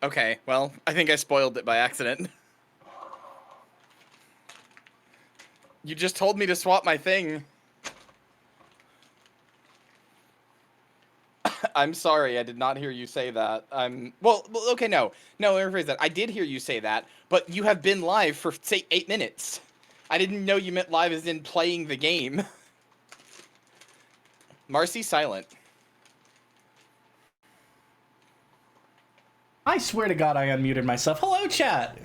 Okay, well, I think I spoiled it by accident. You just told me to swap my thing. I'm sorry, I did not hear you say that. Well, okay, no. No, let me rephrase that. I did hear you say that, but you have been live for, say, 8 minutes. I didn't know you meant live as in playing the game. Marcy silent. I swear to God I unmuted myself. Hello, chat!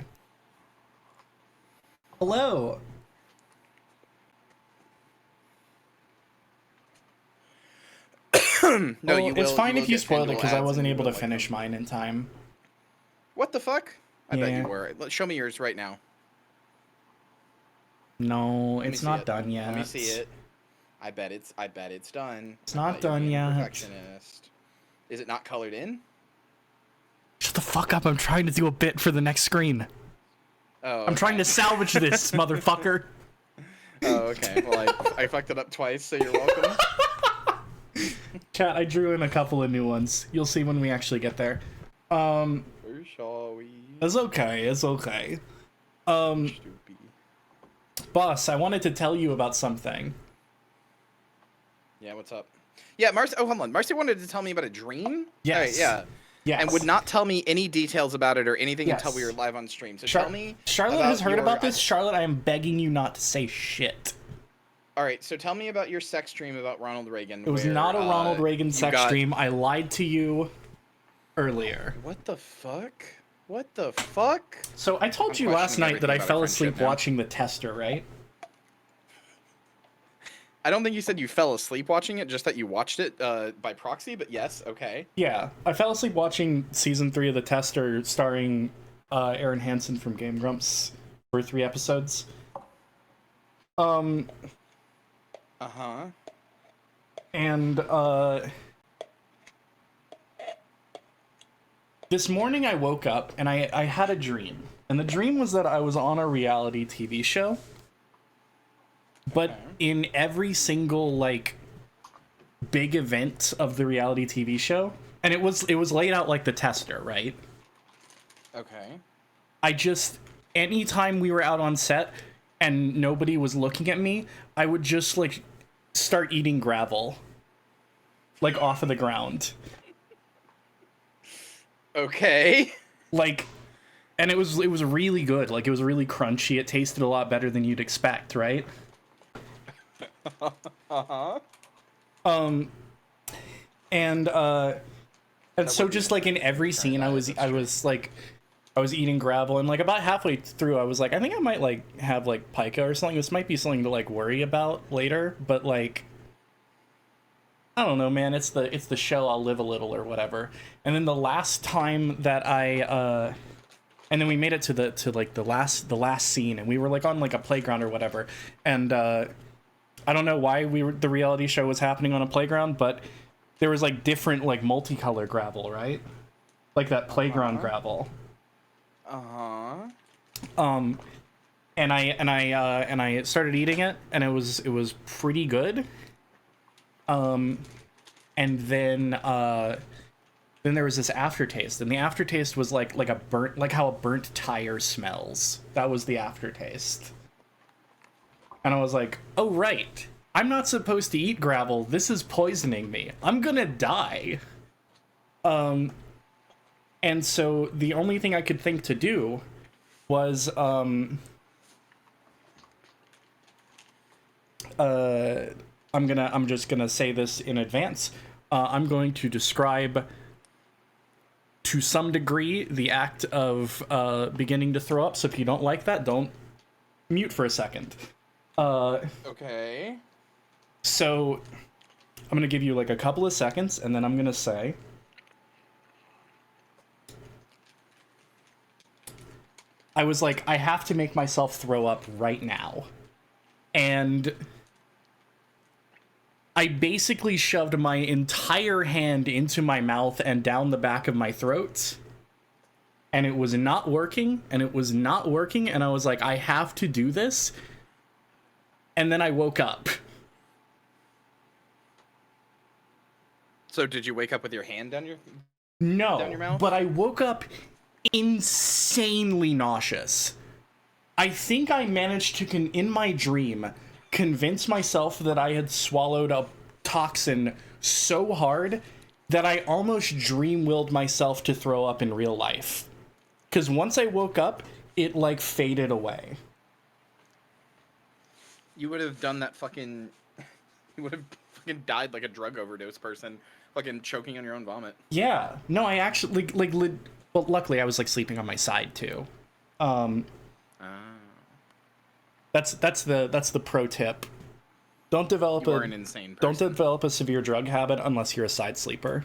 Hello. No, Well, you it's will. fine You will if you get spoiled it tangible because I ads, and wasn't you able to will like finish them. mine in time. What the fuck? I bet Yeah. you were. Show me yours right now. No, Let me it's see not it. done Let me see yet. it. I bet it's done. It's I not bet you're done being a yet. perfectionist. Is it not colored in? Shut the fuck up, I'm trying to do a bit for the next screen. Oh, okay. I'm trying to salvage this, motherfucker. Oh, okay. Well, I fucked it up twice, so you're welcome. Chat, I drew in a couple of new ones. You'll see when we actually get there. Where shall we? It's okay, it's okay. Stupid. Boss, I wanted to tell you about something. Yeah, what's up? Yeah, Marcy. Oh, hold on. Marcy wanted to tell me about a dream. Yes. All right, yeah. Yes. And would not tell me any details about it or anything Yes. until we were live on stream. So tell me. Charlotte has heard about this. Charlotte, I am begging you not to say shit. All right, so tell me about your sex dream about Ronald Reagan. It was not a Ronald Reagan sex dream. I lied to you earlier. What the fuck? What the fuck? So I told you last night that I fell asleep watching The Tester, right? I don't think you said you fell asleep watching it, just that you watched it by proxy, but yes, okay. Yeah, I fell asleep watching season 3 of The Tester, starring Aaron Hansen from Game Grumps, for 3 episodes. Uh-huh. And this morning I woke up and I had a dream. And the dream was that I was on a reality TV show. But in every single, like, big event of the reality TV show, and it was laid out like The Tester, right? Okay. Anytime we were out on set and nobody was looking at me, I would just, like, start eating gravel. Like, off of the ground. Okay. Like, and it was really good. Like, it was really crunchy. It tasted a lot better than you'd expect, right? Uh-huh. And so just like in every scene I was eating gravel, and like about halfway through I was like, I think I might like have like pica or something. This might be something to like worry about later, but like I don't know, man. It's the show. I'll live a little or whatever. And then the last time that and then we made it to the last scene, and we were like on like a playground or whatever, and I don't know why the reality show was happening on a playground, but there was like different like multicolor gravel, right? Like that playground gravel. And I started eating it, and it was pretty good. And then there was this aftertaste, and the aftertaste was like how a burnt tire smells. That was the aftertaste. And I was like, oh, right. I'm not supposed to eat gravel. This is poisoning me. I'm gonna die. And so the only thing I could think to do was, I'm just gonna say this in advance. I'm going to describe, to some degree, the act of beginning to throw up. So if you don't like that, don't mute for a second. Okay. So I'm gonna give you like a couple of seconds, and then I'm gonna say, I was like, I have to make myself throw up right now. And I basically shoved my entire hand into my mouth and down the back of my throat. And it was not working, and it was not working, and I was like, I have to do this. And then I woke up. So did you wake up with your hand down your No, down your mouth? but I woke up insanely nauseous. I think I managed to, in my dream, convince myself that I had swallowed a toxin so hard that I almost dream-willed myself to throw up in real life. Because once I woke up, it, like, faded away. You would have done that fucking... You would have fucking died like a drug overdose person. Fucking choking on your own vomit. Yeah. No, I actually, well, luckily I was, like, sleeping on my side, too. That's the pro tip. Don't develop an insane person. Don't develop a severe drug habit unless you're a side sleeper.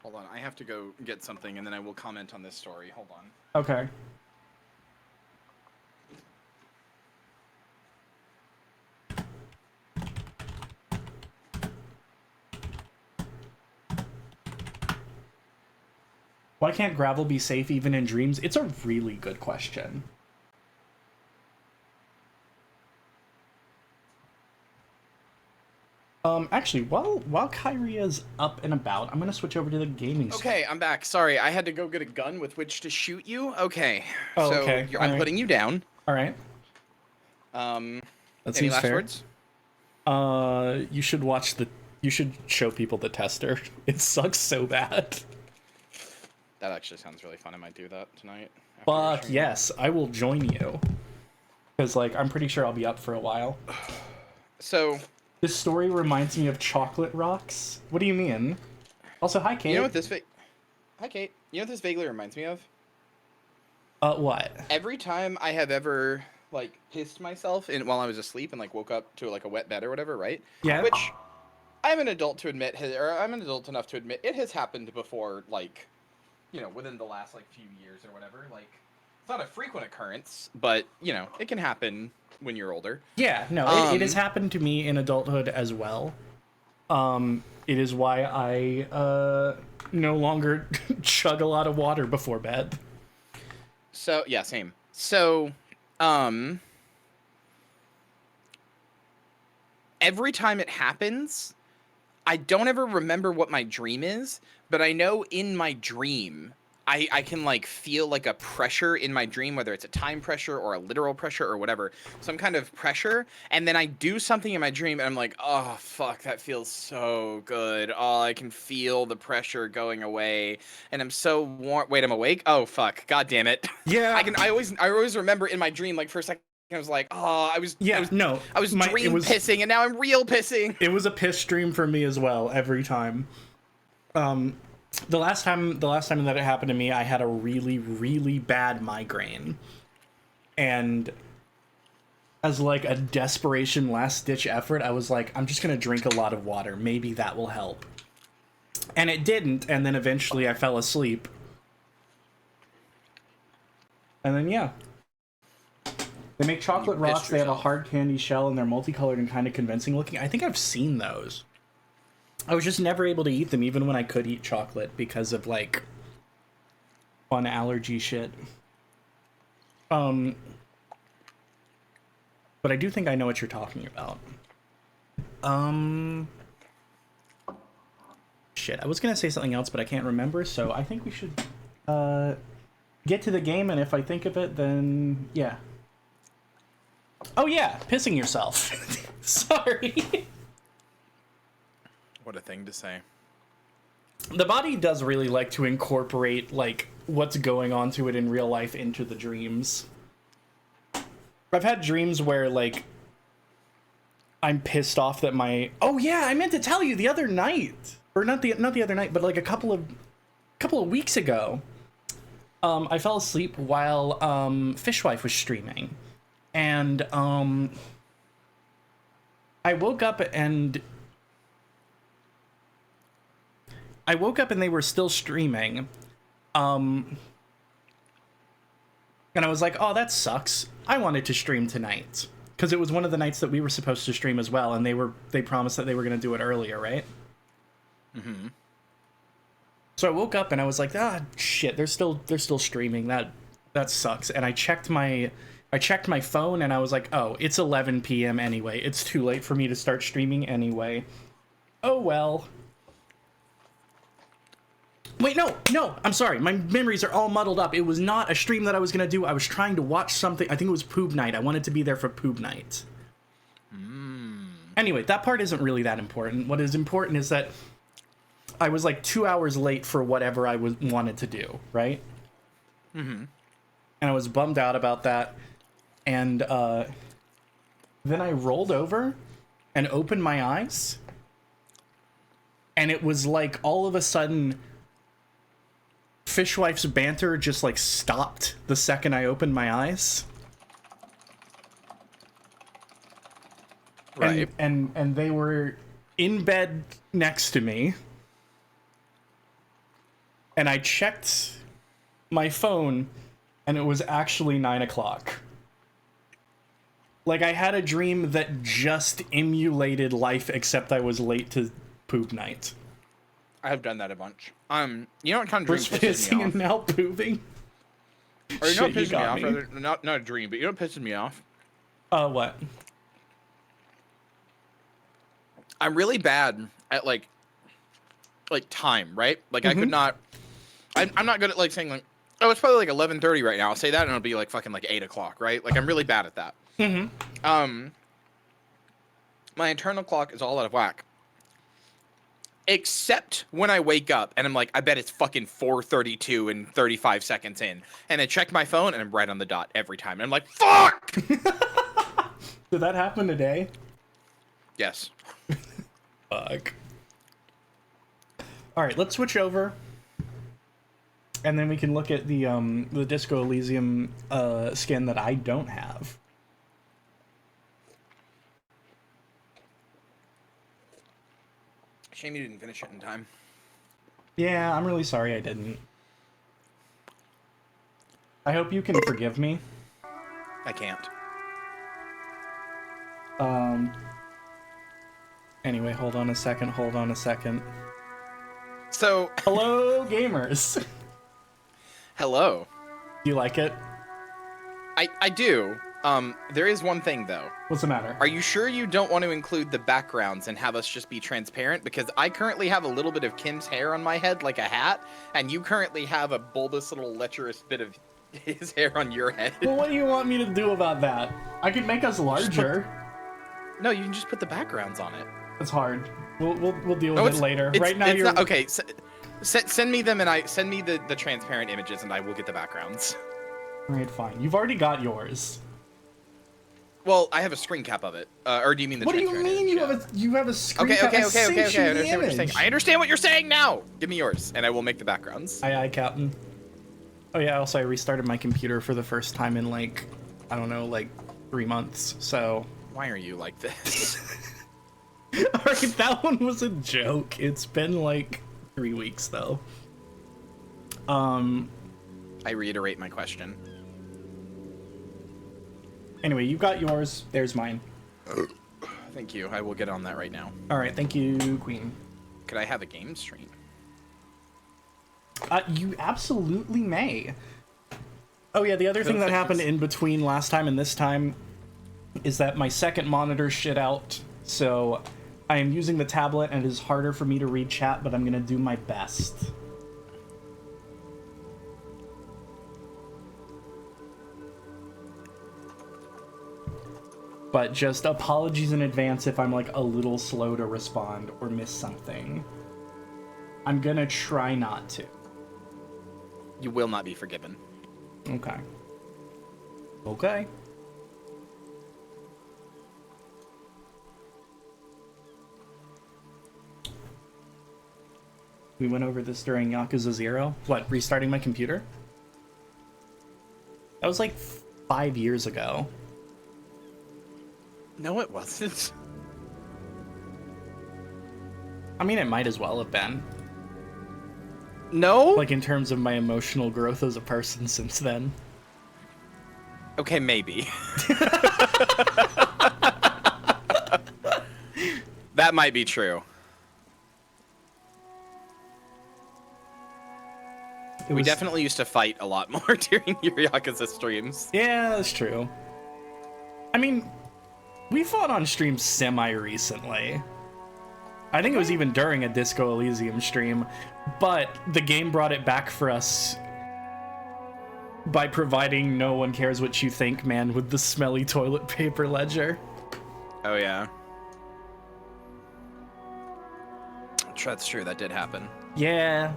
Hold on, I have to go get something and then I will comment on this story. Hold on. Okay. Why can't gravel be safe even in dreams? It's a really good question. Actually, while Kyrie is up and about, I'm gonna switch over to the gaming. Okay, I'm back. Sorry, I had to go get a gun with which to shoot you. Okay. Oh, so okay. I'm putting you down. All right. That That any seems last fair. words? You should watch the. You should show people the tester. It sucks so bad. That actually sounds really fun. I might do that tonight. Fuck yes, I will join you. Because like I'm pretty sure I'll be up for a while. So. This story reminds me of chocolate rocks. What do you mean? Also, hi Kate. You know what this Hi Kate. You know what this vaguely reminds me of? What? Every time I have ever like pissed myself while I was asleep and like woke up to like a wet bed or whatever, right? Yeah. Which I'm an adult to admit, or I'm an adult enough to admit it has happened before, like, you know, within the last like few years or whatever. Like, it's not a frequent occurrence, but you know, it can happen when you're older. Yeah, no, it has happened to me in adulthood as well. It is why I no longer chug a lot of water before bed. So yeah, same. So every time it happens, I don't ever remember what my dream is, but I know in my dream I can like feel like a pressure in my dream, whether it's a time pressure or a literal pressure or whatever, some kind of pressure. And then I do something in my dream and I'm like, oh, fuck, that feels so good. Oh, I can feel the pressure going away. And I'm so warm. Wait, I'm awake? Oh, fuck. God damn it. Yeah. I always remember in my dream, like for a second, I was like, oh, I was dream pissing and now I'm real pissing. It was a piss dream for me as well every time. The last time that it happened to me, I had a really, really bad migraine. And as like a desperation last-ditch effort, I was like, I'm just going to drink a lot of water. Maybe that will help. And it didn't, and then eventually I fell asleep. And then, yeah. They make chocolate rocks, they have a hard candy shell, and they're multicolored and kind of convincing looking. I think I've seen those. I was just never able to eat them, even when I could eat chocolate, because of, like, fun allergy shit. But I do think I know what you're talking about. Shit, I was gonna say something else, but I can't remember, so I think we should, get to the game, and if I think of it, then, yeah. Oh yeah, pissing yourself. Sorry. What a thing to say. The body does really like to incorporate, like, what's going on to it in real life into the dreams. I've had dreams where, like, I'm pissed off that my... Oh, yeah, I meant to tell you the other night. Or not the other night, but, like, a couple of weeks ago. I fell asleep while, Fishwife was streaming. And, I woke up and they were still streaming. And I was like, oh, that sucks. I wanted to stream tonight. Because it was one of the nights that we were supposed to stream as well, and they promised that they were going to do it earlier, right? Mm-hmm. So I woke up and I was like, ah, shit, they're still streaming. That sucks. And I checked my phone and I was like, oh, it's 11 p.m. anyway. It's too late for me to start streaming anyway. Oh well. Wait, no, I'm sorry. My memories are all muddled up. It was not a stream that I was gonna do. I was trying to watch something. I think it was Poob Night. I wanted to be there for Poob Night. Anyway, that part isn't really that important. What is important is that I was like 2 hours late for whatever I wanted to do, right? Mm-hmm. And I was bummed out about that. And then I rolled over and opened my eyes. And it was like all of a sudden, Fishwife's banter just like stopped the second I opened my eyes. Right. And they were in bed next to me. And I checked my phone, and it was actually 9 o'clock. Like, I had a dream that just emulated life, except I was late to Poop Night. I have done that a bunch. You know what kind of dream Was pisses pissing me off? and now pooping? Or Shit, not you pissing me got off, me. rather, not a dream, but you know what pisses me off? What? I'm really bad at like time, right? Like I could not. I'm not good at like saying like, oh, it's probably like 11:30 right now. I'll say that and it'll be like fucking like 8 o'clock, right? Like I'm really bad at that. My internal clock is all out of whack. Except when I wake up and I'm like, I bet it's fucking 4:32 and 35 seconds in, and I check my phone and I'm right on the dot every time. And I'm like, fuck. Did that happen today? Yes. Fuck. All right, let's switch over, and then we can look at the Disco Elysium skin that I don't have. Shame you didn't finish it in time. Yeah, I'm really sorry I didn't. I hope you can forgive me. I can't. Anyway, hold on a second. So, Hello, gamers. hello. Do you like it? I do. There is one thing though. What's the matter? Are you sure you don't want to include the backgrounds and have us just be transparent? Because I currently have a little bit of Kim's hair on my head like a hat, and you currently have a bulbous little lecherous bit of his hair on your head. Well, what do you want me to do about that? I could make us larger. No, you can just put the backgrounds on it. It's hard. We'll deal No, with it later. Right now, it's you're not, okay. Send me them, and send me the transparent images, and I will get the backgrounds. Alright, fine. You've already got yours. Well, I have a screen cap of it. Or do you mean the What do you transparent mean image? you have a screen Okay, cap? okay. I I sent understand you the what you're saying. image. I understand what you're saying now. Give me yours, and I will make the backgrounds. Aye, aye, Captain. Oh yeah, also I restarted my computer for the first time in like, I don't know, like 3 months, so... Why are you like this? Alright, that one was a joke. It's been like 3 weeks though. I reiterate my question. Anyway, you got yours. There's mine. Thank you. I will get on that right now. Alright, thank you, Queen. Could I have a game stream? You absolutely may. Oh yeah, the other thing that happened in between last time and this time is that my second monitor shit out, so I am using the tablet and it is harder for me to read chat, but I'm gonna do my best. But just apologies in advance if I'm like a little slow to respond or miss something. I'm gonna try not to. You will not be forgiven. Okay. Okay. We went over this during Yakuza 0. What, restarting my computer? That was like 5 years ago. No, it wasn't. I mean, it might as well have been. No? Like, in terms of my emotional growth as a person since then. Okay, maybe. That might be true. We definitely used to fight a lot more during your Yakuza streams. Yeah, that's true. I mean, we fought on stream semi-recently. I think it was even during a Disco Elysium stream, but the game brought it back for us by providing "No One Cares What You Think" man with the smelly toilet paper ledger. Oh yeah. That's true, that did happen. Yeah.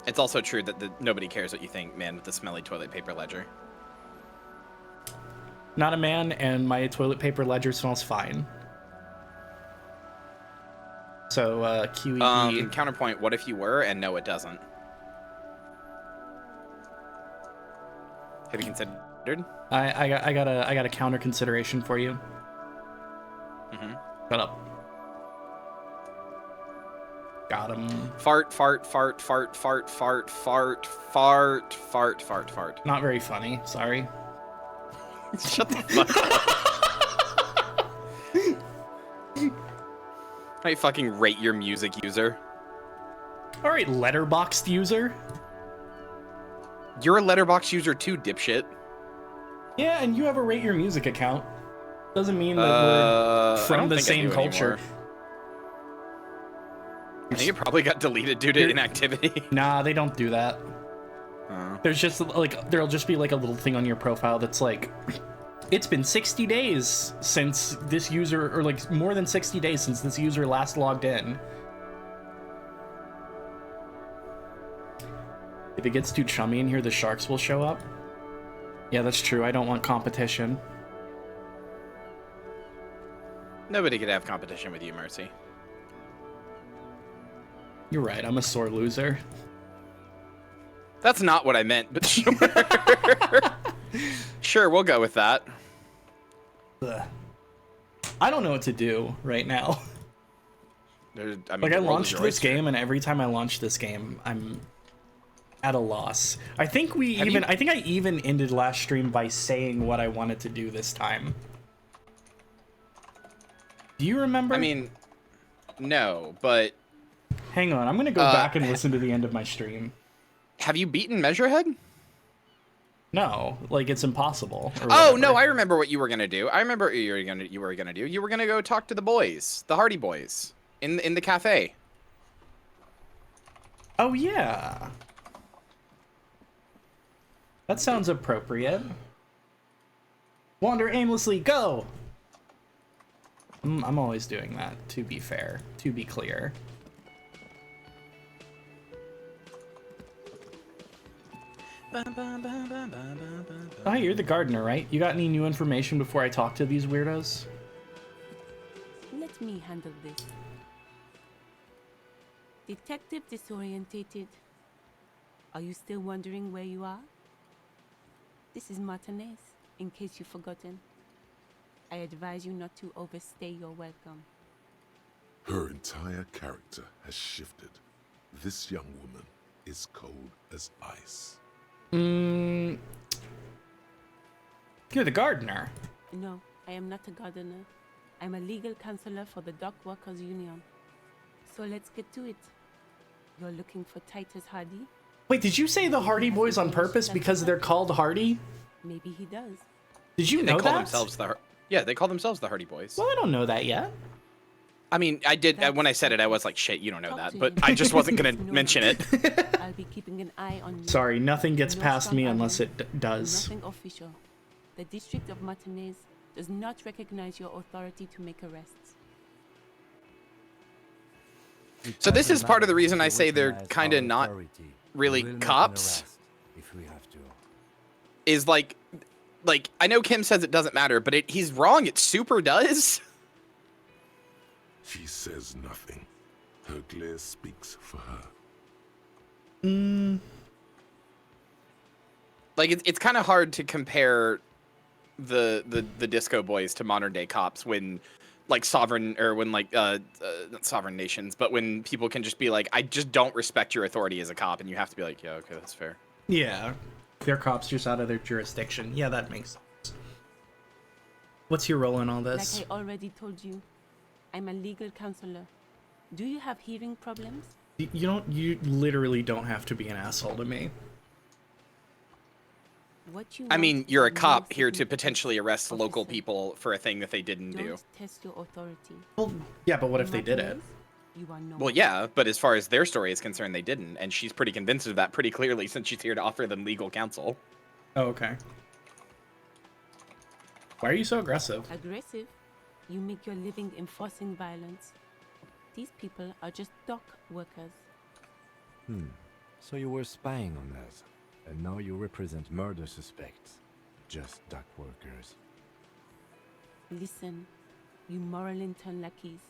It's also true that nobody cares what you think, man, with the smelly toilet paper ledger. Not a man, and my toilet paper ledger smells fine. So, QED. Counterpoint, what if you were, and no, it doesn't? Have you considered? I got a counter consideration for you. Mm-hmm. Shut up. Got him. Fart, fart, fart, fart, fart, fart, fart, fart, fart, fart, fart. Not very funny, sorry. Shut the fuck up. I fucking rate your music user. Alright, letterboxed user. You're a letterbox user too, dipshit. Yeah, and you have a rate your music account. Doesn't mean that we're from the same culture. Anymore. I think it probably got deleted due to inactivity. Nah, they don't do that. There's just like, there'll just be like a little thing on your profile that's like, it's been 60 days since this user, or like more than 60 days since this user last logged in. If it gets too chummy in here, the sharks will show up. Yeah, that's true. I don't want competition. Nobody could have competition with you, Mercy. You're right, I'm a sore loser. That's not what I meant, but sure. Sure, we'll go with that. Ugh. I don't know what to do right now. I launched this game, and every time I launch this game, I'm at a loss. I think I think I even ended last stream by saying what I wanted to do this time. Do you remember? I mean, no, but... Hang on, I'm gonna go back and listen to the end of my stream. Have you beaten Measurehead? No, like it's impossible. Oh no, I remember what you were gonna do. I remember what you were gonna do. You were gonna go talk to the boys, the Hardy Boys, in the cafe. Oh yeah, that sounds appropriate. Wander aimlessly, go. I'm always doing that. To be fair, to be clear. Oh, you're the gardener, right? You got any new information before I talk to these weirdos? Let me handle this. Detective disorientated. Are you still wondering where you are? This is Martinez, in case you've forgotten. I advise you not to overstay your welcome. Her entire character has shifted. This young woman is cold as ice. You're the gardener. No, I am not a gardener. I'm a legal counselor for the Dockworkers Union. So let's get to it. You're looking for Titus Hardy? Wait, did you say the Hardy Boys on purpose because they're called Hardy? Maybe he does. Did you know they call that? themselves they call themselves the Hardy Boys. Well, I don't know that yet. I mean, I did when I said it. I was like, "Shit, you don't know that," but I just wasn't gonna mention it. I'll be keeping an eye on you. Sorry, nothing gets No past strong me unless evidence, it does. Nothing official. The District of Martinez does not recognize your authority to make arrests. So this is part of the reason I say they're kind of not really cops. If we have to. Is like I know Kim says it doesn't matter, but he's wrong. It super does. She says nothing. Her glare speaks for her. Like it's kind of hard to compare the Disco Boys to modern day cops when like sovereign or when like not sovereign nations, but when people can just be like, I just don't respect your authority as a cop, and you have to be like, yeah, okay, that's fair. Yeah, they're cops just out of their jurisdiction. Yeah, that makes sense. What's your role in all this? Like I already told you, I'm a legal counselor. Do you have hearing problems? You literally don't have to be an asshole to me. What you I want mean, is you're a no cop here to significant potentially arrest local officer. people for a thing that they didn't do. Don't test your authority. Well, yeah, but what In if they did it? Martinez, you are no Well, one. yeah, but as far as their story is concerned, they didn't, and she's pretty convinced of that pretty clearly since she's here to offer them legal counsel. Oh, okay. Why are you so aggressive? Aggressive. You make your living enforcing violence. These people are just dock workers. So you were spying on us, and now you represent murder suspects. Just dock workers. Listen, you moral intern lackeys.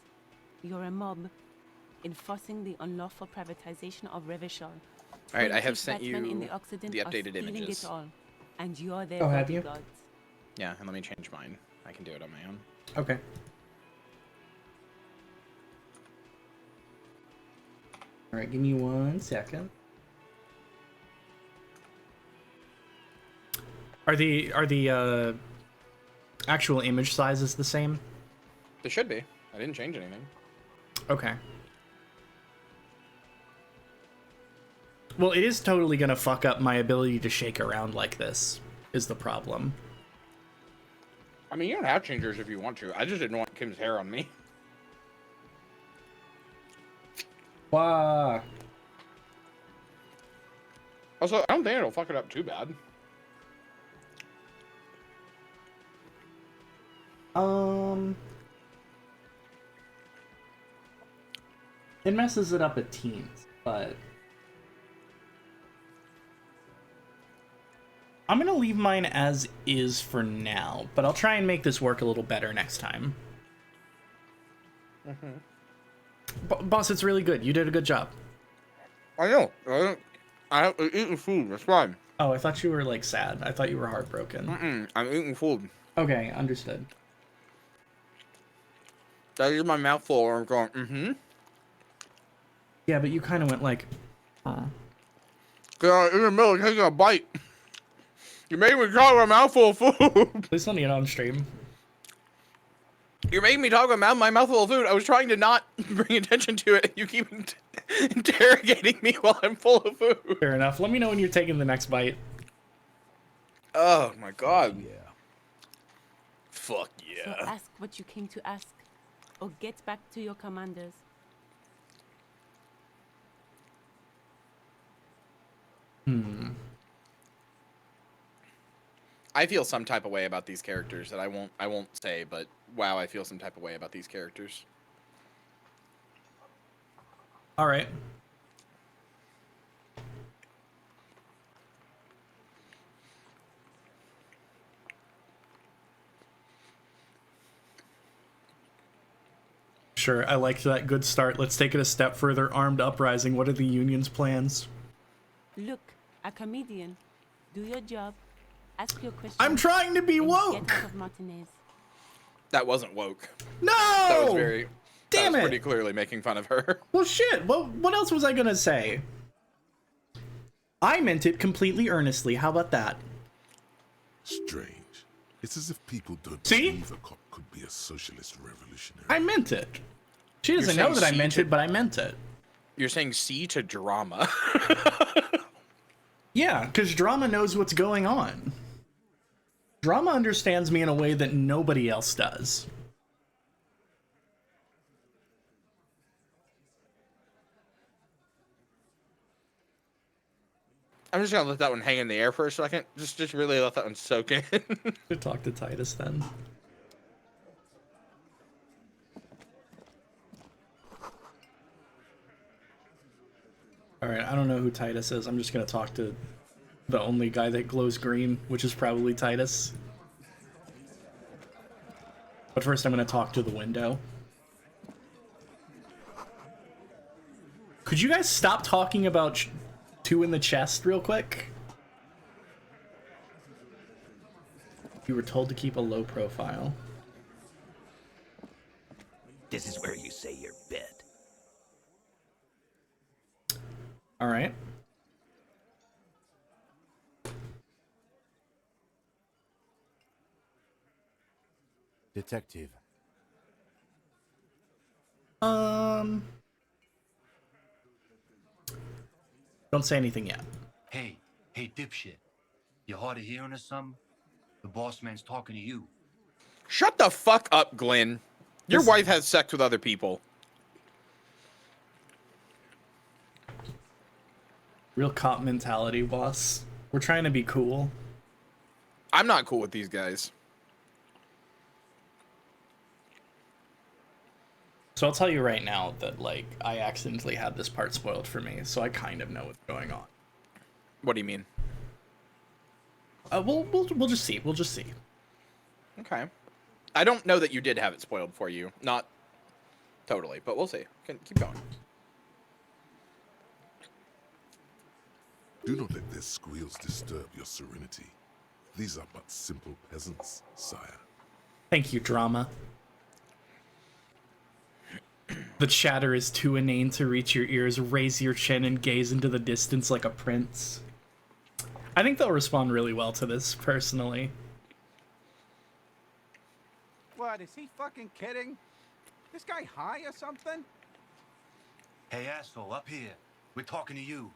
You're a mob, enforcing the unlawful privatization of Revachol. All right, I have 20 sent batsmen in you the Occident the are updated stealing images. It all, and you're their Oh, have you? bodyguards. Yeah, and let me change mine. I can do it on my own. Okay. All right, give me 1 second. Are the actual image sizes the same? They should be. I didn't change anything. Okay. Well, it is totally gonna fuck up my ability to shake around like this, is the problem. I mean, you don't have changers if you want to. I just didn't want Kim's hair on me. Wow. Also, I don't think it'll fuck it up too bad. It messes it up at teens, but I'm gonna leave mine as is for now, but I'll try and make this work a little better next time. Boss, it's really good. You did a good job. I know. I have eating food. That's fine. Oh, I thought you were like sad. I thought you were heartbroken. I'm eating food. Okay, understood. That is my mouth full. I'm going, mm-hmm. Yeah, but you kind of went like, In the middle of taking a bite. You made me talk with a mouthful of food. please don't eat on stream. You're making me talk with my mouthful of food. I was trying to not bring attention to it. You keep interrogating me while I'm full of food. Fair enough. Let me know when you're taking the next bite. Oh my god. Yeah. Fuck So yeah. ask what you came to ask, or get back to your commanders. I feel some type of way about these characters that I won't say, but wow, I feel some type of way about these characters. All right. Sure, I liked that. Good start. Let's take it a step further. Armed uprising. What are the union's plans? Look, a comedian. Do your job. Ask your questions. I'm trying to be and woke. Get out of Martinez. That wasn't woke. No! That was very. Damn that was it. pretty clearly making fun of her. Well, shit. What else was I gonna say? I meant it completely earnestly. How about that? Strange. It's as if people don't See? believe a cop could be a socialist revolutionary. I meant it. She doesn't You're know saying that I C meant to- it, but I meant it. You're saying C to drama. Yeah, because drama knows what's going on. Drama understands me in a way that nobody else does. I'm just gonna let that one hang in the air for a second. Just really let that one soak in. Should talk to Titus then. Alright, I don't know who Titus is. I'm just gonna talk to the only guy that glows green, which is probably Titus. But first I'm gonna talk to the window. Could you guys stop talking about two in the chest real quick? You were told to keep a low profile. This is where you say your bit. All right. Detective. Don't say anything yet. Hey, dipshit. You hard of hearing or something? The boss man's talking to you. Shut the fuck up, Glenn. Your This- wife has sex with other people. Real cop mentality, boss. We're trying to be cool. I'm not cool with these guys. So I'll tell you right now that, like, I accidentally had this part spoiled for me, so I kind of know what's going on. What do you mean? We'll just see. We'll just see. Okay. I don't know that you did have it spoiled for you. Not totally, but we'll see. Keep going. Do not let their squeals disturb your serenity. These are but simple peasants, sire. Thank you, drama. The chatter is too inane to reach your ears. Raise your chin and gaze into the distance like a prince. I think they'll respond really well to this, personally. What, is he fucking kidding? This guy high or something? Hey, asshole, up here. We're talking to you.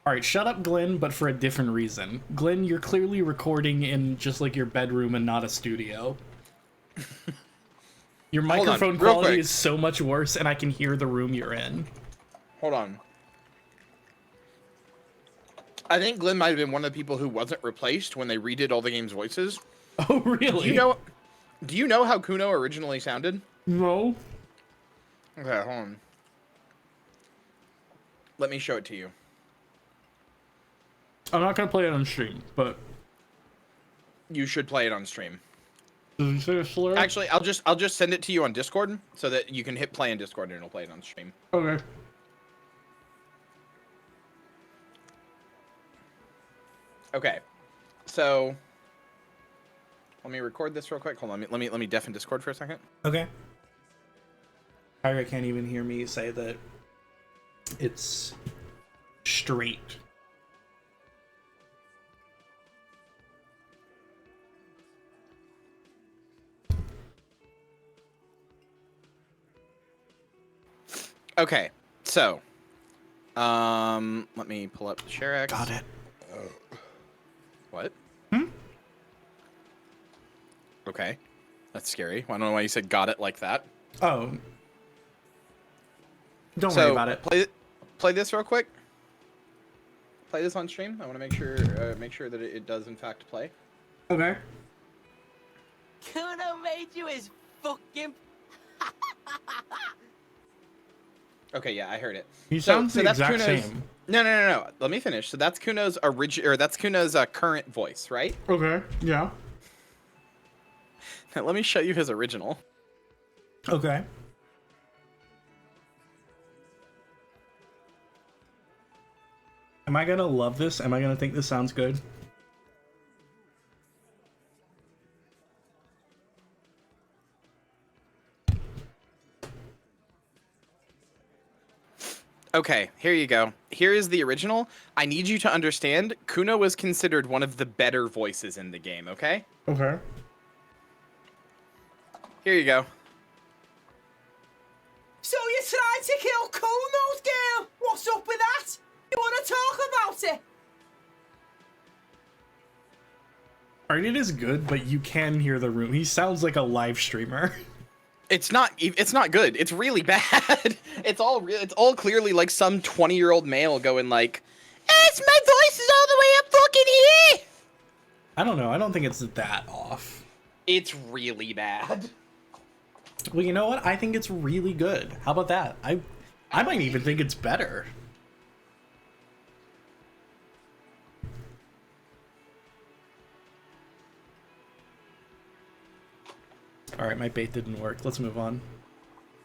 Alright, shut up, Glenn, but for a different reason. Glenn, you're clearly recording in just like your bedroom and not a studio. Your Hold on, microphone real quality quick. is so much worse, and I can hear the room you're in. Hold on. I think Glenn might have been one of the people who wasn't replaced when they redid all the game's voices. Oh, really? Do you know how Kuno originally sounded? No. Okay, hold on. Let me show it to you. I'm not gonna play it on stream, but You should play it on stream. does he say a slur? Actually, I'll just send it to you on Discord so that you can hit play in Discord and it'll play it on stream. Okay. Okay. So let me record this real quick. Hold on. Let me deafen Discord for a second. Okay. Kyra can't even hear me say that it's straight. Okay. So, let me pull up ShareX. Got it. What? Okay. That's scary. I don't know why you said got it like that. Oh. Don't worry about it. Play this real quick. Play this on stream. I want to make sure that it does in fact play. Okay. Kuno made you his fucking. Okay, yeah, I heard it. He sounds the exact same. No. Let me finish. So that's Kuno's current voice, right? Okay. Yeah. Now, let me show you his original. Okay. Am I gonna love this? Am I gonna think this sounds good? Okay, here you go. Here is the original. I need you to understand, Kuno was considered one of the better voices in the game, okay? Okay. Here you go. So you tried to kill Kuno's girl? What's up with that? You want to talk about it? Alright, It is good, but you can hear the room. He sounds like a live streamer. it's not good. It's really bad. It's all clearly like some 20-year-old male going like, "It's my voice is all the way up fucking here." I don't know. I don't think it's that off. It's really bad. Well, you know what? I think it's really good. How about that? I might even think it's better. All right, my bait didn't work. Let's move on.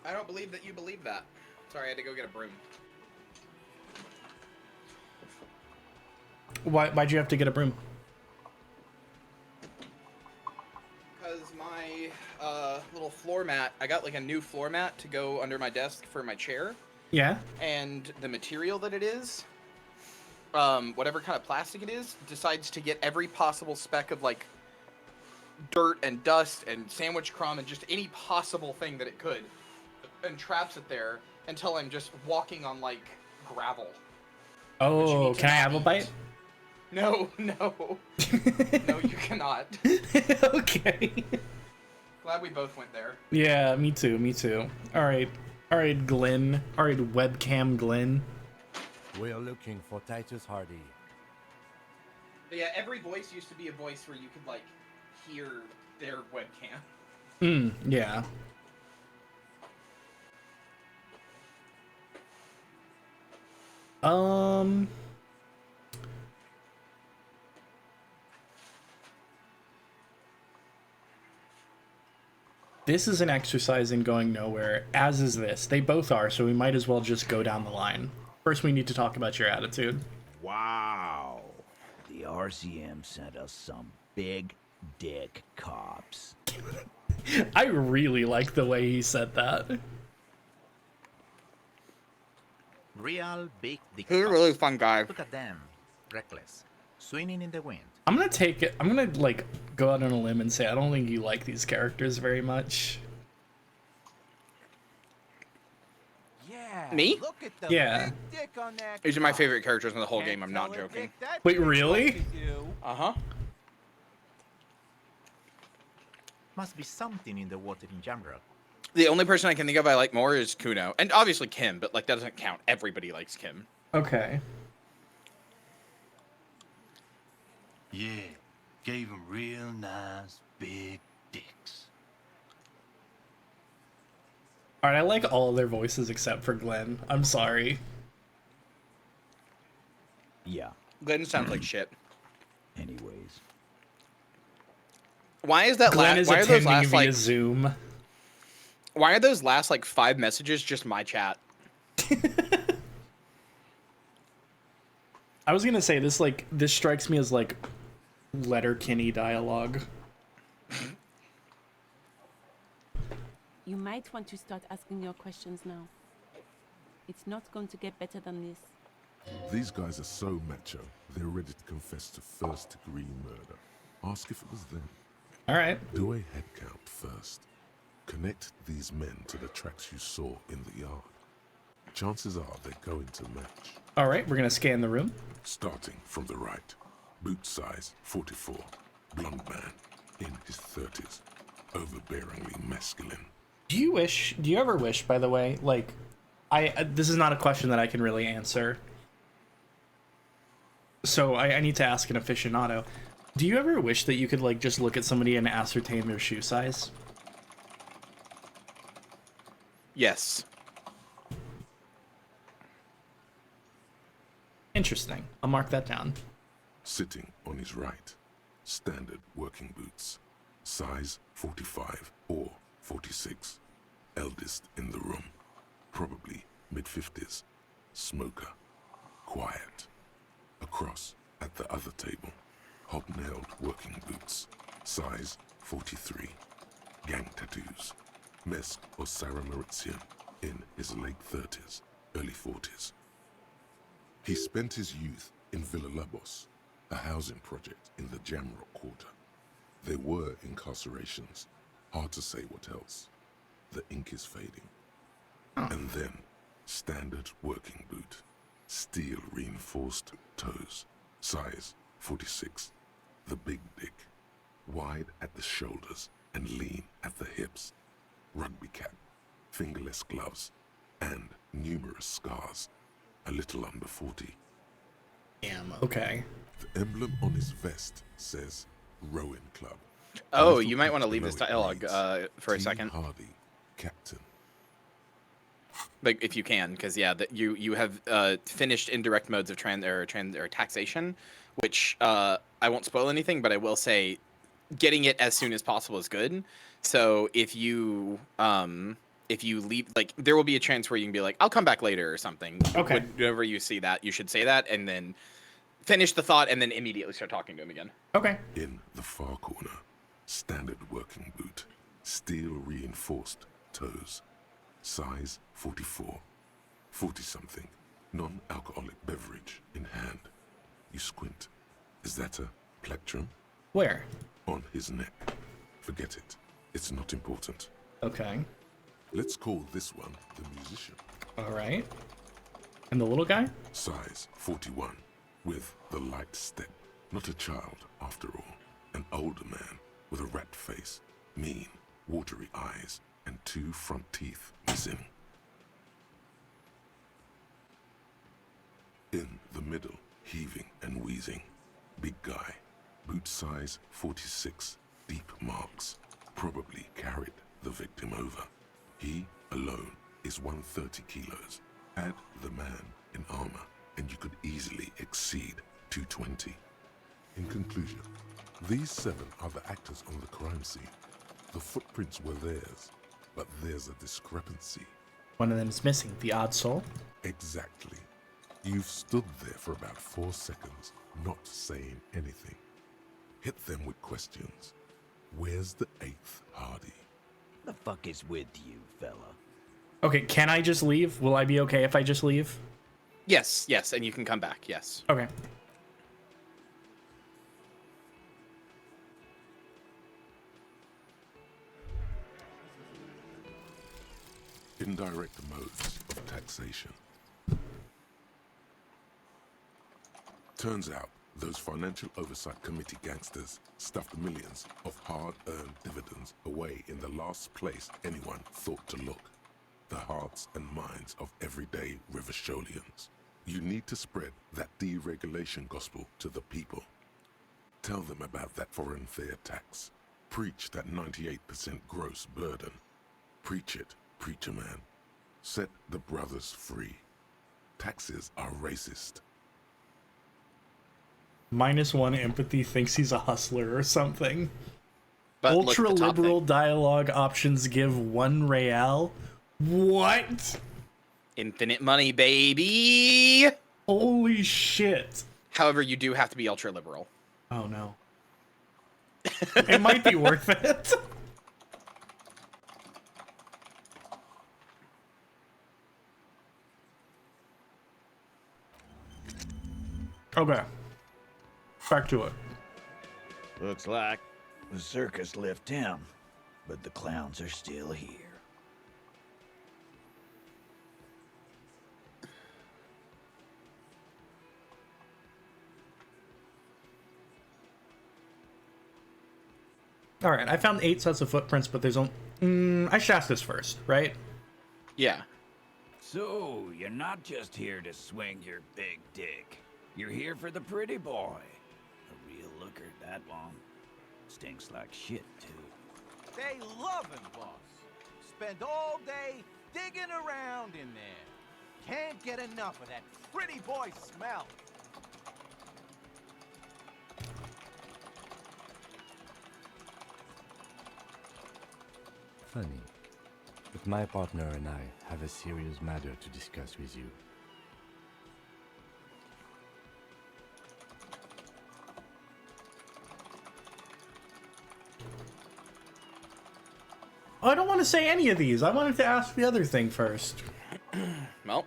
I don't believe that you believe that. Sorry, I had to go get a broom. Why'd you have to get a broom? Because my little floor mat, I got like a new floor mat to go under my desk for my chair. Yeah? And the material that it is, whatever kind of plastic it is, decides to get every possible speck of like dirt and dust and sandwich crumb and just any possible thing that it could, and traps it there until I'm just walking on like gravel. Oh, you can I have a cannot bite? eat. No, no. No, you cannot. Okay. Glad we both went there. Yeah, me too, me too. Alright, Glenn. Alright, webcam Glenn. We're looking for Titus Hardy. But yeah, every voice used to be a voice where you could, like, hear their webcam. Yeah. This is an exercise in going nowhere, as is this. They both are, so we might as well just go down the line. First, we need to talk about your attitude. Wow. The RCM sent us some big dick cops. I really like the way he said that. Real big dick He's a cops. really fun guy. Look at them. Reckless. Swinging in the wind. I'm gonna like go out on a limb and say I don't think you like these characters very much. Yeah. Me? Look at the Yeah. big dick on that. These are my cock. favorite characters in the whole Can't game, I'm not tell a joking. dick that Wait, dick what really? to do. Uh-huh. Must be something in the water in Jamrock. The only person I can think of I like more is Kuno. And obviously Kim, but, like, that doesn't count. Everybody likes Kim. Okay. Yeah, gave him real nice big dicks. Alright, I like all their voices except for Glenn. I'm sorry. Yeah, Glenn sounds like shit. anyways. Why is that Glenn is why are those attending last, via like, Zoom. why are those last, like, 5 messages just my chat? I was gonna say this strikes me as like Letterkenny dialogue. You might want to start asking your questions now. It's not going to get better than this. These guys are so macho, they're ready to confess to first-degree murder. Ask if it was them. Alright. Do a head count first. Connect these men to the tracks you saw in the yard. Chances are they're going to match. Alright, we're gonna scan the room. Starting from the right. Boot size 44. Blonde man. In his 30s. Overbearingly masculine. Do you ever wish, by the way, like, this is not a question that I can really answer. So I need to ask an aficionado. Do you ever wish that you could, like, just look at somebody and ascertain their shoe size? Yes. Interesting. I'll mark that down. Sitting on his right. Standard working boots. Size 45 or 46. Eldest in the room. Probably mid-50s. Smoker. Quiet. Across at the other table. Hobnailed working boots. Size 43. Gang tattoos. Mesk or Sarah Mauritian. In his late 30s, early 40s. He spent his youth in Villa Labos, a housing project in the Jamrock quarter. There were incarcerations. Hard to say what else. The ink is fading. And then, standard working boot. Steel reinforced toes. Size 46. The big dick. Wide at the shoulders and lean at the hips. Rugby cap. Fingerless gloves. And numerous scars. A little under 40. Damn, okay. The emblem on his vest says Rowing Club. Oh, you might want to leave this dialogue for a T. second. Hardy, Captain. Like, if you can, because yeah, that you have finished indirect modes of taxation, which I won't spoil anything, but I will say, getting it as soon as possible is good. So if you leave, like, there will be a chance where you can be like, I'll come back later or something. Okay. Whenever you see that, you should say that and then finish the thought and then immediately start talking to him again. Okay. In the far corner, standard working boot, steel reinforced toes, size 44, 40-something, non-alcoholic beverage in hand. You squint. Is that a plectrum? Where? On his neck. Forget it. It's not important. Okay. Let's call this one the musician. Alright. And the little guy? Size 41, with the light step. Not a child, after all. An older man with a rat face, mean, watery eyes, and 2 front teeth missing. In the middle, heaving and wheezing. Big guy, boot size 46, deep marks, probably carried the victim over. He alone is 130 kilos. Add the man in armor, and you could easily exceed 220. In conclusion, these 7 are the actors on the crime scene. The footprints were theirs, but there's a discrepancy. One of them is missing. The odd soul? Exactly. You've stood there for about 4 seconds, not saying anything. Hit them with questions. Where's the 8th Hardy? The fuck is with you, fella? Okay, can I just leave? Will I be okay if I just leave? Yes, yes, and you can come back. Yes. Okay. Indirect modes of taxation. Turns out those Financial Oversight Committee gangsters stuffed millions of hard-earned dividends away in the last place anyone thought to look. The hearts and minds of everyday Riversholians. You need to spread that deregulation gospel to the people. Tell them about that foreign fair tax. Preach that 98% gross burden. Preach it, preacher man. Set the brothers free. Taxes are racist. -1 empathy thinks he's a hustler or something. But look at the top Ultra-liberal thing. dialogue options give 1 real. What? Infinite money, baby! Holy shit. However, you do have to be ultra liberal. Oh no. It might be worth it. Okay. Back to it. Looks like the circus left town, but the clowns are still here. All right, I found 8 sets of footprints, but there's only... I should ask this first, right? Yeah. So, you're not just here to swing your big dick. You're here for the pretty boy. A real looker that long. Stinks like shit, too. They love him, boss. Spend all day digging around in there. Can't get enough of that pretty boy smell. Funny, but my partner and I have a serious matter to discuss with you. Oh, I don't want to say any of these. I wanted to ask the other thing first. Well,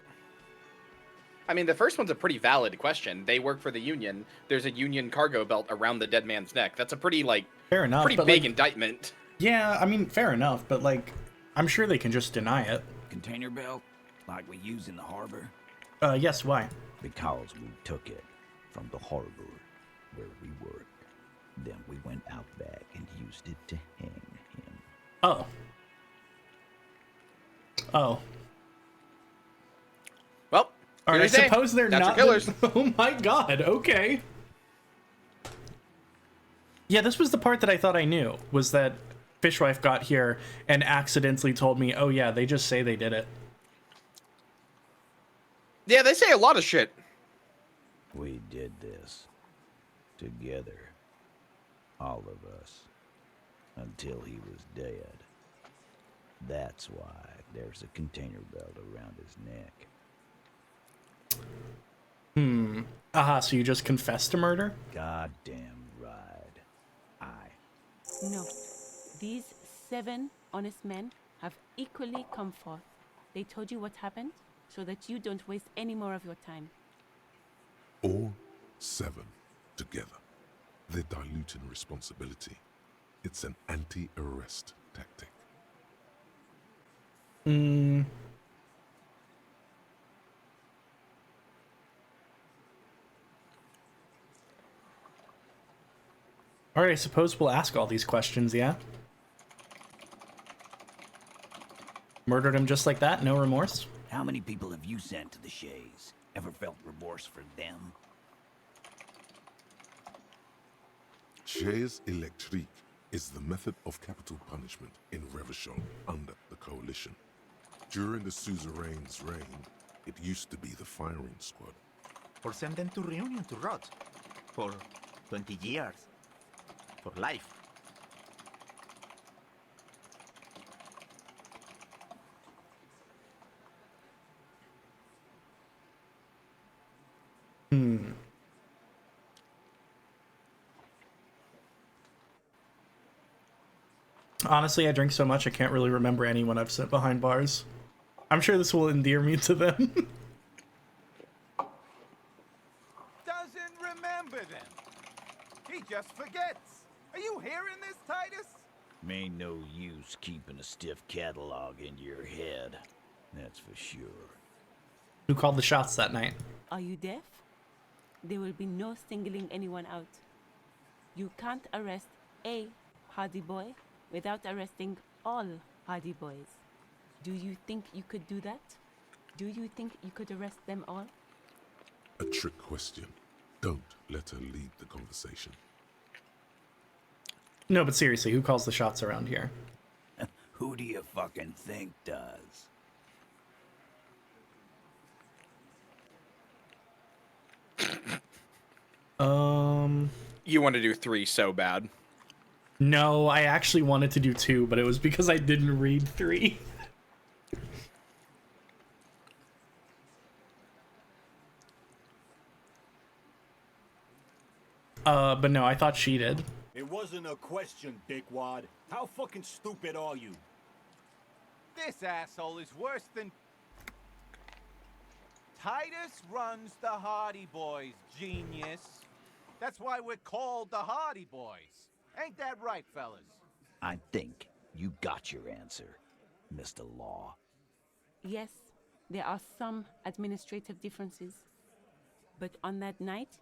I mean, the first one's a pretty valid question. They work for the union. There's a union cargo belt around the dead man's neck. That's a pretty, like, Fair enough, pretty but, big like, indictment. Yeah, I mean, fair enough, but, like, I'm sure they can just deny it. Container belt, like we use in the harbor? Yes, why? Because we took it from the harbor where we worked. Then we went out back and used it to hang him. Oh. Oh. Well, All right, I suppose they're Natural not killers. Oh my god, okay. Yeah, this was the part that I thought I knew, was that Fishwife got here and accidentally told me, oh yeah, they just say they did it. Yeah, they say a lot of shit. We did this. Together. All of us. Until he was dead. That's why there's a container belt around his neck. Aha, so you just confessed to murder? Goddamn right. No. These 7 honest men have equally come forth. They told you what happened so that you don't waste any more of your time. All 7 together. They're diluting responsibility. It's an anti-arrest tactic. Alright, I suppose we'll ask all these questions, yeah? Murdered him just like that, no remorse? How many people have you sent to the Shays? Ever felt remorse for them? Chaise électrique is the method of capital punishment in Revachol under the Coalition. During the suzerain's reign, it used to be the firing squad. Or send them to Reunion to rot. For 20 years. For life. Honestly, I drink so much I can't really remember anyone I've sent behind bars. I'm sure this will endear me to them. Doesn't remember them. He just forgets. Are you hearing this, Titus? Ain't no use keeping a stiff catalog in your head. That's for sure. Who called the shots that night? Are you deaf? There will be no singling anyone out. You can't arrest a Hardy Boy without arresting all Hardy Boys. Do you think you could do that? Do you think you could arrest them all? A trick question. Don't let her lead the conversation. No, but seriously, who calls the shots around here? Who do you fucking think does? You want to do 3 so bad. No, I actually wanted to do 2, but it was because I didn't read 3. But no, I thought she did. It wasn't a question, dickwad. How fucking stupid are you? This asshole is worse than... Titus runs the Hardy Boys, genius. That's why we're called the Hardy Boys. Ain't that right, fellas? I think you got your answer, Mr. Law. Yes, there are some administrative differences. But on that night,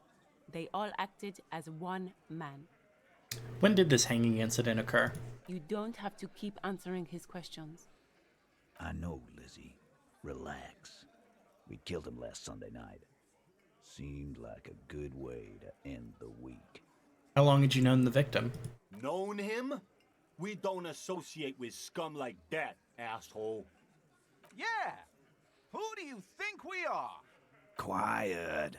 they all acted as one man. When did this hanging incident occur? You don't have to keep answering his questions. I know, Lizzie. Relax. We killed him last Sunday night. Seemed like a good way to end the week. How long had you known the victim? Known him? We don't associate with scum like that, asshole. Yeah! Who do you think we are? Quiet.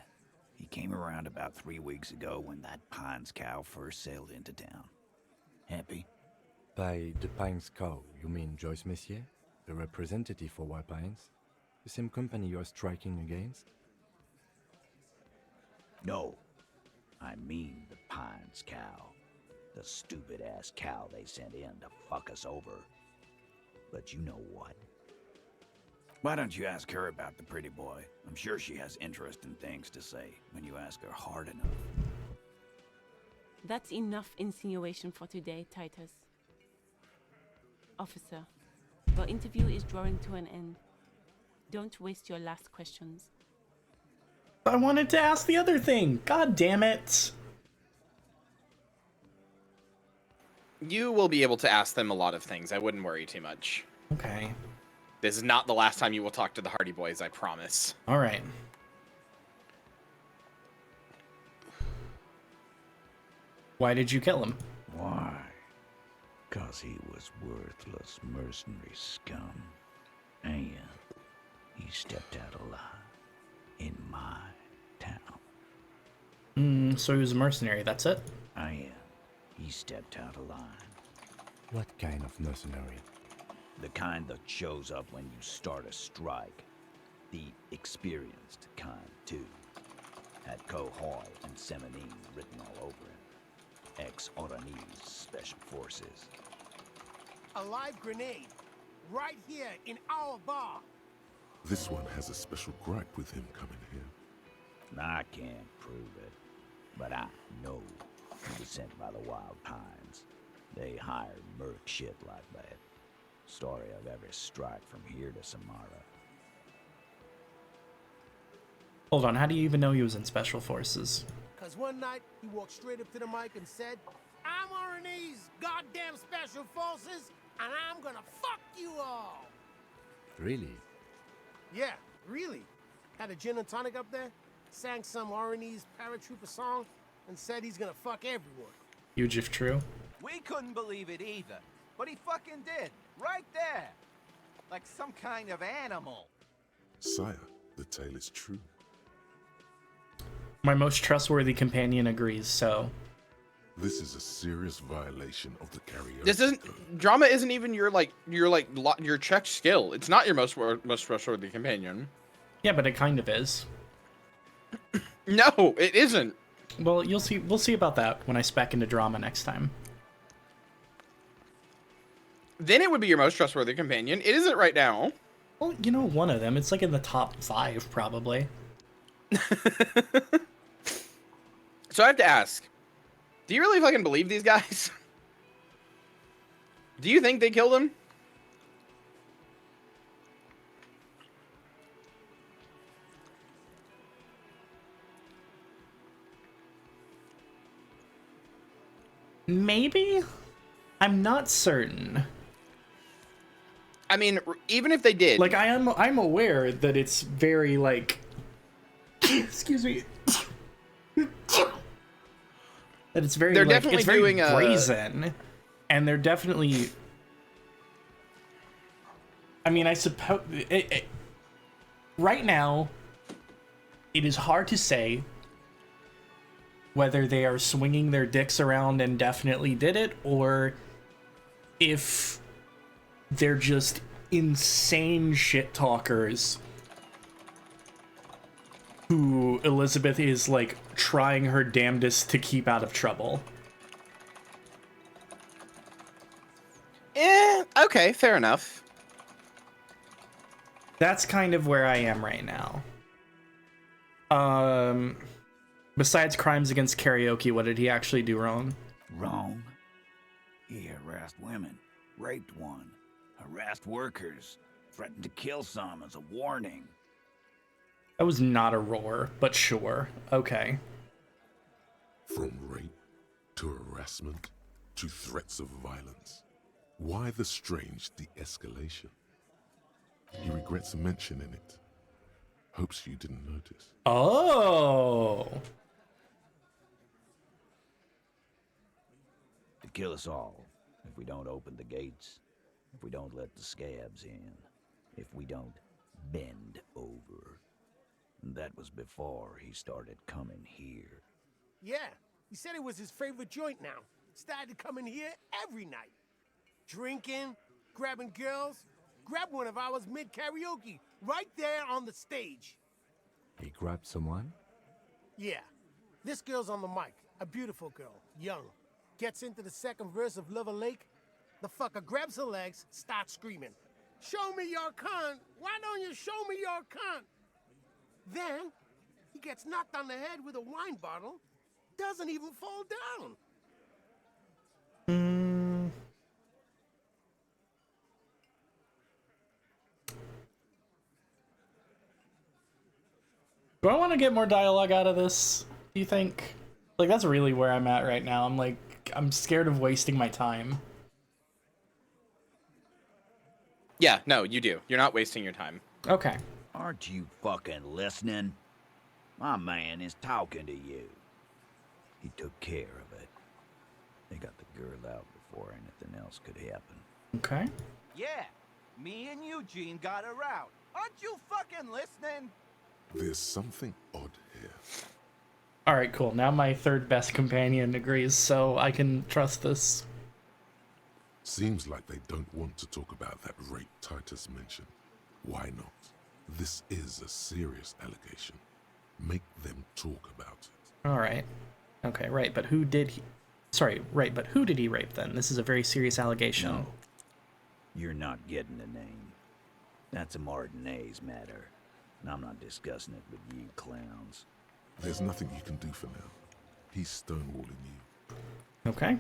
He came around about 3 weeks ago when that Pines cow first sailed into town. Happy? By the Pines cow, you mean Joyce Messier, the representative for White Pines? The same company you're striking against? No. I mean the Pines cow. The stupid-ass cow they sent in to fuck us over. But you know what? Why don't you ask her about the pretty boy? I'm sure she has interesting things to say when you ask her hard enough. That's enough insinuation for today, Titus. Officer, your interview is drawing to an end. Don't waste your last questions. I wanted to ask the other thing. God damn it. You will be able to ask them a lot of things. I wouldn't worry too much. Okay. This is not the last time you will talk to the Hardy Boys, I promise. All right. Why did you kill him? Why? 'Cause he was worthless mercenary scum. And he stepped out alive in my town. So he was a mercenary, that's it? He stepped out of line. What kind of mercenary? The kind that shows up when you start a strike. The experienced kind, too. Had Cohoy and Seminine written all over him. Ex-Oranese Special Forces. A live grenade. Right here in our bar. This one has a special gripe with him coming here. I can't prove it, but I know he was sent by the Wild Pines. They hired merc shit like that. Story of every strike from here to Samara. Hold on, how do you even know he was in Special Forces? Cause one night he walked straight up to the mic and said, RNA's goddamn special forces, and I'm gonna fuck you all. Really? Yeah, really. Had a gin and tonic up there, sang some RNE's paratrooper song, and said he's gonna fuck everyone. Huge if true. We couldn't believe it either, but he fucking did, right there. Like some kind of animal. Sire, the tale is true. My most trustworthy companion agrees, so... This is a serious violation of the karaoke This isn't code. drama. Isn't even your check skill. It's not your most trustworthy companion. Yeah, but it kind of is. No, it isn't. Well, you'll see. We'll see about that when I spec into drama next time. Then it would be your most trustworthy companion. It isn't right now. Well, you know, one of them. It's like in the top 5, probably. So I have to ask, do you really fucking believe these guys? Do you think they killed him? Maybe? I'm not certain. I mean, even if they did, Like, I'm aware that it's very, like... Excuse me. That it's very, they're like, definitely it's very doing a brazen. And they're definitely... I mean, I suppose... Right now, it is hard to say whether they are swinging their dicks around and definitely did it, or if they're just insane shit talkers who Elizabeth is, like, trying her damnedest to keep out of trouble. Okay, fair enough. That's kind of where I am right now. Besides crimes against karaoke, what did he actually do wrong? Wrong. He harassed women, raped one, harassed workers, threatened to kill some as a warning. That was not a roar, but sure. Okay. From rape to harassment to threats of violence. Why the strange de-escalation? He regrets mentioning it. Hopes you didn't notice. Oh. To kill us all, if we don't open the gates, if we don't let the scabs in, if we don't bend over. And that was before he started coming here. Yeah, he said it was his favorite joint now. Started coming here every night. Drinking, grabbing girls. Grabbed one of ours mid-karaoke, right there on the stage. He grabbed someone? Yeah, this girl's on the mic. A beautiful girl, young. Gets into the second verse of Lover Lake. The fucker grabs her legs, starts screaming. Show me your cunt! Why don't you show me your cunt? Then, he gets knocked on the head with a wine bottle. Doesn't even fall down. Do I want to get more dialogue out of this, do you think? Like, that's really where I'm at right now. I'm scared of wasting my time. Yeah, no, you do. You're not wasting your time. Okay. Aren't you fucking listening? My man is talking to you. He took care of it. They got the girl out before anything else could happen. Okay. Yeah, me and Eugene got her out. Aren't you fucking listening? There's something odd here. Alright, cool. Now my third best companion agrees, so I can trust this. Seems like they don't want to talk about that rape Titus mentioned. Why not? This is a serious allegation. Make them talk about it. Alright. Okay, right, but who did he... Sorry, right, but who did he rape then? This is a very serious allegation. No. You're not getting the name. That's a Martinez matter. And I'm not discussing it with you clowns. There's nothing you can do for now. He's stonewalling you. Okay.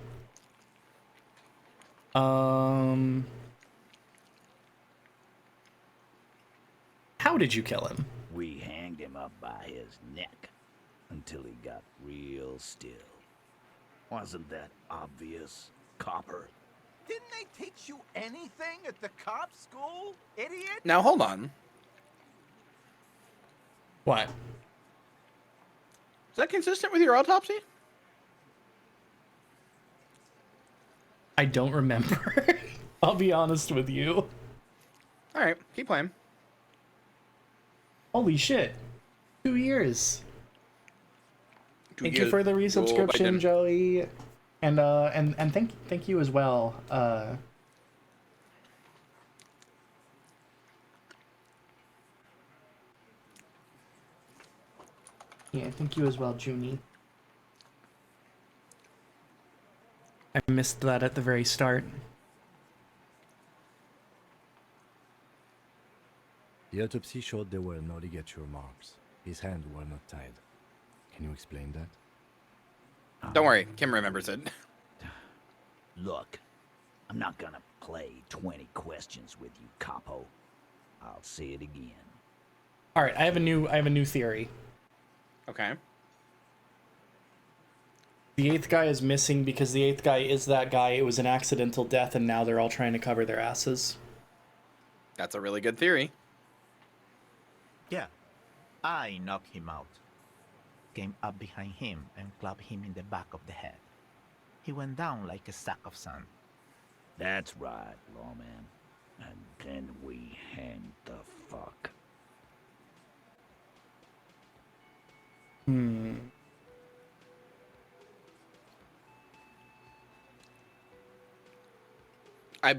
How did you kill him? We hanged him up by his neck until he got real still. Wasn't that obvious, Copper? Didn't they teach you anything at the cop school, idiot? Now hold on. What? Is that consistent with your autopsy? I don't remember. I'll be honest with you. All right, keep playing. Holy shit. 2 years. Thank you years. for the Joe resubscription, Biden. Joey. And thank you as well. Yeah, thank you as well, Junie. I missed that at the very start. The autopsy showed there were no ligature marks. His hands were not tied. Can you explain that? Don't worry, Kim remembers it. Look, I'm not gonna play 20 questions with you, Capo. I'll say it again. All right, I have a new theory. Okay. The 8th guy is missing because the 8th guy is that guy. It was an accidental death, and now they're all trying to cover their asses. That's a really good theory. Yeah, I knocked him out. Came up behind him and clubbed him in the back of the head. He went down like a sack of sand. That's right, lawman. And then we hanged the fuck.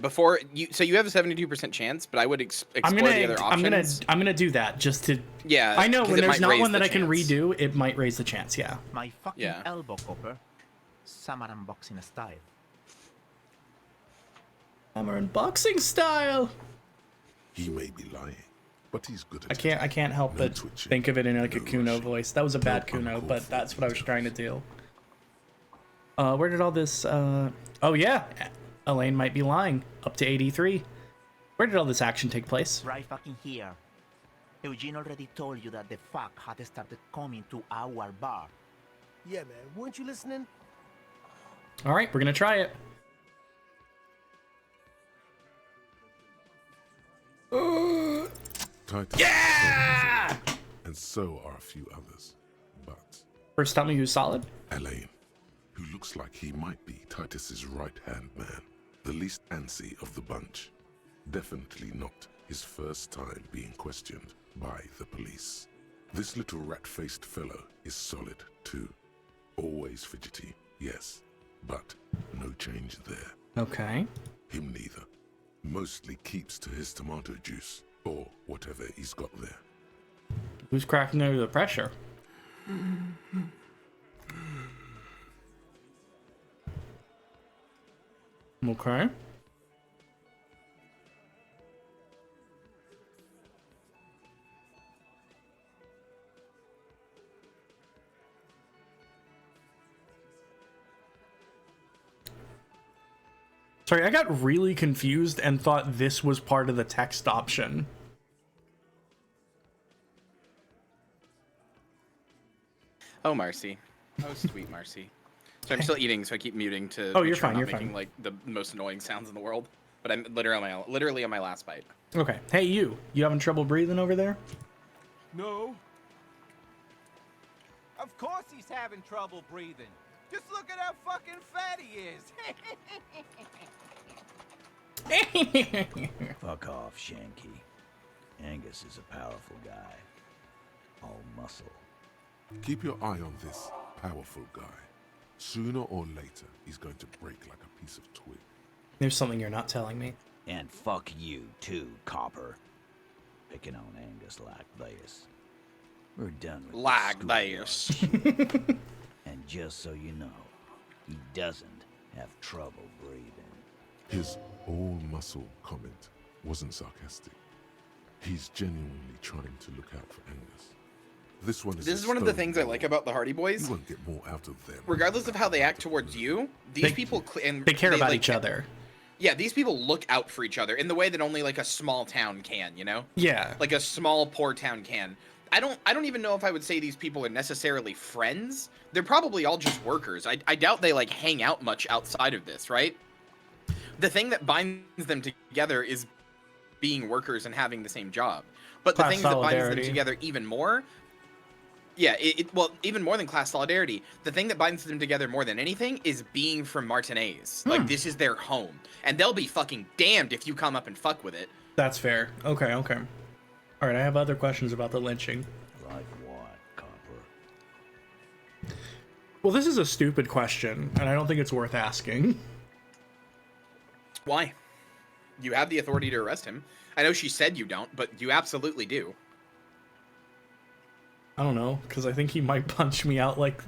Before you, so you have a 72% chance, but I would explore the other options. I'm gonna do that just to. Yeah, I know 'cause when it there's might not raise one the that I can chance. redo, it might raise the chance. Yeah. My fucking Yeah. elbow, Copper. Samaran boxing style. Hammer unboxing style. He may be lying, but he's good at I can't help No but twitching, think of it in like a no Kuno rushing, voice. That was a bad no Kuno, uncalled but for that's what I was details. trying to do. Where did all this? Oh yeah, Elaine might be lying. Up to 83. Where did all this action take place? Right fucking here. Eugene already told you that the fuck had started coming to our bar. Yeah, man. Weren't you listening? All right, we're gonna try it. Titus Yeah! and so are a few others. But First, tell me who's solid. Elaine, who looks like he might be Titus's right-hand man, the least antsy of the bunch. Definitely not his first time being questioned by the police. This little rat-faced fellow is solid too. Always fidgety, yes, but no change there. Okay. Him neither. Mostly keeps to his tomato juice, or whatever he's got there. Who's cracking under the pressure? Okay. Sorry, I got really confused and thought this was part of the text option. Oh, Marcy. Oh, sweet Marcy. So I'm still eating, so I keep muting to. Oh, make you're sure I'm fine, not you're making fine. like the most annoying sounds in the world. But I'm literally on my last bite. Okay. Hey, you having trouble breathing over there? No. Of course he's having trouble breathing. Just look at how fucking fat he is. Fuck off, Shanky. Angus is a powerful guy. All muscle. Keep your eye on this powerful guy. Sooner or later, he's going to break like a piece of twig. There's something you're not telling me. And fuck you too, Copper. Picking on Angus like this. We're done with Like this. this. And just so you know, he doesn't have trouble breathing. His all-muscle comment wasn't sarcastic. He's genuinely trying to look out for Angus. This one is. This a is one of the stone things I wall. like about the Hardy Boys. You won't get more out of them. Regardless of how they act towards you, these people They care about each other. Yeah, these people look out for each other in the way that only like a small town can, you know? Yeah. Like a small poor town can. I don't even know if I would say these people are necessarily friends. They're probably all just workers. I doubt they like hang out much outside of this, right? The thing that binds them together is being workers and having the same job. But the Class thing that binds them solidarity. together even more, yeah, well, even more than class solidarity, the thing that binds them together more than anything is being from Martinez. Like, this is their home. And they'll be fucking damned if you come up and fuck with it. That's fair. Okay, okay. All right, I have other questions about the lynching. Like what, Copper? Well, this is a stupid question, and I don't think it's worth asking. Why? You have the authority to arrest him. I know she said you don't, but you absolutely do. I don't know, because I think he might punch me out like...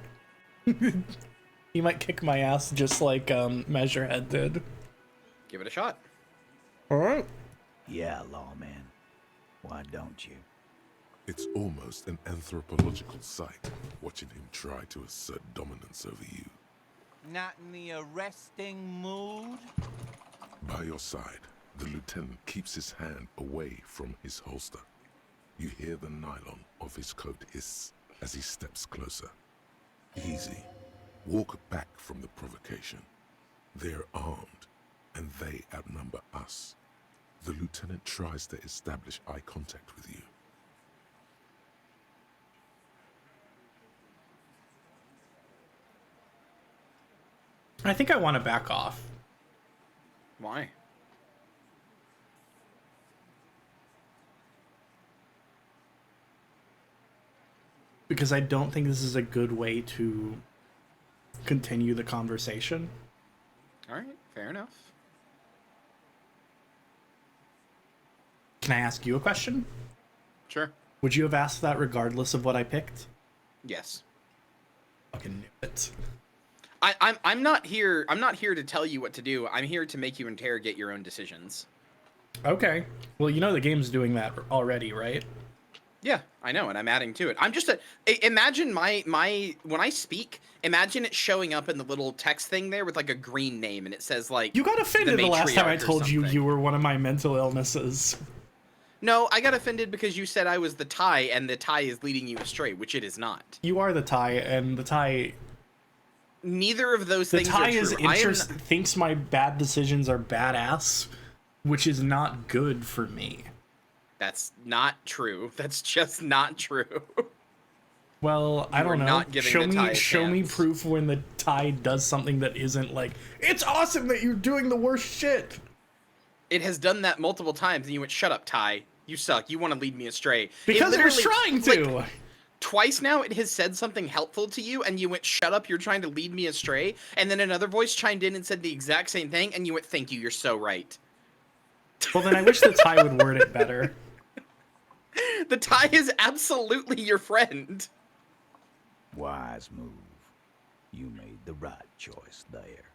he might kick my ass just like Measurehead did. Give it a shot. All right. Yeah, lawman. Why don't you? It's almost an anthropological sight, watching him try to assert dominance over you. Not in the arresting mood? By your side, the lieutenant keeps his hand away from his holster. You hear the nylon of his coat hiss as he steps closer. Easy. Walk back from the provocation. They're armed, and they outnumber us. The lieutenant tries to establish eye contact with you. I think I want to back off. Why? Because I don't think this is a good way to continue the conversation. All right, fair enough. Can I ask you a question? Sure. Would you have asked that regardless of what I picked? Yes. Fucking knew it. I'm not here to tell you what to do. I'm here to make you interrogate your own decisions. Okay. Well, you know the game's doing that already, right? Yeah, I know, and I'm adding to it. I'm just imagine my when I speak, imagine it showing up in the little text thing there with like a green name, and it says like You got offended the last time I matriarch or told you something. you were one of my mental illnesses. No, I got offended because you said I was the tie, and the tie is leading you astray, which it is not. You are the tie, and the tie... Neither of those The things tie are true. is thinks my bad decisions are badass, which is not good for me. That's not true. That's just not true. Well, I You are don't know. not giving the tie a Show me chance. proof when the tie does something that isn't like, it's awesome that you're doing the worst shit. It has done that multiple times, and you went, "Shut up, Ty. You suck. You want to lead me astray." Because it was literally, trying to. like, twice now, it has said something helpful to you, and you went, "Shut up. You're trying to lead me astray." And then another voice chimed in and said the exact same thing, and you went, "Thank you. You're so right." Well, then I wish the tie would word it better. The tie is absolutely your friend. Wise move. You made the right choice there.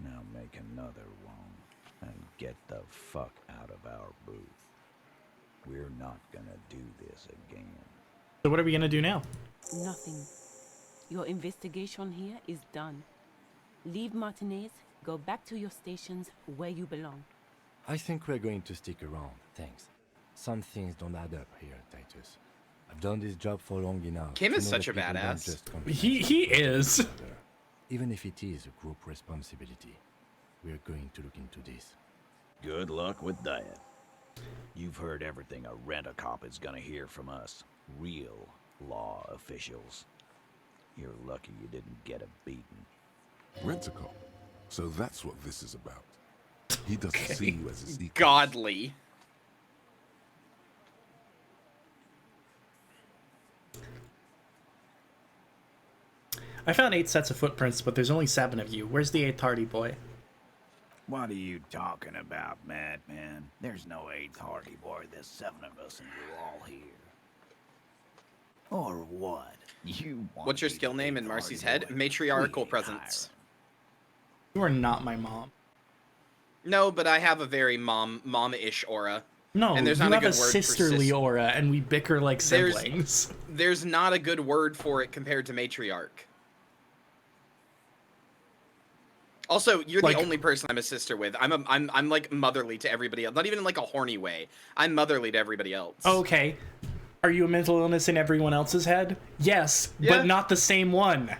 Now make another one and get the fuck out of our booth. We're not gonna do this again. So what are we gonna do now? Nothing. Your investigation here is done. Leave Martinez, go back to your stations where you belong. I think we're going to stick around, thanks. Some things don't add up here, Titus. I've done this job for long enough. Kim to is know such that a people don't badass. just come He is. Even if it is a group responsibility, we're going to look into this. Good luck with that. You've heard everything a rent-a-cop is gonna hear from us. Real law officials. You're lucky you didn't get a beating. Rent-a-cop. So that's what this is about. He doesn't see you as his equal. Godly. I found 8 sets of footprints, but there's only 7 of you. Where's the 8th Hardy boy? What are you talking about, madman? There's no 8th Hardy boy. There's 7 of us and we're all here. Or what? You want What's your to be skill the name in 8th Marcy's Hardy head? boy? Matriarchal We ain't presence. You are not my mom. No, but I have a very mom-ish aura. No, And there's you not a have good a word for sisterly aura, and we bicker like There's- siblings. There's not a good word for it compared to matriarch. Also, you're Like- the only person I'm a sister with. I'm like motherly to everybody else. Not even in like a horny way. I'm motherly to everybody else. Okay, Are you a mental illness in everyone else's head? Yes, Yeah. but not the same one.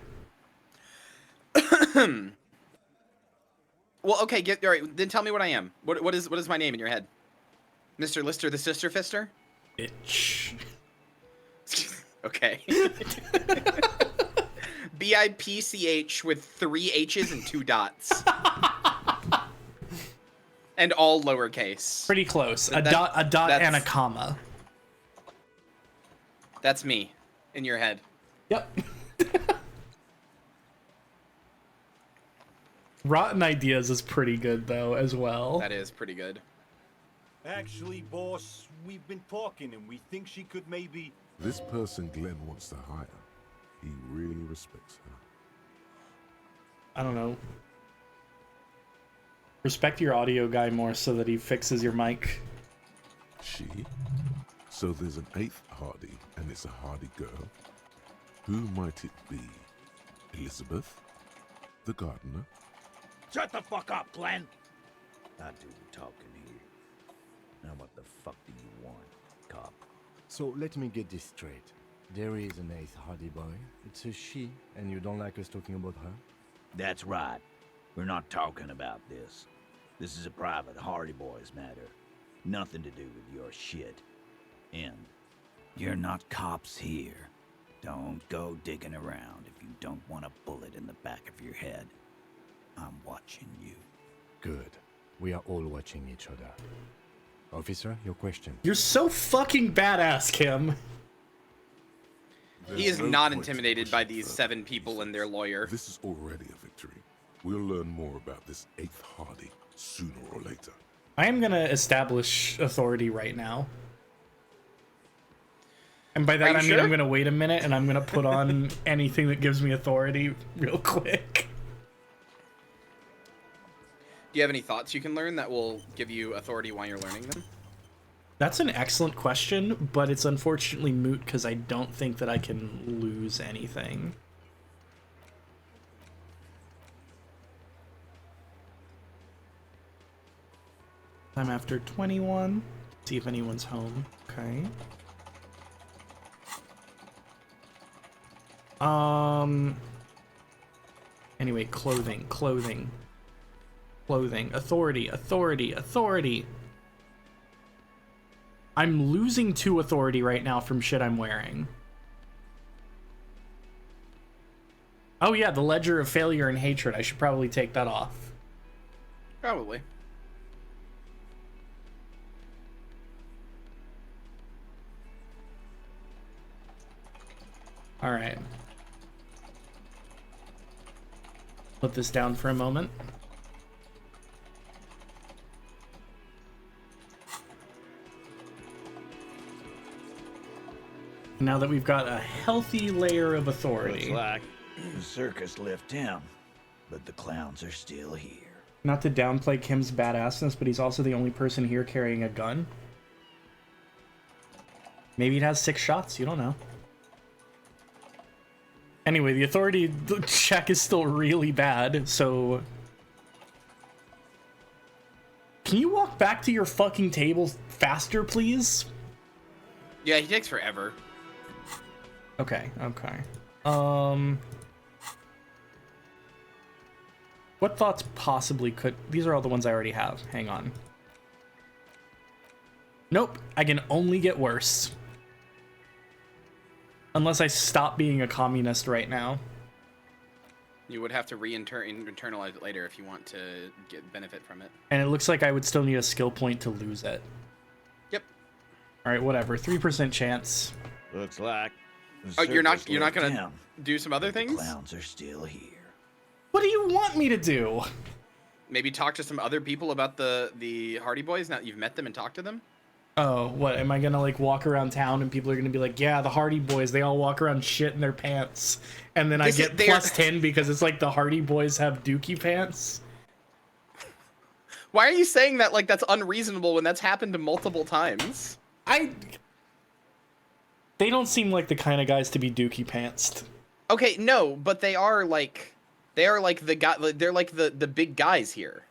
Well, okay, all right, then tell me what I am. What is my name in your head? Mr. Lister the Sister Fister? Bitch. Okay. BIPCH with 3 H's and 2 dots. And all lowercase. Pretty close. A dot and a comma. That's me in your head. Yep. Rotten Ideas is pretty good, though, as well. That is pretty good. Actually, boss, we've been talking and we think she could maybe... This person Glenn wants to hire, he really respects her. I don't know. Respect your audio guy more so that he fixes your mic. She? So there's an 8th Hardy, and it's a Hardy girl. Who might it be? Elizabeth? The gardener? Shut the fuck up, Glenn! I do the talking here. Now what the fuck do you want, cop? So let me get this straight. There is an 8th Hardy boy. It's a she, and you don't like us talking about her? That's right. We're not talking about this. This is a private Hardy Boys matter. Nothing to do with your shit. And you're not cops here. Don't go digging around if you don't want a bullet in the back of your head. I'm watching you. Good. We are all watching each other. Officer, your question. You're so fucking badass, Kim. He is not intimidated by these 7 people and their lawyer. This is already a victory. We'll learn more about this 8th Hardy sooner or later. I am gonna establish authority right now. And by that I mean sure? I'm gonna wait a minute and I'm gonna put on anything that gives me authority real quick. Do you have any thoughts you can learn that will give you authority while you're learning them? That's an excellent question, but it's unfortunately moot because I don't think that I can lose anything. I'm after 21. See if anyone's home. Okay. Anyway, clothing. Authority. I'm losing 2 authority right now from shit I'm wearing. Oh yeah, the Ledger of Failure and Hatred. I should probably take that off. Probably. Alright. Put this down for a moment. Now that we've got a healthy layer of authority. Looks like the circus left town, but the clowns are still here. Not to downplay Kim's badassness, but he's also the only person here carrying a gun. Maybe it has 6 shots, you don't know. Anyway, the authority check is still really bad, so... Can you walk back to your fucking table faster, please? Yeah, he takes forever. Okay. What thoughts possibly could... These are all the ones I already have. Hang on. Nope, I can only get worse. Unless I stop being a communist right now. You would have to internalize it later if you want to get benefit from it. And it looks like I would still need a skill point to lose it. Yep. Alright, whatever. 3% chance. Looks like Oh, you're not gonna do some other things? The clowns are still here. What do you want me to do? Maybe talk to some other people about the Hardy Boys now that you've met them and talked to them? Oh, what? Am I gonna, like, walk around town and people are gonna be like, yeah, the Hardy Boys, they all walk around shit in their pants. And then I get plus 10 because it's like the Hardy Boys have dookie pants? Why are you saying that like that's unreasonable when that's happened multiple times? They don't seem like the kind of guys to be dookie pantsed. Okay, no, but they are like the guy. They're like the big guys here.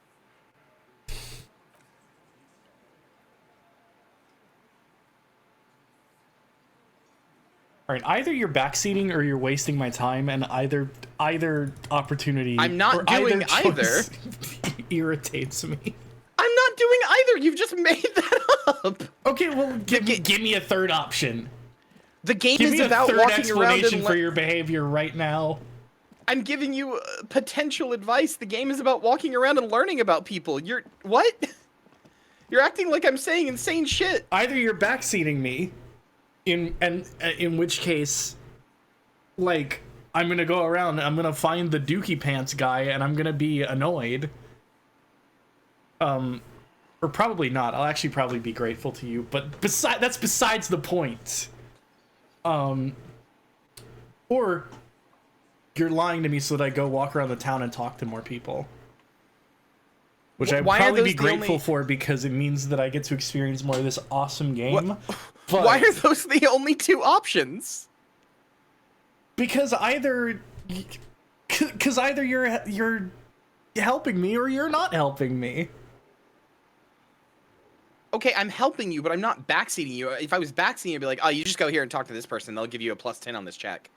All right, either you're backseating or you're wasting my time, and either opportunity. I'm not doing either. Irritates me. I'm not doing either. You've just made that up. Okay, well, give me a third option. The game Give is me a about third walking around explanation and for your behavior right now. I'm giving you potential advice. The game is about walking around and learning about people. You're what? You're acting like I'm saying insane shit. Either you're backseating me, in which case, like, I'm gonna go around, I'm gonna find the Dookie Pants guy, and I'm gonna be annoyed. Or probably not. I'll actually probably be grateful to you, but that's besides the point. Or you're lying to me so that I go walk around the town and talk to more people. Which I'd probably be grateful for because it means that I get to experience more of this awesome game. But why are those the only two options? Because either you're helping me or you're not helping me. Okay, I'm helping you, but I'm not backseating you. If I was backseating, I'd be like, oh, you just go here and talk to this person. They'll give you a +10 on this check.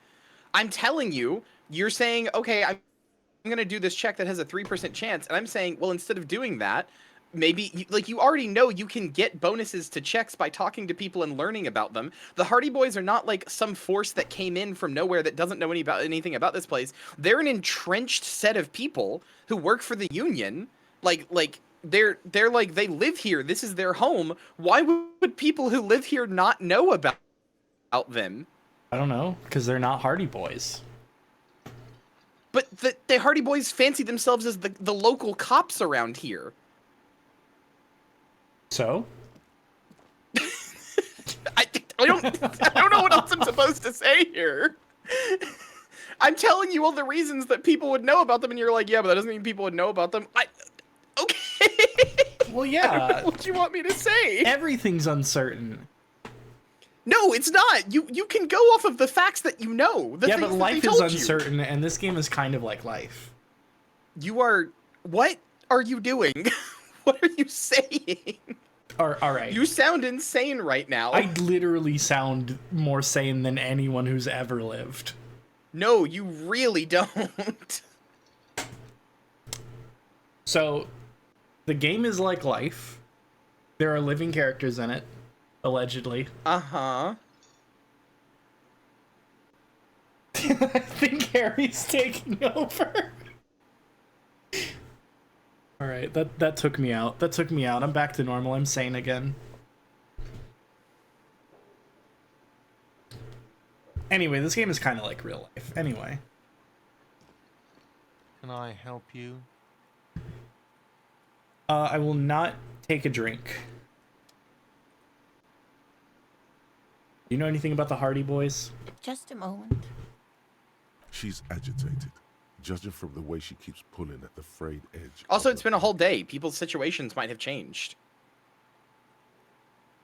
I'm telling you, you're saying, okay, I'm going to do this check that has a 3% chance. And I'm saying, well, instead of doing that, maybe, you already know you can get bonuses to checks by talking to people and learning about them. The Hardy Boys are not like some force that came in from nowhere that doesn't know anything about this place. They're an entrenched set of people who work for the Union. They're like, they live here. This is their home. Why would people who live here not know about them? I don't know, because they're not Hardy Boys. But the Hardy Boys fancy themselves as the local cops around here. So? I don't know what else I'm supposed to say here. I'm telling you all the reasons that people would know about them, and you're like, yeah, but that doesn't mean people would know about them. Okay. Well, yeah. What do you want me to say? Everything's uncertain. No, it's not. You can go off of the facts that you know. Yeah, but life is uncertain, and this game is kind of like life. What are you doing? What are you saying? All right. You sound insane right now. I literally sound more sane than anyone who's ever lived. No, you really don't. So, the game is like life. There are living characters in it, allegedly. Uh-huh. I think Harry's taking over. Alright, that took me out. That took me out. I'm back to normal. I'm sane again. Anyway, this game is kind of like real life. Anyway. Can I help you? I will not take a drink. Do you know anything about the Hardy Boys? Just a moment. She's agitated, judging from the way she keeps pulling at the frayed edge. Also, it's been a whole day. People's situations might have changed.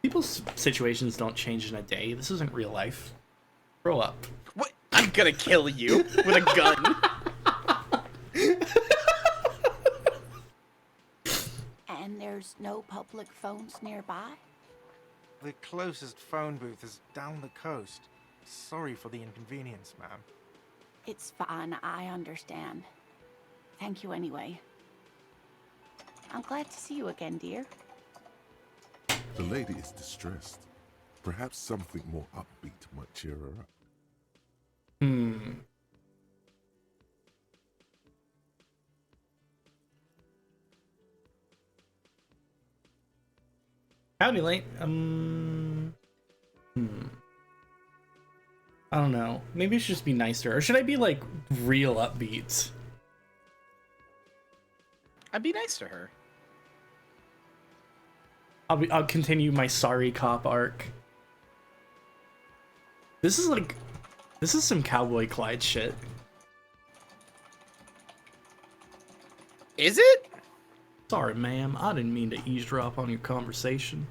People's situations don't change in a day. This isn't real life. Grow up. What? I'm gonna kill you with a gun. And there's no public phones nearby? The closest phone booth is down the coast. Sorry for the inconvenience, ma'am. It's fine, I understand. Thank you anyway. I'm glad to see you again, dear. The lady is distressed. Perhaps something more upbeat might cheer her up. Howdy, late. I don't know. Maybe I should just be nicer. Or should I be, like, real upbeat? I'd be nice to her. I'll continue my sorry cop arc. This is some Cowboy Clyde shit. Is it? Sorry, ma'am. I didn't mean to eavesdrop on your conversation.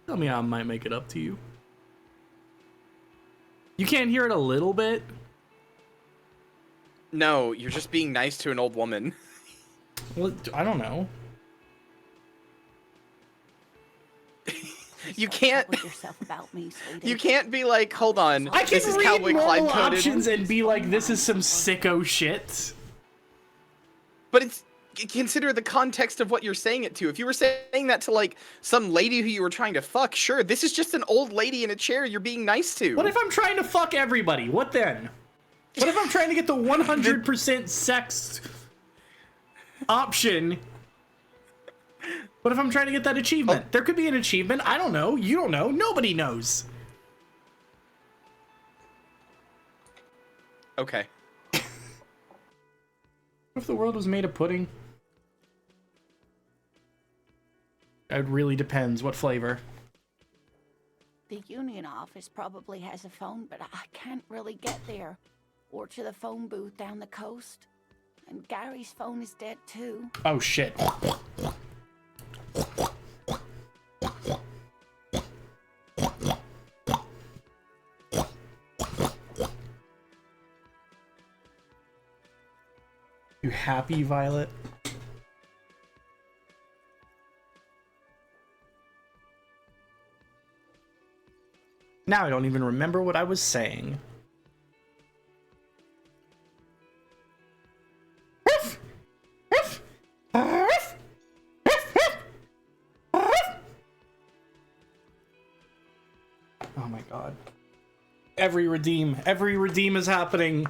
Tell me how I might make it up to you. You can't hear it a little bit? No, you're just being nice to an old woman. Well, I don't know. You can't. With yourself about me, sweetie. You can't be like, hold on. I can this is read Cowboy Clyde normal coded. options and be like, this is some sicko shit. But it's consider the context of what you're saying it to. If you were saying that to like some lady who you were trying to fuck, sure. This is just an old lady in a chair you're being nice to. What if I'm trying to fuck everybody? What then? What if I'm trying to get the 100% sex option? What if I'm trying to get that achievement? Oh. There could be an achievement. I don't know. You don't know. Nobody knows. Okay. What if the world was made of pudding? It really depends what flavor. The union office probably has a phone, but I can't really get there. Or to the phone booth down the coast. And Gary's phone is dead too. Oh shit. You happy, Violet? Now I don't even remember what I was saying. Oh my god. Every redeem is happening.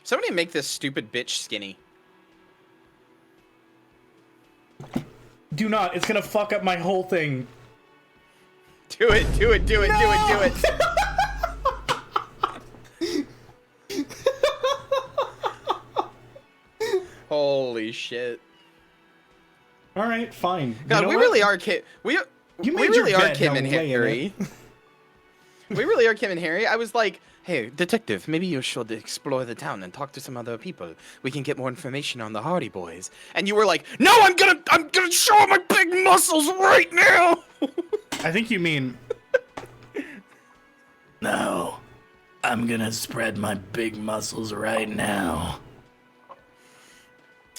Somebody make this stupid bitch skinny. Do not, it's gonna fuck up my whole thing. Do it, do it, do it, No! do it, do it. Holy shit. Alright, fine. God, You know we what? really are we You we made your really are bed, Kim now and lay in Harry. it. We really are Kim and Harry. I was like, hey, detective, maybe you should explore the town and talk to some other people. We can get more information on the Hardy Boys. And you were like, no, I'm gonna show my big muscles right now. I think you mean... No, I'm gonna spread my big muscles right now.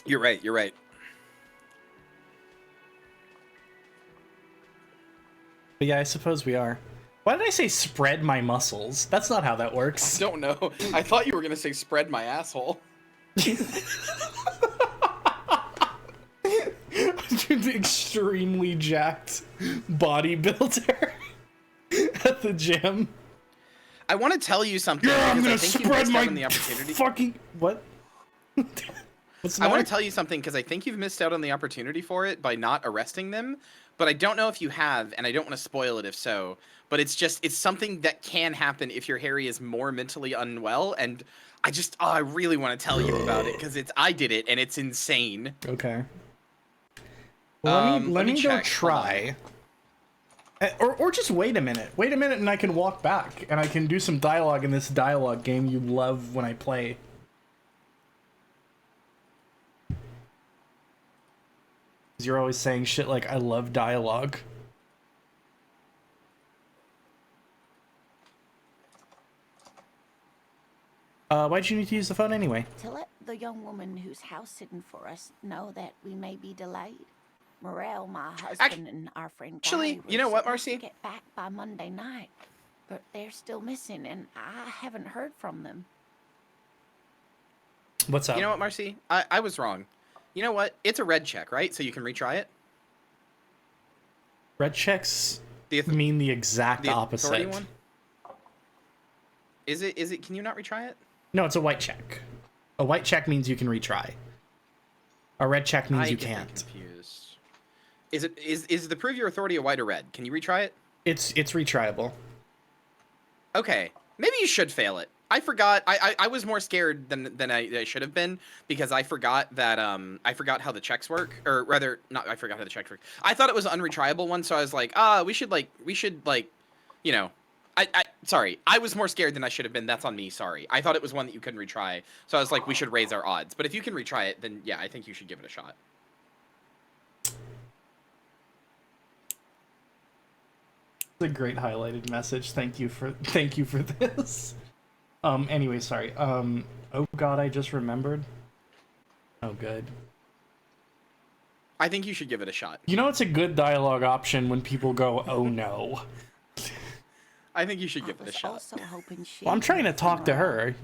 You're right, you're right. But yeah, I suppose we are. Why did I say spread my muscles? That's not how that works. I don't know. I thought you were gonna say spread my asshole. Extremely jacked bodybuilder at the gym. I want to tell you something. Yeah, I'm because gonna I think you spread missed my out on the opportunity. fucking what? What's the I want matter? to tell you something because I think you've missed out on the opportunity for it by not arresting them. But I don't know if you have, and I don't want to spoil it if so. But it's something that can happen if your Harry is more mentally unwell. And I really want to tell you about it because I did it and it's insane. Okay. Well, let me go check. try. Or just wait a minute. Wait a minute and I can walk back. And I can do some dialogue in this dialogue game you love when I play. Because you're always saying shit like, I love dialogue. Why'd you need to use the phone anyway? To let the young woman who's house sitting for us know that we may be delayed. Morel, my husband, and our friend Actually, Gary you know were what, supposed to Marcy? get back by Monday night, but they're still missing, and I haven't heard from them. What's up? You know what, Marcy? I was wrong. You know what? It's a red check, right? So you can retry it? Red checks mean the exact authority opposite. one? Is it? Can you not retry it? No, it's a white check. A white check means you can retry. A red check means you get them can't. confused. Is the prove your authority a white or red? Can you retry it? It's retryable. Okay, maybe you should fail it. I forgot. I was more scared than I should have been because I forgot that I forgot how the checks work, or rather, not I forgot how the checks work. I thought it was an unretriable one, so I was like, we should you know. Sorry, I was more scared than I should have been. That's on me. Sorry. I thought it was one that you couldn't retry, so I was like, we should raise our odds. But if you can retry it, then yeah, I think you should give it a shot. It's a great highlighted message. Thank you for this. Anyway, sorry. Oh god, I just remembered. Oh good. I think you should give it a shot. You know, it's a good dialogue option when people go, "Oh no." I think you should give it a shot. Also hoping she Well, I'm trying to talk to her.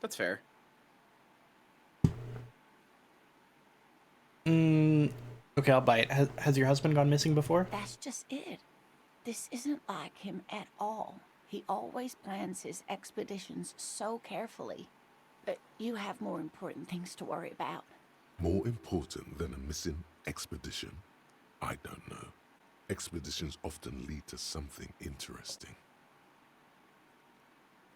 That's fair. Okay, I'll bite. Has your husband gone missing before? That's just it. This isn't like him at all. He always plans his expeditions so carefully. But you have more important things to worry about. More important than a missing expedition? I don't know. Expeditions often lead to something interesting.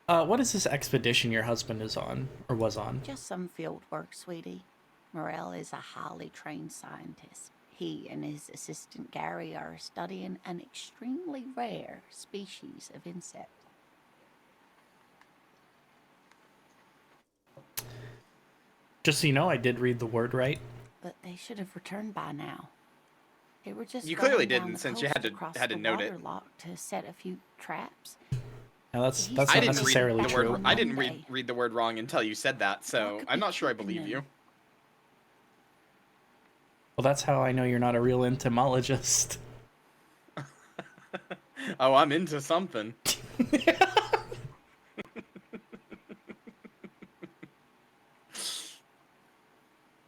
What is this expedition your husband is on, or was on? Just some field work, sweetie. Morel is a highly trained scientist. He and his assistant Gary are studying an extremely rare species of insect. Just so you know, I did read the word right. But they should have returned by now. They were just You clearly going down didn't, the since you coast had across to the note it. waterlock to set a few traps. Now that's I not didn't necessarily read the true. word. I didn't read the word wrong until you said that, so I'm not sure I believe you. Well, that's how I know you're not a real entomologist. Oh, I'm into something.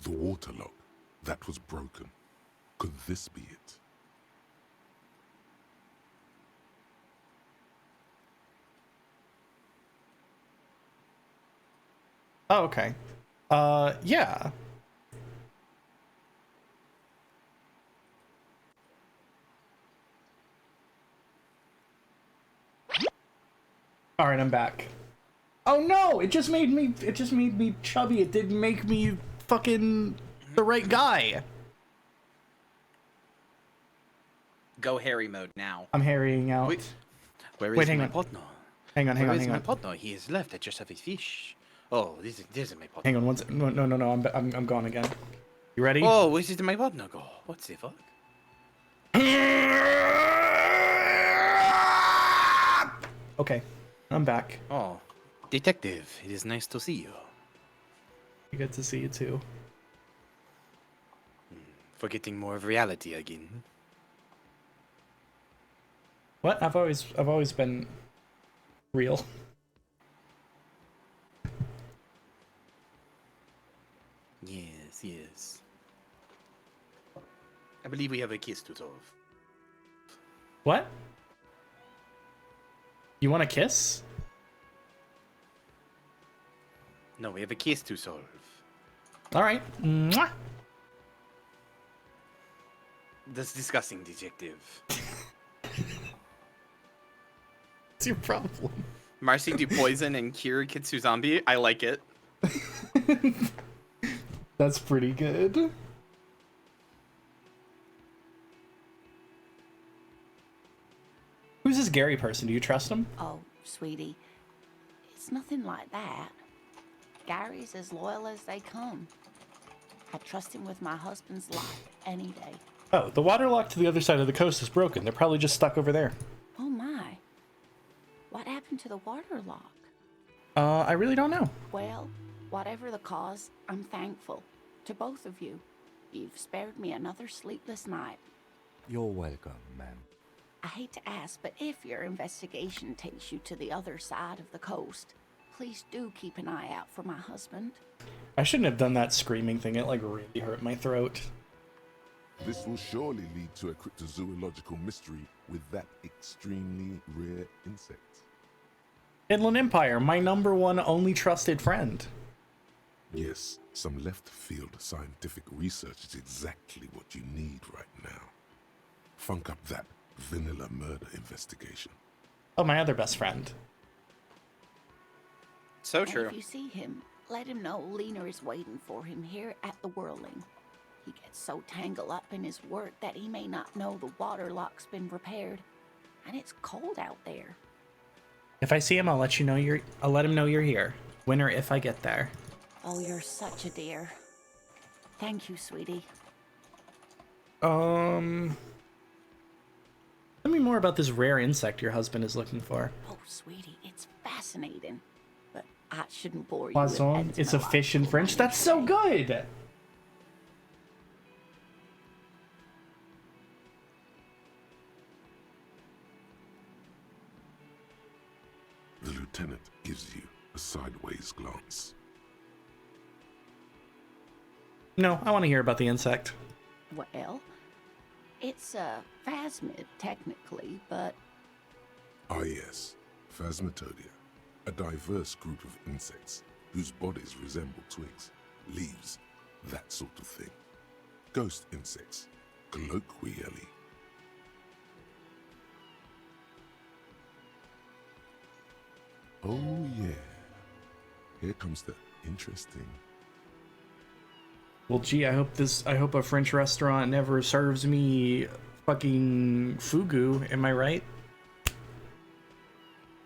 The waterlock. That was broken. Could this be it? Oh, okay. Yeah. All right, I'm back. Oh no! It just made me chubby. It didn't make me fucking the right guy. Go Harry mode now. I'm harrying out. Wait, where is Wait, hang my on. partner? Hang on, hang Where on, is hang my on. partner? He is left. I just have his fish. Oh, this is my partner. Hang on, one sec. No. I'm gone again. You ready? Oh, where did my partner go? What the fuck? Okay, I'm back. Oh, detective, it is nice to see you. Good to see you too. Forgetting more of reality again. What? I've always been real. Yes. I believe we have a case to solve. What? You want a kiss? No, we have a case to solve. All right. Mwah. That's disgusting, detective. What's your problem? Marcy do poison and cure Kitsu zombie. I like it. That's pretty good. Who's this Gary person? Do you trust him? Oh, sweetie, it's nothing like that. Gary's as loyal as they come. I trust him with my husband's life any day. Oh, the waterlock to the other side of the coast is broken. They're probably just stuck over there. Oh my. What happened to the waterlock? I really don't know. Well, whatever the cause, I'm thankful. To both of you. You've spared me another sleepless night. You're welcome, ma'am. I hate to ask, but if your investigation takes you to the other side of the coast, please do keep an eye out for my husband. I shouldn't have done that screaming thing. It, like, really hurt my throat. This will surely lead to a cryptozoological mystery with that extremely rare insect. Inland Empire, my #1 only trusted friend. Yes, some left-field scientific research is exactly what you need right now. Funk up that vanilla murder investigation. Oh, my other best friend. So And true. if you see him, let him know Lena is waiting for him here at the Whirling. He gets so tangled up in his work that he may not know the waterlock's been repaired, and it's cold out there. If I see him, I'll let him know you're here. When or if I get there. Oh, you're such a dear. Thank you, sweetie. Tell me more about this rare insect your husband is looking for. Oh, sweetie, it's fascinating. But I shouldn't bore you Poisson, with it's a fish in entomological French. That's so good! sideways glance. No, I want to hear about the insect. Well, it's a phasmid, technically, but... Ah yes, Phasmatodia, a diverse group of insects whose bodies resemble twigs, leaves, that sort of thing. Ghost insects, colloquially. Oh yeah, here comes the interesting. Well, gee, I hope a French restaurant never serves me fucking fugu, am I right?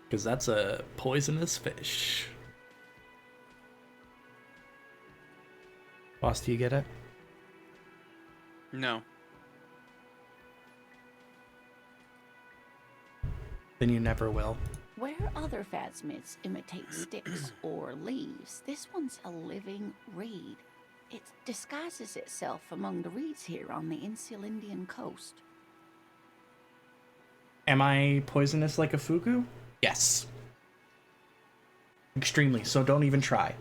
Because that's a poisonous fish. Boss, do you get it? No. Then you never will. Where other phasmids imitate sticks or leaves, this one's a living reed. It disguises itself among the reeds here on the Insular Indian coast. Am I poisonous like a fugu? Yes. Extremely, so don't even try.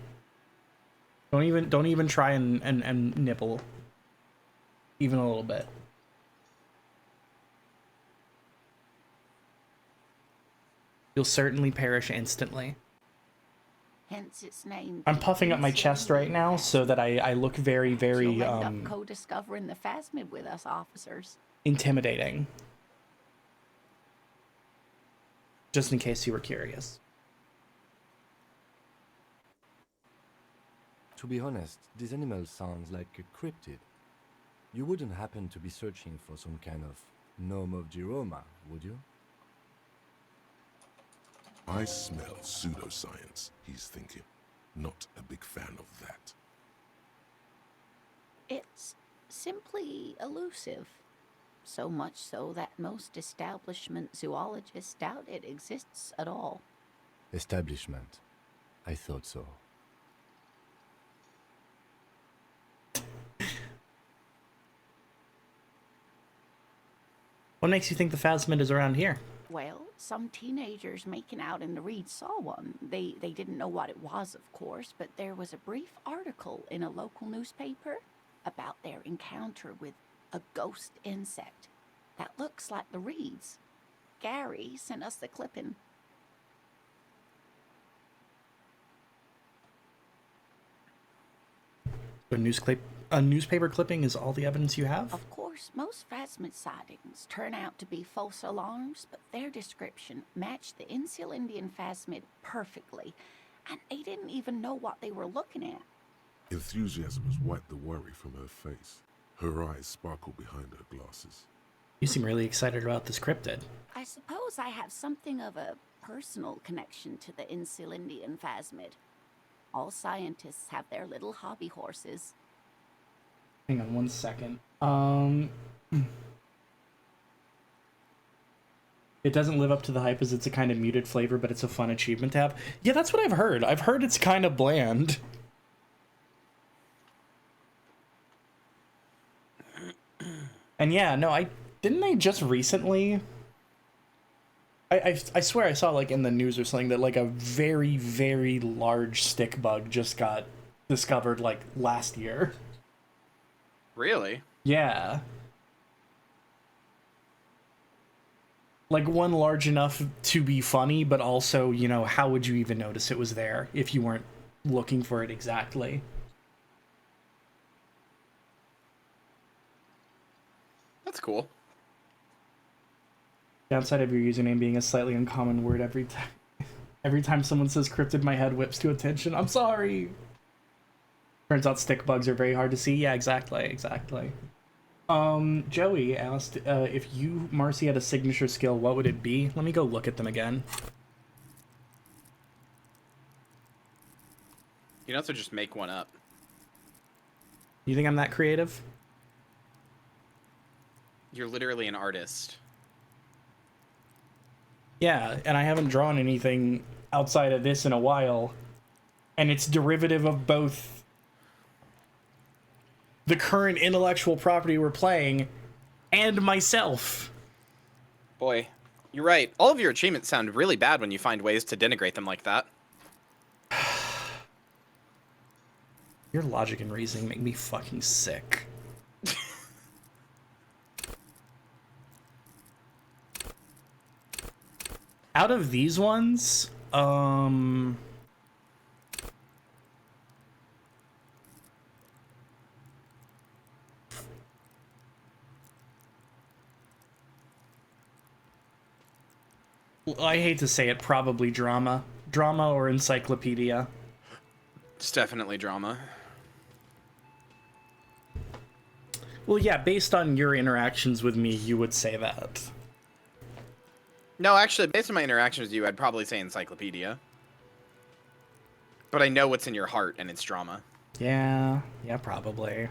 Don't even try and nibble. Even a little bit. You'll certainly perish instantly. Hence its name. I'm puffing up my chest right now so that I look very, very You'll end up co-discovering the phasmid with us officers. intimidating. Just in case you were curious. To be honest, this animal sounds like a cryptid. You wouldn't happen to be searching for some kind of gnome of Jeroma, would you? I smell pseudoscience, he's thinking. Not a big fan of that. It's simply elusive. So much so that most establishment zoologists doubt it exists at all. Establishment. I thought so. What makes you think the phasmid is around here? Well, some teenagers making out in the reed saw one. They didn't know what it was, of course, but there was a brief article in a local newspaper about their encounter with a ghost insect that looks like the reeds. Gary sent us the clipping. A newspaper clipping is all the evidence you have? Of course, most phasmid sightings turn out to be false alarms, but their description matched the Insular Indian phasmid perfectly, and they didn't even know what they were looking at. Enthusiasm has wiped the worry from her face. Her eyes sparkle behind her glasses. You seem really excited about this cryptid. I suppose I have something of a personal connection to the Insular Indian phasmid. All scientists have their little hobby horses. Hang on one second. It doesn't live up to the hype as it's a kind of muted flavor, but it's a fun achievement to have. Yeah, that's what I've heard. I've heard it's kind of bland. And yeah, no, didn't they just recently... I swear I saw like in the news or something that like a very, very large stick bug just got discovered like last year. Really? Yeah. Like one large enough to be funny, but also, you know, how would you even notice it was there if you weren't looking for it exactly? That's cool. Downside of your username being a slightly uncommon word every time someone says cryptid, my head whips to attention. I'm sorry. Turns out stick bugs are very hard to see. Yeah, exactly. Joey asked if you, Marcy, had a signature skill, what would it be? Let me go look at them again. You don't have to just make one up. You think I'm that creative? You're literally an artist. Yeah, and I haven't drawn anything outside of this in a while. And it's derivative of both the current intellectual property we're playing and myself. Boy, you're right. All of your achievements sound really bad when you find ways to denigrate them like that. Your logic and reasoning make me fucking sick. Out of these ones, I hate to say it, probably drama. Drama or encyclopedia. It's definitely drama. Well, yeah, based on your interactions with me, you would say that. No, actually, based on my interactions with you, I'd probably say encyclopedia. But I know what's in your heart, and it's drama. Yeah, probably.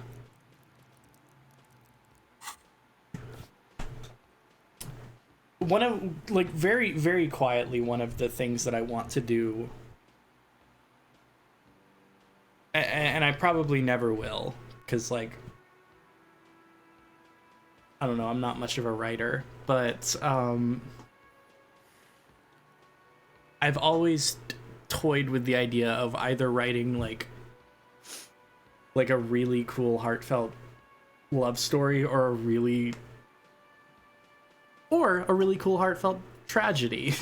One of, like, very, very quietly, one of the things that I want to do, and I probably never will, because, like, I don't know, I'm not much of a writer, but, I've always toyed with the idea of either writing, like a really cool, heartfelt love story, or a really cool, heartfelt tragedy.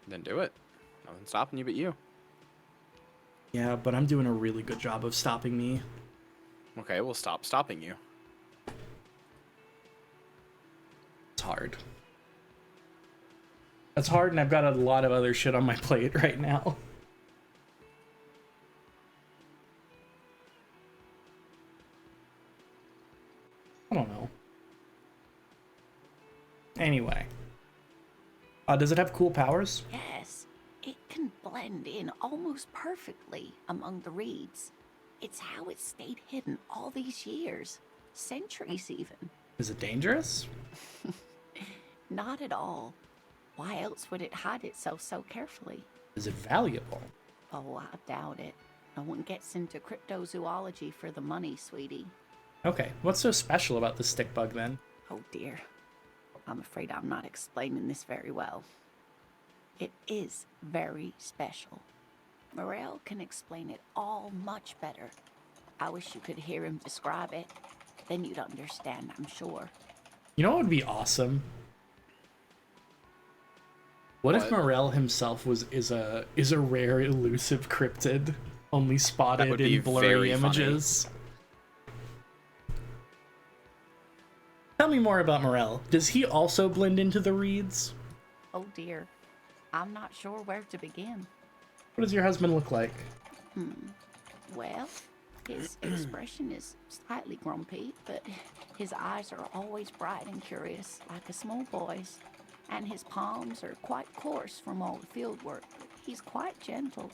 Then do it. Nothing's stopping you but you. Yeah, but I'm doing a really good job of stopping me. Okay, we'll stop stopping you. It's hard. It's hard, and I've got a lot of other shit on my plate right now. I don't know. Anyway. Does it have cool powers? Yes, it can blend in almost perfectly among the reeds. It's how it stayed hidden all these years, centuries even. Is it dangerous? Not at all. Why else would it hide itself so carefully? Is it valuable? Oh, I doubt it. No one gets into cryptozoology for the money, sweetie. Okay, what's so special about the stick bug then? Oh dear. I'm afraid I'm not explaining this very well. It is very special. Morel can explain it all much better. I wish you could hear him describe it. Then you'd understand, I'm sure. You know what would be awesome? What if Morel himself is a rare elusive cryptid, only spotted in blurry images? Funny. Tell me more about Morel. Does he also blend into the reeds? Oh dear. I'm not sure where to begin. What does your husband look like? Well, his expression is slightly grumpy, but his eyes are always bright and curious, like a small boy's. And his palms are quite coarse from all the field work, but he's quite gentle.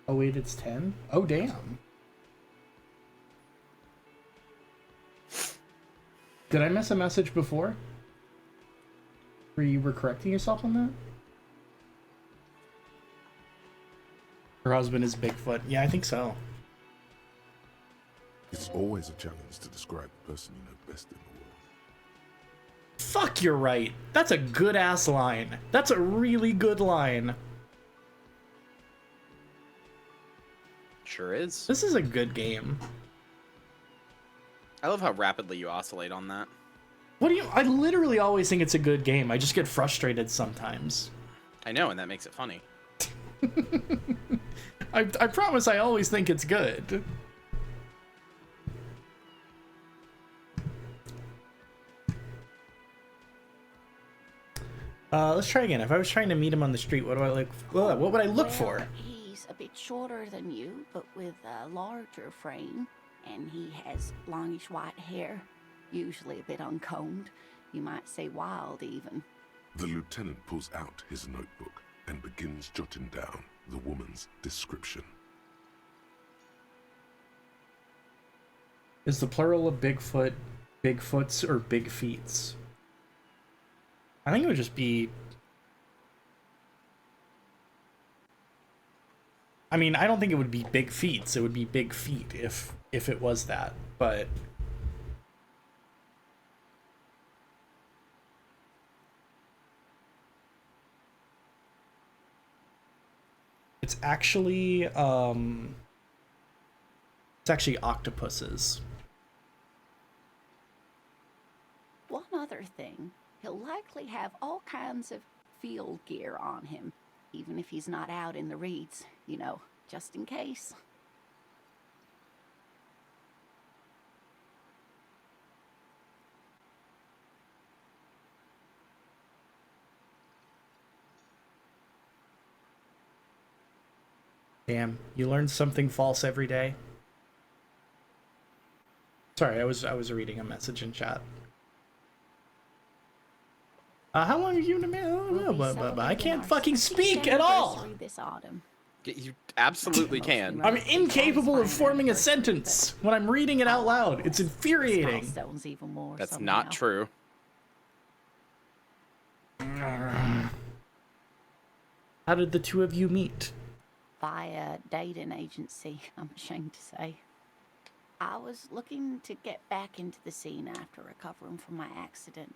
Oh wait, it's 10? Oh damn. Did I miss a message before? Were you correcting yourself on that? Her husband is Bigfoot. Yeah, I think so. It's always a challenge to describe the person you know best in the world. Fuck, you're right. That's a good ass line. That's a really good line. Sure is. This is a good game. I love how rapidly you oscillate on that. What do you... I literally always think it's a good game. I just get frustrated sometimes. I know, and that makes it funny. I promise I always think it's good. Let's try again. If I was trying to meet him on the street, what do I like? What would I look for? He's a bit shorter than you, but with a larger frame, and he has longish white hair, usually a bit uncombed. You might say wild, even. The lieutenant pulls out his notebook and begins jotting down the woman's description. Is the plural of Bigfoot Bigfoots or Big Feets? I think it would just be... I mean, I don't think it would be Big Feets. It would be Big Feet if it was that, but... It's actually octopuses. One other thing, he'll likely have all kinds of field gear on him, even if he's not out in the reeds, you know, just in case. Damn, you learn something false every day. Sorry, I was reading a message in chat. How long are you in the man? I don't know, but I can't fucking speak at all. This autumn. You absolutely can. I'm incapable of forming a sentence when I'm reading it out loud. It's infuriating. Even more That's somehow. not true. How did the two of you meet? Via dating agency, I'm ashamed to say. I was looking to get back into the scene after recovering from my accident,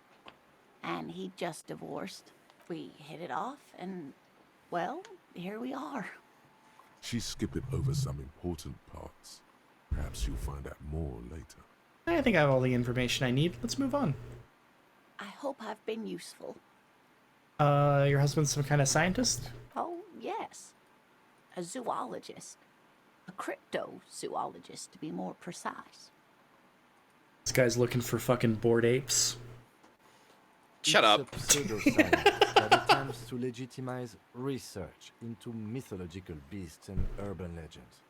and he'd just divorced. We hit it off, and, well, here we are. She's skipping over some important parts. Perhaps you'll find out more later. I think I have all the information I need. Let's move on. I hope I've been useful. Your husband's some kind of scientist? Oh, yes. A zoologist. A cryptozoologist, to be more precise. This guy's looking for fucking bored apes. Shut up. It's a pseudoscience that attempts to legitimize research into mythological beasts and urban legends.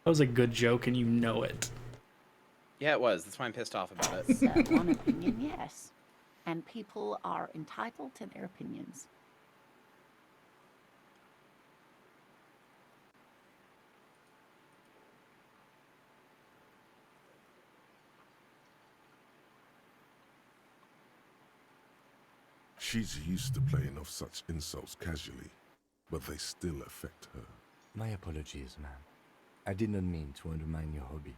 That was a good joke, and you know it. Yeah, it was. That's why I'm pissed off about it. It's one opinion, yes. And people are entitled to their opinions. She's used to playing off such insults casually, but they still affect her. My apologies, ma'am. I did not mean to undermine your hobby.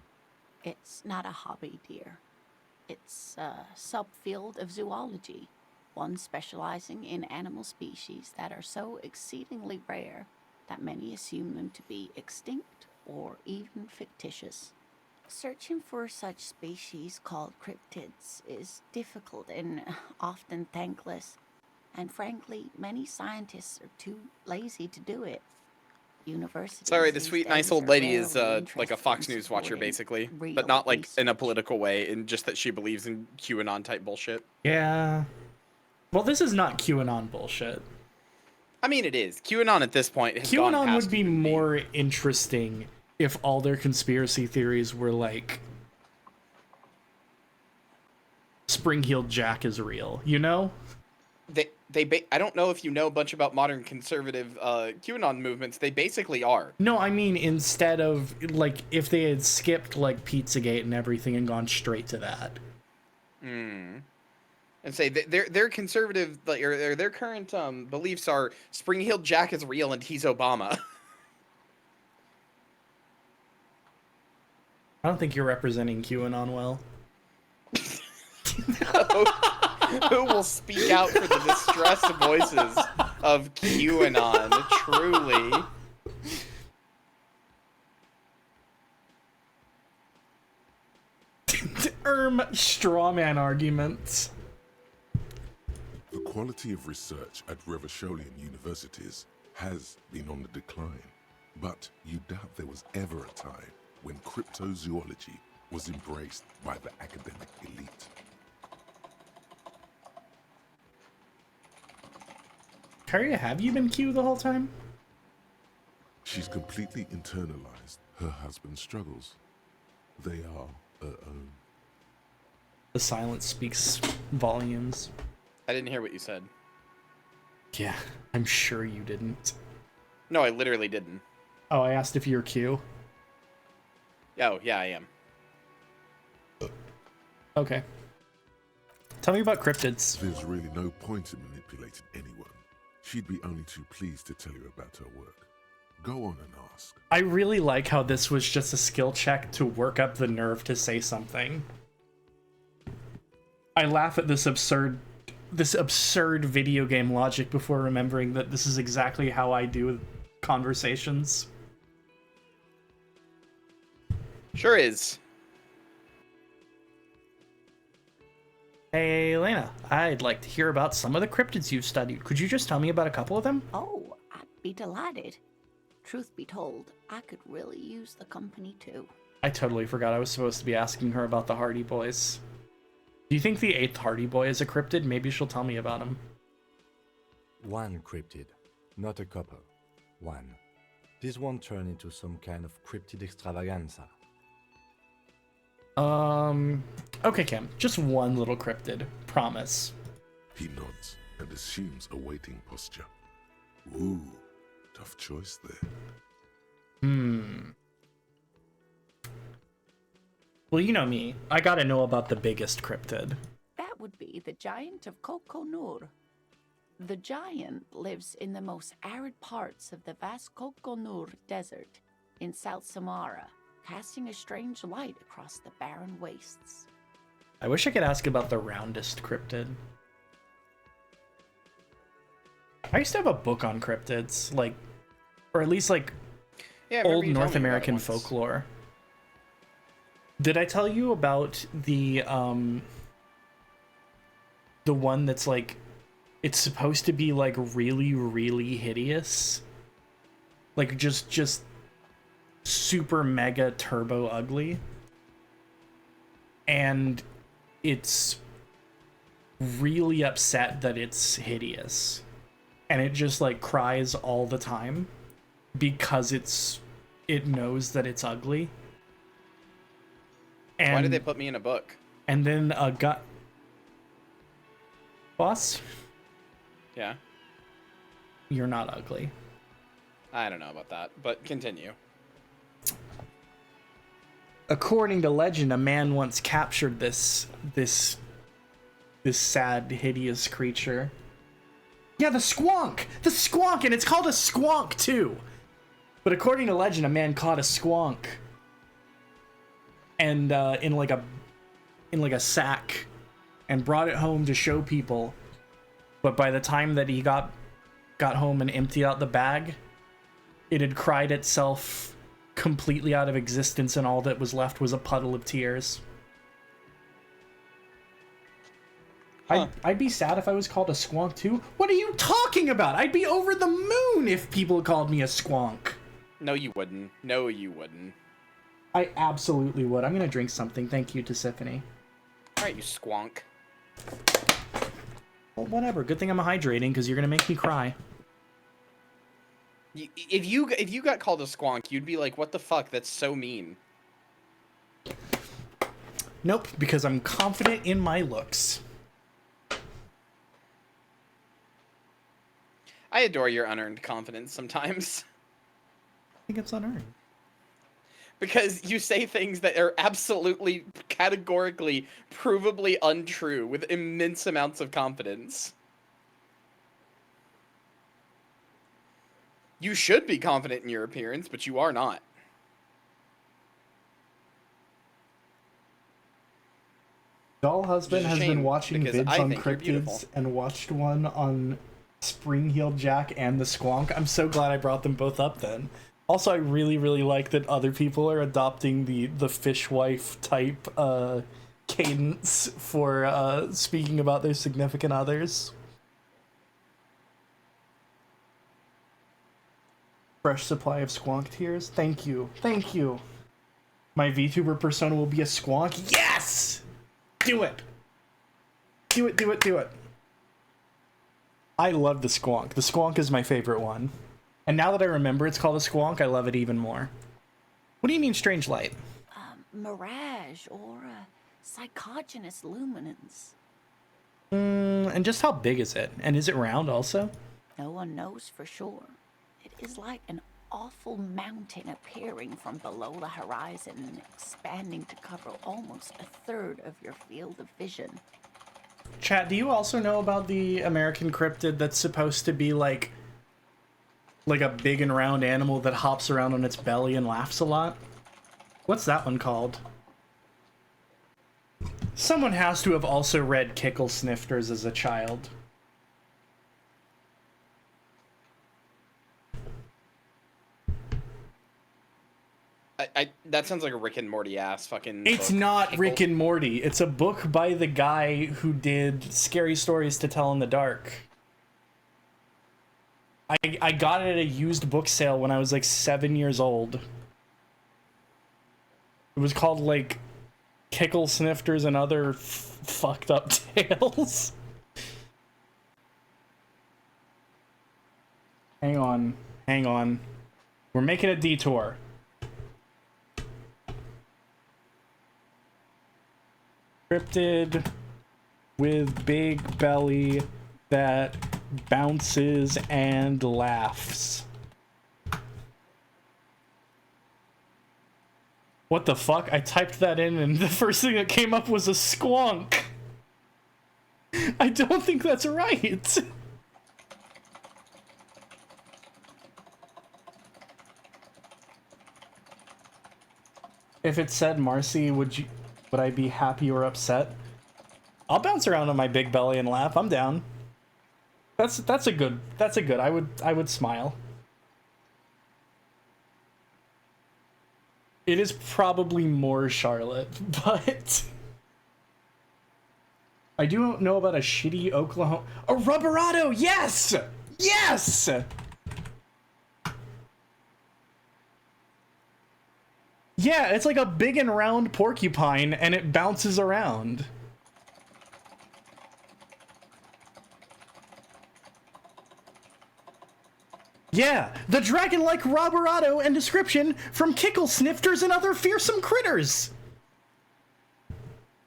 It's not a hobby, dear. It's a subfield of zoology, one specializing in animal species that are so exceedingly rare that many assume them to be extinct or even fictitious. Searching for such species called cryptids is difficult and often thankless, and frankly, many scientists are too lazy to do it. Universities Sorry, the these sweet, nice days old are lady is rarely like a interested Fox in News watcher, supporting basically, real but not like in a research. political way, and just that she believes in QAnon type bullshit. Yeah. Well, this is not QAnon bullshit. I mean, it is. QAnon at this point has gone QAnon past would be even being- more interesting if all their conspiracy theories were like Spring-Heeled Jack is real, you know? I don't know if you know a bunch about modern conservative QAnon movements. They basically are. No, I mean instead of like if they had skipped like Pizzagate and everything and gone straight to that. And say their conservative or their current beliefs are Spring-Heeled Jack is real and he's Obama. I don't think you're representing QAnon well. Who will speak out for the distressed voices of QAnon? Truly. Strawman arguments. The quality of research at Revacholian universities has been on the decline, but you doubt there was ever a time when cryptozoology was embraced by the academic elite. Karya, have you been Q the whole time? She's completely internalized her husband's struggles. They are her own. The silence speaks volumes. I didn't hear what you said. Yeah, I'm sure you didn't. No, I literally didn't. Oh, I asked if you're Q. Oh, yeah, I am. Okay. Tell me about cryptids. There's really no point in manipulating anyone. She'd be only too pleased to tell you about her work. Go on and ask. I really like how this was just a skill check to work up the nerve to say something. I laugh at this absurd this absurd video game logic before remembering that this is exactly how I do conversations. Sure is. Hey, Elena, I'd like to hear about some of the cryptids you've studied. Could you just tell me about a couple of them? Oh, I'd be delighted. Truth be told, I could really use the company too. I totally forgot I was supposed to be asking her about the Hardy Boys. Do you think the 8th Hardy Boy is a cryptid? Maybe she'll tell me about him. One cryptid, not a couple. One. This won't turn into some kind of cryptid extravaganza. Okay, Cam. Just one little cryptid. Promise. He nods and assumes a waiting posture. Ooh, tough choice there. Well, you know me. I gotta know about the biggest cryptid. That would be the giant of Kokonur. The giant lives in the most arid parts of the vast Kokonur Desert in South Sahara, casting a strange light across the barren wastes. I wish I could ask about the roundest cryptid. I used to have a book on cryptids, like, or at least like Yeah, old you told North me about it American once. folklore. Did I tell you about the one that's like, it's supposed to be like really, really hideous? Like just super mega turbo ugly. And it's really upset that it's hideous. And it just like cries all the time because it knows that it's ugly. And, Why did they put me in a book? And then a gut boss, Yeah. you're not ugly. I don't know about that, but continue. According to legend, a man once captured this sad, hideous creature. Yeah, the squonk! The squonk! And it's called a squonk, too! But according to legend, a man caught a squonk. And, in like a sack. And brought it home to show people. But by the time that he got home and emptied out the bag, it had cried itself completely out of existence, and all that was left was a puddle of tears. Huh. I'd be sad if I was called a squonk too. What are you talking about? I'd be over the moon if people called me a squonk. No, you wouldn't. No, you wouldn't. I absolutely would. I'm gonna drink something. Thank you, Tisiphone. Alright, you squonk. Well, whatever. Good thing I'm hydrating, because you're gonna make me cry. If you got called a squonk, you'd be like, what the fuck? That's so mean. Nope, because I'm confident in my looks. I adore your unearned confidence sometimes. I think it's unearned. Because you say things that are absolutely, categorically, provably untrue with immense amounts of confidence. You should be confident in your appearance, but you are not. Doll Husband has been watching because vids I on think you're beautiful. cryptids and watched one on Spring-Heeled Jack and the Squonk. I'm so glad I brought them both up then. Also, I really, really like that other people are adopting the fishwife type cadence for speaking about their significant others. Fresh supply of squonk tears. Thank you. Thank you. My VTuber persona will be a squonk. Yes! Do it! Do it, do it, do it. I love the squonk. The squonk is my favorite one. And now that I remember it's called a squonk, I love it even more. What do you mean strange light? Mirage or psychogenous luminance. And just how big is it? And is it round also? No one knows for sure. It is like an awful mountain appearing from below the horizon and expanding to cover almost a third of your field of vision. Chat, do you also know about the American cryptid that's supposed to be like a big and round animal that hops around on its belly and laughs a lot? What's that one called? Someone has to have also read Kickle Snifters as a child. That sounds like a Rick and Morty ass fucking. It's book. not Pickle. Rick and Morty. It's a book by the guy who did Scary Stories to Tell in the Dark. I got it at a used book sale when I was like 7 years old. It was called like Kickle Snifters and Other Fucked Up Tales. Hang on. We're making a detour. Cryptid with big belly that bounces and laughs. What the fuck? I typed that in and the first thing that came up was a squonk. I don't think that's right. If it said Marcy, would I be happy or upset? I'll bounce around on my big belly and laugh. I'm down. That's a good. I would smile. It is probably more Charlotte, but I do know about a shitty Oklahoma. A Rubberado, yes! Yes! Yeah, it's like a big and round porcupine, and it bounces around. Yeah, the dragon-like Rubberado and description from Kickle Snifters and Other Fearsome Critters.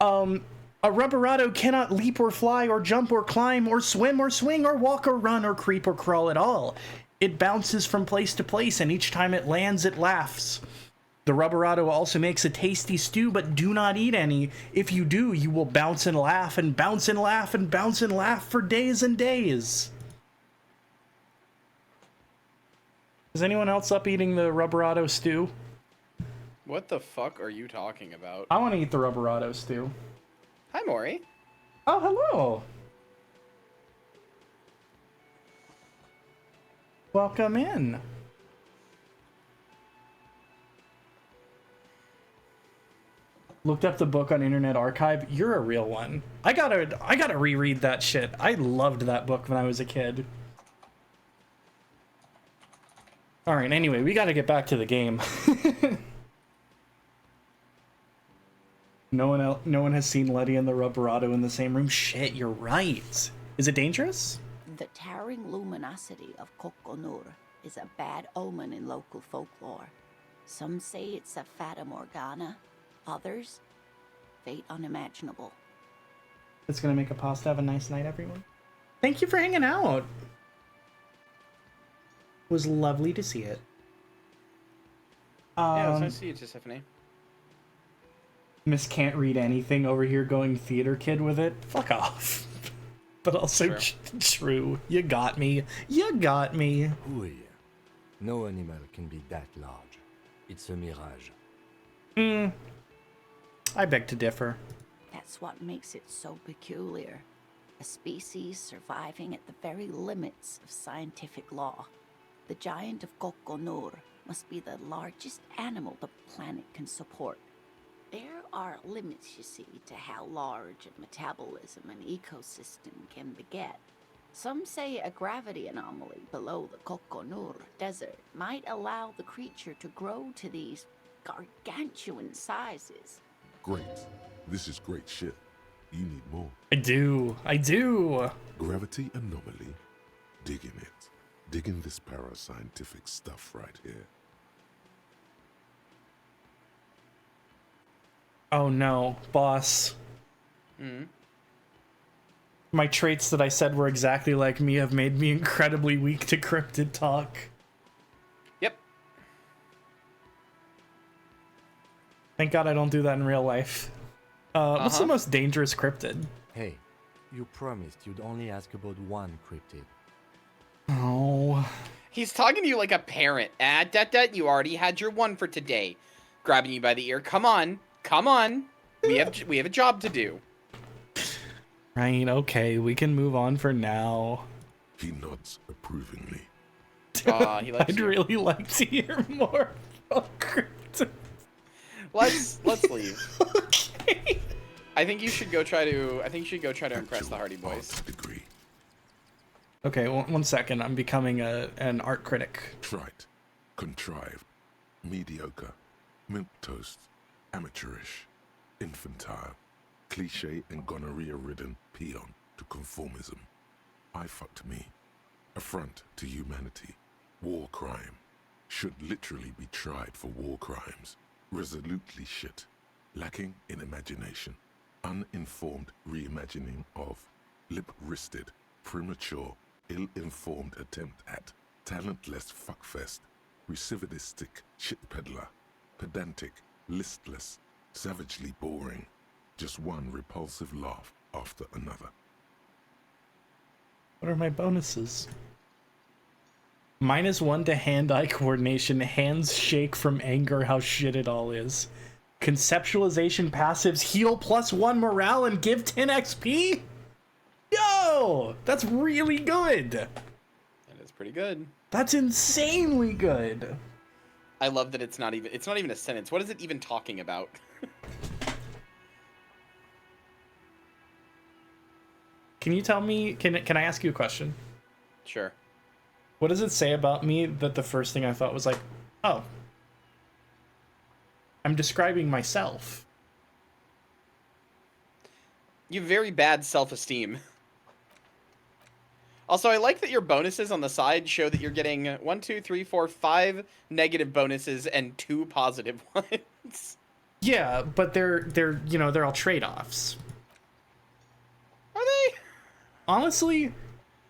A Rubberado cannot leap or fly or jump or climb or swim or swing or walk or run or creep or crawl at all. It bounces from place to place, and each time it lands, it laughs. The Rubberado also makes a tasty stew, but do not eat any. If you do, you will bounce and laugh and bounce and laugh and bounce and laugh for days and days. Is anyone else up eating the Rubberado stew? What the fuck are you talking about? I want to eat the Rubberado stew. Hi, Maury. Oh, hello. Welcome in. Looked up the book on Internet Archive. You're a real one. I gotta reread that shit. I loved that book when I was a kid. All right. Anyway, we got to get back to the game. No one has seen Letty and the Rubberado in the same room. Shit, you're right. Is it dangerous? The towering luminosity of Kokonur is a bad omen in local folklore. Some say it's a fata morgana, others, fate unimaginable. It's gonna make a pasta. Have a nice night, everyone. Thank you for hanging out. It was lovely to see it. Yeah, it was nice to see you, Tiffany. Miss can't read anything over here going theater kid with it. Fuck off. But also true. You got me. You got me. Oui. No animal can be that large. It's a mirage. I beg to differ. That's what makes it so peculiar. A species surviving at the very limits of scientific law. The giant of Kokonur must be the largest animal the planet can support. There are limits, you see, to how large a metabolism an ecosystem can beget. Some say a gravity anomaly below the Kokonur desert might allow the creature to grow to these gargantuan sizes. Great. This is great shit. You need more. I do. Gravity anomaly. Digging it. Digging this parascientific stuff right here. Oh no, boss. My traits that I said were exactly like me have made me incredibly weak to cryptid talk. Yep. Thank God I don't do that in real life. What's the most dangerous cryptid? Hey, you promised you'd only ask about one cryptid. Oh. He's talking to you like a parent. You already had your one for today. Grabbing you by the ear. Come on. Come on. We have a job to do. Right, okay, we can move on for now. He nods approvingly. He likes I'd you. really like to hear more. Let's leave. Okay. I think you should go try to impress the Hardy Boys. Degree. Okay, one second. I'm becoming an art critic. Trite, contrived, mediocre, milquetoast, amateurish, infantile, cliche and gonorrhea-ridden peon to conformism. I fucked me. Affront to humanity. War crime. Should literally be tried for war crimes. Resolutely shit. Lacking in imagination. Uninformed reimagining of. Lip-wristed, premature, ill-informed attempt at. Talentless fuckfest. Recidivistic shit peddler. Pedantic, listless, savagely boring. Just one repulsive laugh after another. What are my bonuses? -1 to hand-eye coordination. Hands shake from anger how shit it all is. Conceptualization passives. Heal +1 morale and give 10 XP? Yo! That's really good. That is pretty good. That's insanely good. I love that it's not even a sentence. What is it even talking about? Can you tell me, can I ask you a question? Sure. What does it say about me that the first thing I thought was like, oh, I'm describing myself? You have very bad self-esteem. Also, I like that your bonuses on the side show that you're getting 1, 2, 3, 4, 5 negative bonuses and 2 positive ones. Yeah, but they're all trade-offs. Are they? Honestly,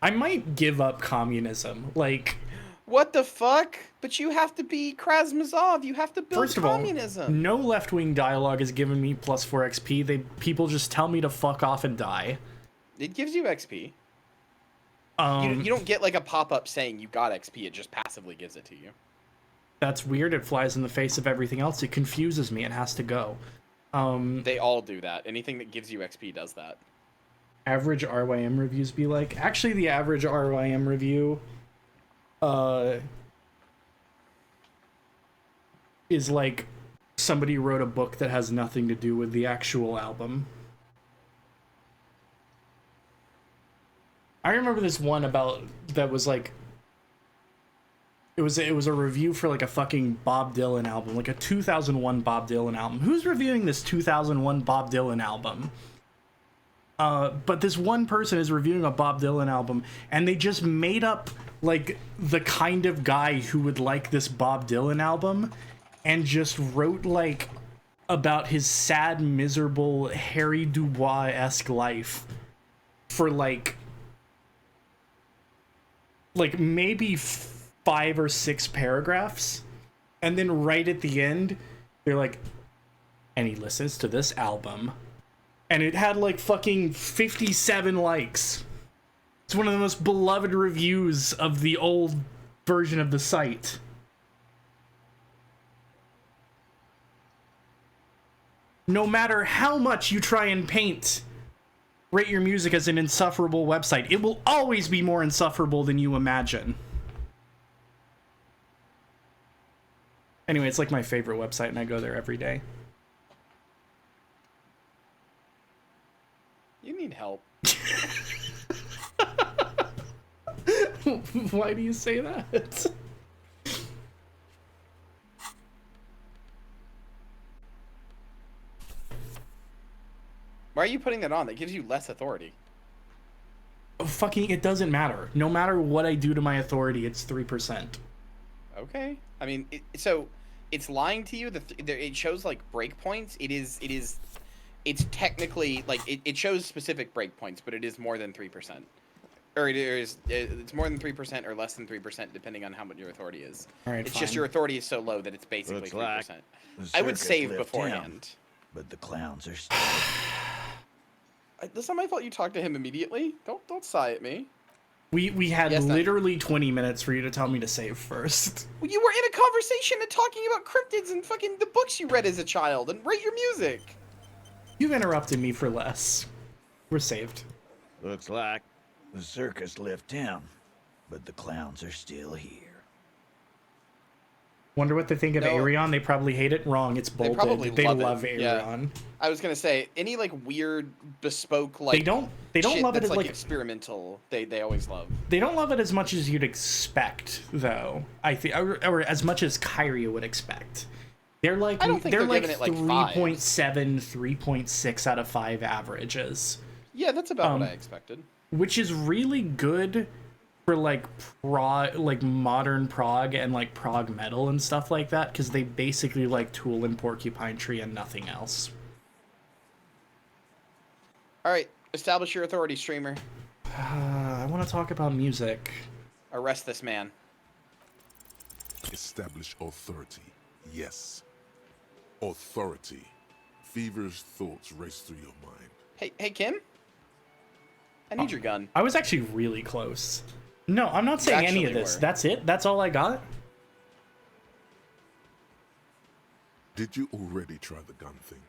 I might give up communism. Like, what the fuck? But you have to be Krasmazov. You have to build first of communism. all, no left-wing dialogue has given me +4 XP. People just tell me to fuck off and die. It gives you XP. You don't get like a pop-up saying you got XP. It just passively gives it to you. That's weird. It flies in the face of everything else. It confuses me. It has to go. They all do that. Anything that gives you XP does that. Average RYM reviews be like... Actually, the average RYM review is like somebody wrote a book that has nothing to do with the actual album. I remember this one that was like... It was a review for like a fucking Bob Dylan album, like a 2001 Bob Dylan album. Who's reviewing this 2001 Bob Dylan album? But this one person is reviewing a Bob Dylan album, and they just made up like the kind of guy who would like this Bob Dylan album, and just wrote like about his sad, miserable Harry Dubois-esque life for like maybe 5 or 6 paragraphs, and then right at the end they're like, and he listens to this album, and it had like fucking 57 likes. It's one of the most beloved reviews of the old version of the site. No matter how much you try and paint Rate Your Music as an insufferable website, it will always be more insufferable than you imagine. Anyway, it's like my favorite website, and I go there every day. You need help. Why do you say that? Why are you putting that on? That gives you less authority. Oh, fucking, it doesn't matter. No matter what I do to my authority, it's 3%. Okay. I mean, so it's lying to you. It shows like breakpoints. It's technically like it shows specific breakpoints, but it is more than 3%, or it's more than 3% or less than 3% depending on how much your authority is. All right, it's fine. just your authority is so low that it's basically 3%. I would save beforehand. But the clowns are. That's not my fault. You talked to him immediately. Don't sigh at me. We had literally 20 minutes for you to tell me to save first. Well, you were in a conversation and talking about cryptids and fucking the books you read as a child and Rate Your Music. You've interrupted me for less. We're saved. Looks like the circus left town, but the clowns are still here. Wonder what they think of No. Arion. They probably hate it. Wrong. It's They bolted. probably They love love it. Arion. Yeah. I was gonna say any like weird bespoke like They don't shit love it that's as like experimental. They always love. they don't love it as much as you'd expect, though. I think, or as much as Kyria would expect. They're like I don't think they're like giving it like 3.7, 3.6 out of 5 averages. Yeah, that's about what I expected. Which is really good for like modern prog and like prog metal and stuff like that, because they basically like Tool and Porcupine Tree and nothing else. All right, establish your authority, streamer. I want to talk about music. Arrest this man. Establish authority. Yes. Authority. Feverish thoughts race through your mind. Hey, Kim. I need your gun. I was actually really close. No, I'm not saying any of this. Were. That's it? That's all I got? Did you already try the gun thing?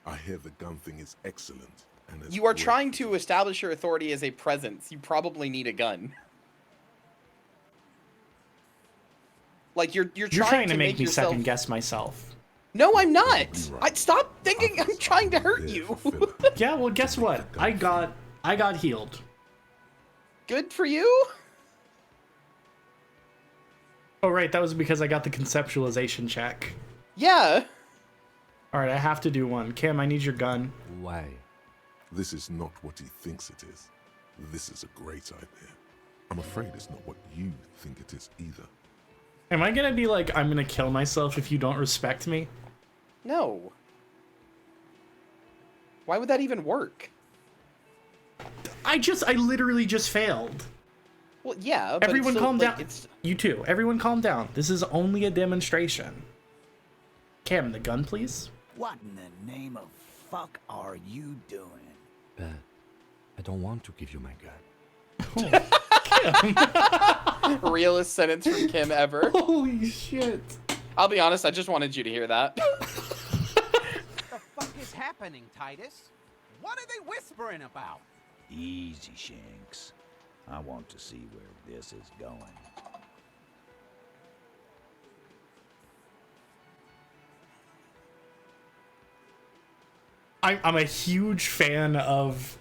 I hear the gun thing is excellent. And You are trying to establish your authority as a presence. You probably need a gun. Like you're trying to make me yourself... second guess myself. No, I'm not. Stop thinking I'm trying to hurt you. Yeah, well, guess what? I got healed. Good for you. Oh, right, that was because I got the conceptualization check. Yeah. All right, I have to do one. Kim, I need your gun. Why? This is not what he thinks it is. This is a great idea. I'm afraid it's not what you think it is either. Am I gonna be like, I'm gonna kill myself if you don't respect me? No. Why would that even work? I literally just failed. Well, yeah, but Everyone it's still, calm like, down. You too. Everyone calm down. This is only a demonstration. Cam, the gun, please. What in the name of fuck are you doing? I don't want to give you my gun. Realest sentence from Kim ever. Holy shit. I'll be honest, I just wanted you to hear that. What the fuck is happening, Titus? What are they whispering about? Easy, Shanks. I want to see where this is going. I'm a huge fan of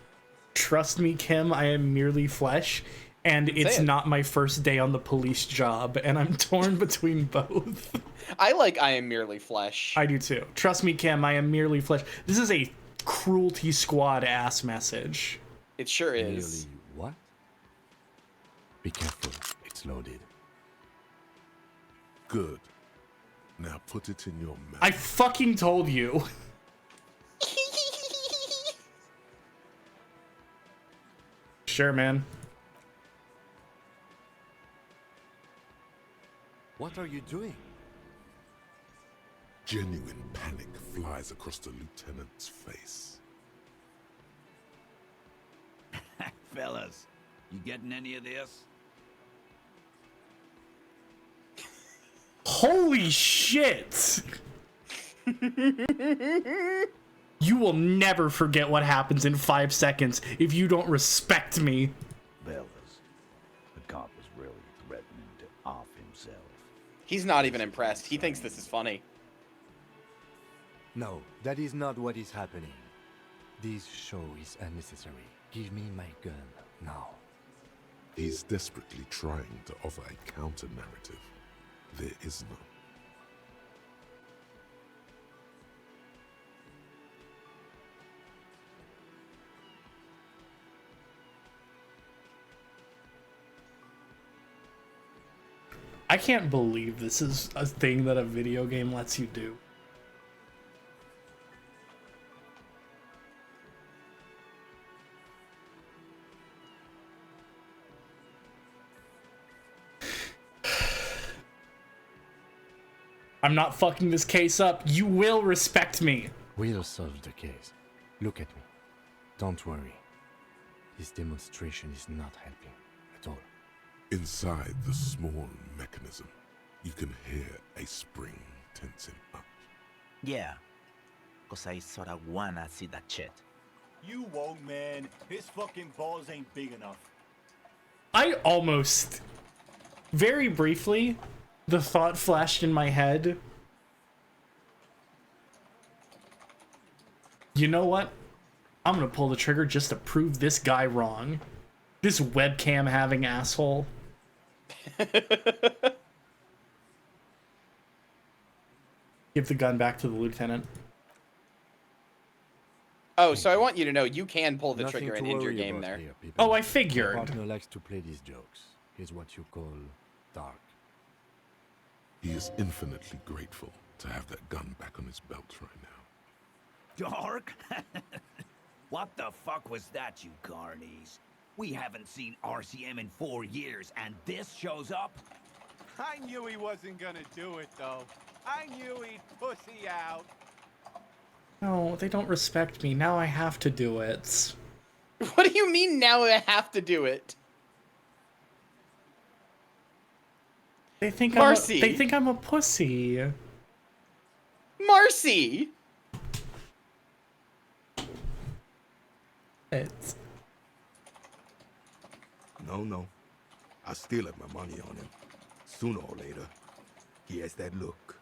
Trust Me, Kim, I am merely flesh, and it's not my first day on the police job, and I'm torn between both. I like I am merely flesh. I do too. Trust me, Kim, I am merely flesh. This is a Cruelty Squad ass message. It sure is. Merely what? Be careful, it's loaded. Good. Now put it in your mouth. I fucking told you. Sure, man. What are you doing? Genuine panic flies across the lieutenant's face. Fellas, you getting any of this? Holy shit! You will never forget what happens in 5 seconds if you don't respect me. Fellas, the cop was really threatening to off himself. He's not even impressed. He thinks this is funny. No, that is not what is happening. This show is unnecessary. Give me my gun now. He's desperately trying to offer a counter-narrative. There is none. I can't believe this is a thing that a video game lets you do. I'm not fucking this case up. You will respect me. We'll solve the case. Look at me. Don't worry. This demonstration is not helping at all. Inside the small mechanism, you can hear a spring tensing up. Yeah. 'cause I sorta wanna see that shit. You won't, man. His fucking balls ain't big enough. I almost, very briefly, the thought flashed in my head. You know what? I'm gonna pull the trigger just to prove this guy wrong. This webcam having asshole. Give the gun back to the lieutenant. Oh, so I want you to know you can pull the Nothing trigger and to end your worry game about there. here, people. Oh, I My figured. partner likes to play these jokes. Here's what you call dark. He is infinitely grateful to have that gun back on his belt right now. Dark? What the fuck was that, you carnies? We haven't seen RCM in 4 years, and this shows up? I knew he wasn't gonna do it, though. I knew he'd pussy out. No, they don't respect me. Now I have to do it. What do you mean now I have to do it? They think Marcy. they think I'm a pussy. Marcy! It's No. I still have my money on him. Sooner or later, he has that look.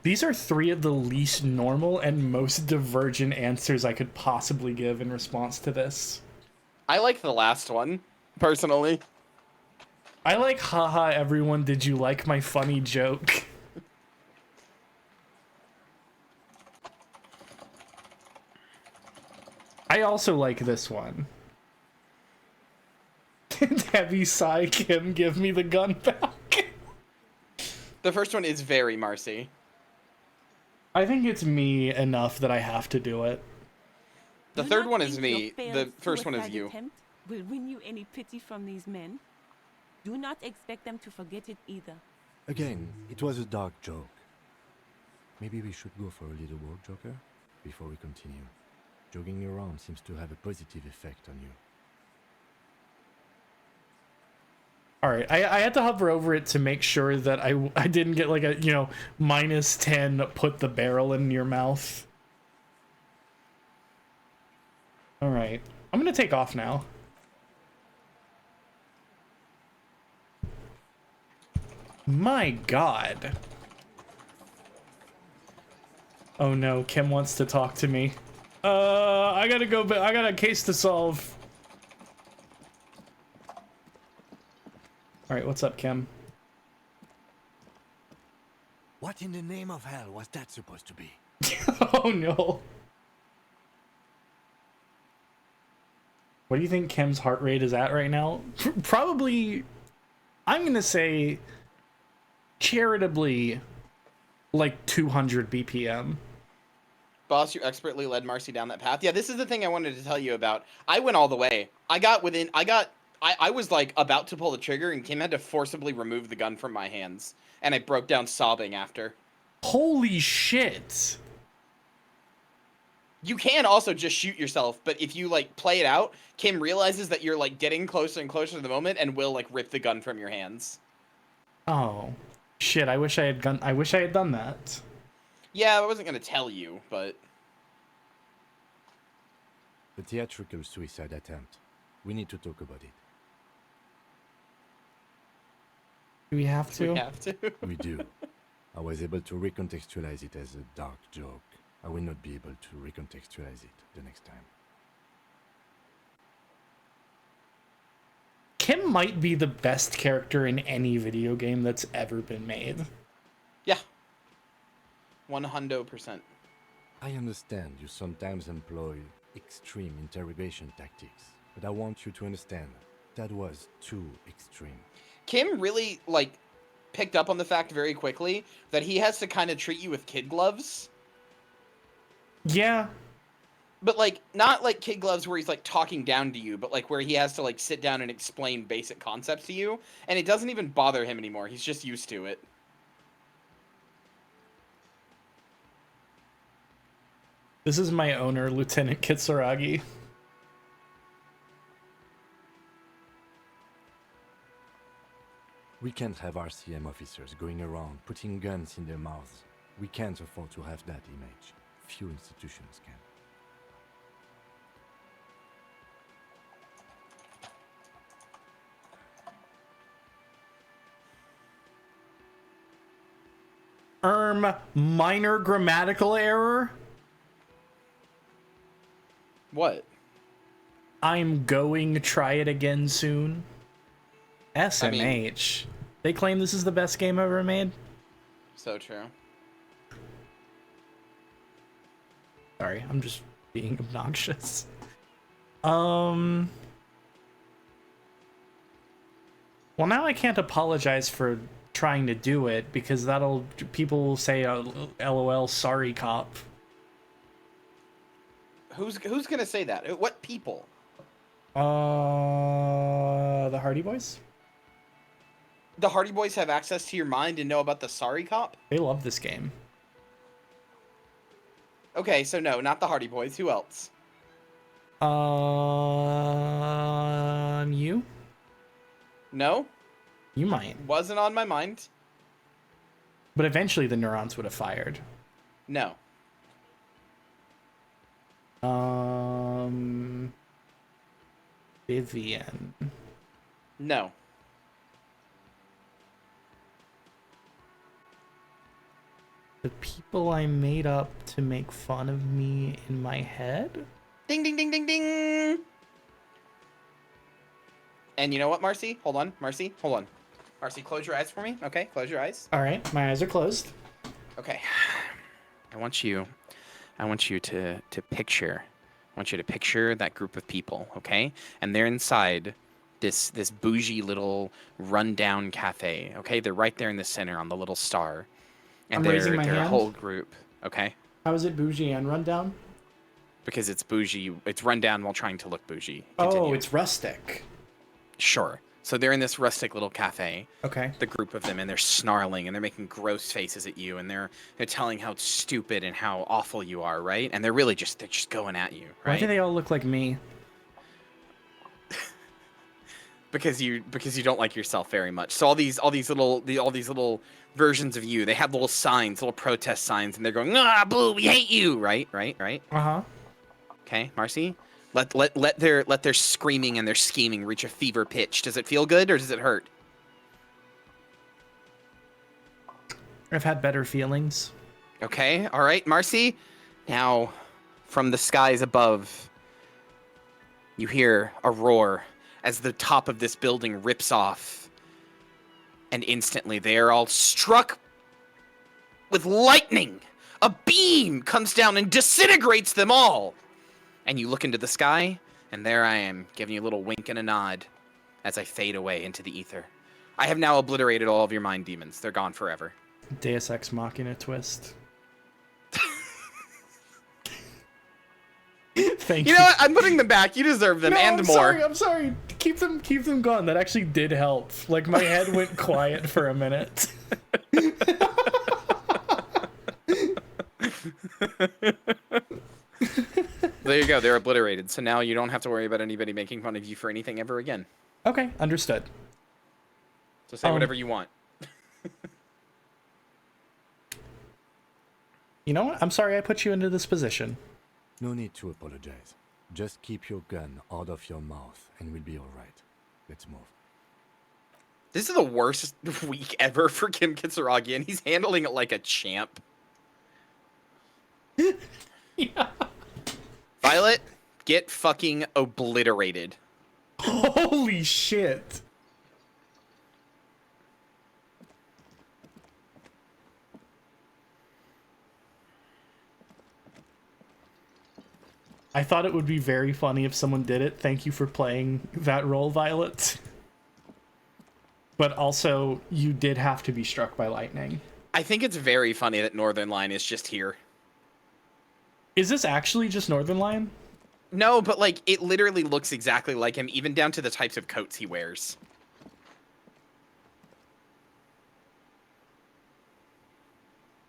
These are 3 of the least normal and most divergent answers I could possibly give in response to this. I like the last one, personally. I like, haha, everyone, did you like my funny joke? I also like this one. Debbie sigh, Kim, give me the gun back. The first one is very Marcy. I think it's me enough that I have to do it. The Do third not one is think me. your failed The first one is suicide you. attempt will win you any pity from these men. Do not expect them to forget it either. Again, it was a dark joke. Maybe we should go for a little walk, Joker, before we continue. Jogging around seems to have a positive effect on you. Alright, I had to hover over it to make sure that I didn't get like a, -10 put the barrel in your mouth. Alright, I'm gonna take off now. My god. Oh no, Kim wants to talk to me. I gotta go, I got a case to solve. Alright, what's up, Kim? What in the name of hell was that supposed to be? Oh no. What do you think Kim's heart rate is at right now? Probably, I'm gonna say, charitably, like 200 BPM. Boss, you expertly led Marcy down that path. Yeah, this is the thing I wanted to tell you about. I went all the way. I was like about to pull the trigger and Kim had to forcibly remove the gun from my hands. And I broke down sobbing after. Holy shit. You can also just shoot yourself, but if you like play it out, Kim realizes that you're like getting closer and closer to the moment and will like rip the gun from your hands. Oh. Shit, I wish I had done that. Yeah, I wasn't gonna tell you, but The theatrical suicide attempt. We need to talk about it. Do we have to? we have to. We do. I was able to recontextualize it as a dark joke. I will not be able to recontextualize it the next time. Kim might be the best character in any video game that's ever been made. Yeah. 100%. I understand you sometimes employ extreme interrogation tactics, but I want you to understand that was too extreme. Kim really like picked up on the fact very quickly that he has to kind of treat you with kid gloves. Yeah. But like not like kid gloves where he's like talking down to you, but like where he has to like sit down and explain basic concepts to you, and it doesn't even bother him anymore. He's just used to it. This is my owner, Lieutenant Kitsuragi. We can't have RCM officers going around putting guns in their mouths. We can't afford to have that image. Few institutions can. Minor grammatical error? What? I'm going to try it again soon. SMH. They claim this is the best game ever made. So true. Sorry, I'm just being obnoxious. Well, now I can't apologize for trying to do it because people will say, LOL, sorry, cop. Who's gonna say that? What people? The Hardy Boys? The Hardy Boys have access to your mind and know about the sorry cop? They love this game. Okay, so no, not the Hardy Boys. Who else? You? No? You might. Wasn't on my mind. But eventually the neurons would have fired. No. Vivian. No. The people I made up to make fun of me in my head? Ding, ding, ding, ding, ding! And you know what, Marcy? Hold on. Marcy, hold on. Marcy, close your eyes for me. Okay, close your eyes. All right, my eyes are closed. Okay. I want you to picture. I want you to picture that group of people, okay? And they're inside this bougie little rundown cafe, okay? They're right there in the center on the little star. And I'm raising my they're a hand. whole group, okay? How is it bougie and rundown? Because it's bougie. It's rundown while trying to look bougie. Oh, Continue. it's rustic. Sure. So they're in this rustic little cafe. Okay. The group of them, and they're snarling, and they're making gross faces at you, and they're telling how stupid and how awful you are, right? And they're just going at you, right? Why do they all look like me? because you don't like yourself very much. So all these little versions of you, they have little signs, little protest signs, and they're going, "Ah, boo, we hate you!" Right? Uh-huh. Okay, Marcy. Let their screaming and their scheming reach a fever pitch. Does it feel good or does it hurt? I've had better feelings. Okay, all right, Marcy. Now, from the skies above, you hear a roar as the top of this building rips off. And instantly, they are all struck with lightning. A beam comes down and disintegrates them all. And you look into the sky, and there I am, giving you a little wink and a nod as I fade away into the ether. I have now obliterated all of your mind demons. They're gone forever. Deus Ex Machina twist. Thank you. You know what? I'm putting them back. You deserve them and more. I'm sorry. Keep them gone. That actually did help. Like, my head went quiet for a minute. There you go. They're obliterated. So now you don't have to worry about anybody making fun of you for anything ever again. Okay, understood. So say whatever you want. You know what? I'm sorry I put you into this position. No need to apologize. Just keep your gun out of your mouth and we'll be alright. Let's move. This is the worst week ever for Kim Kitsuragi, and he's handling it like a champ. Yeah. Violet, get fucking obliterated. Holy shit. I thought it would be very funny if someone did it. Thank you for playing that role, Violet. But also, you did have to be struck by lightning. I think it's very funny that Northern Line is just here. Is this actually just Northern Line? No, but like, it literally looks exactly like him, even down to the types of coats he wears.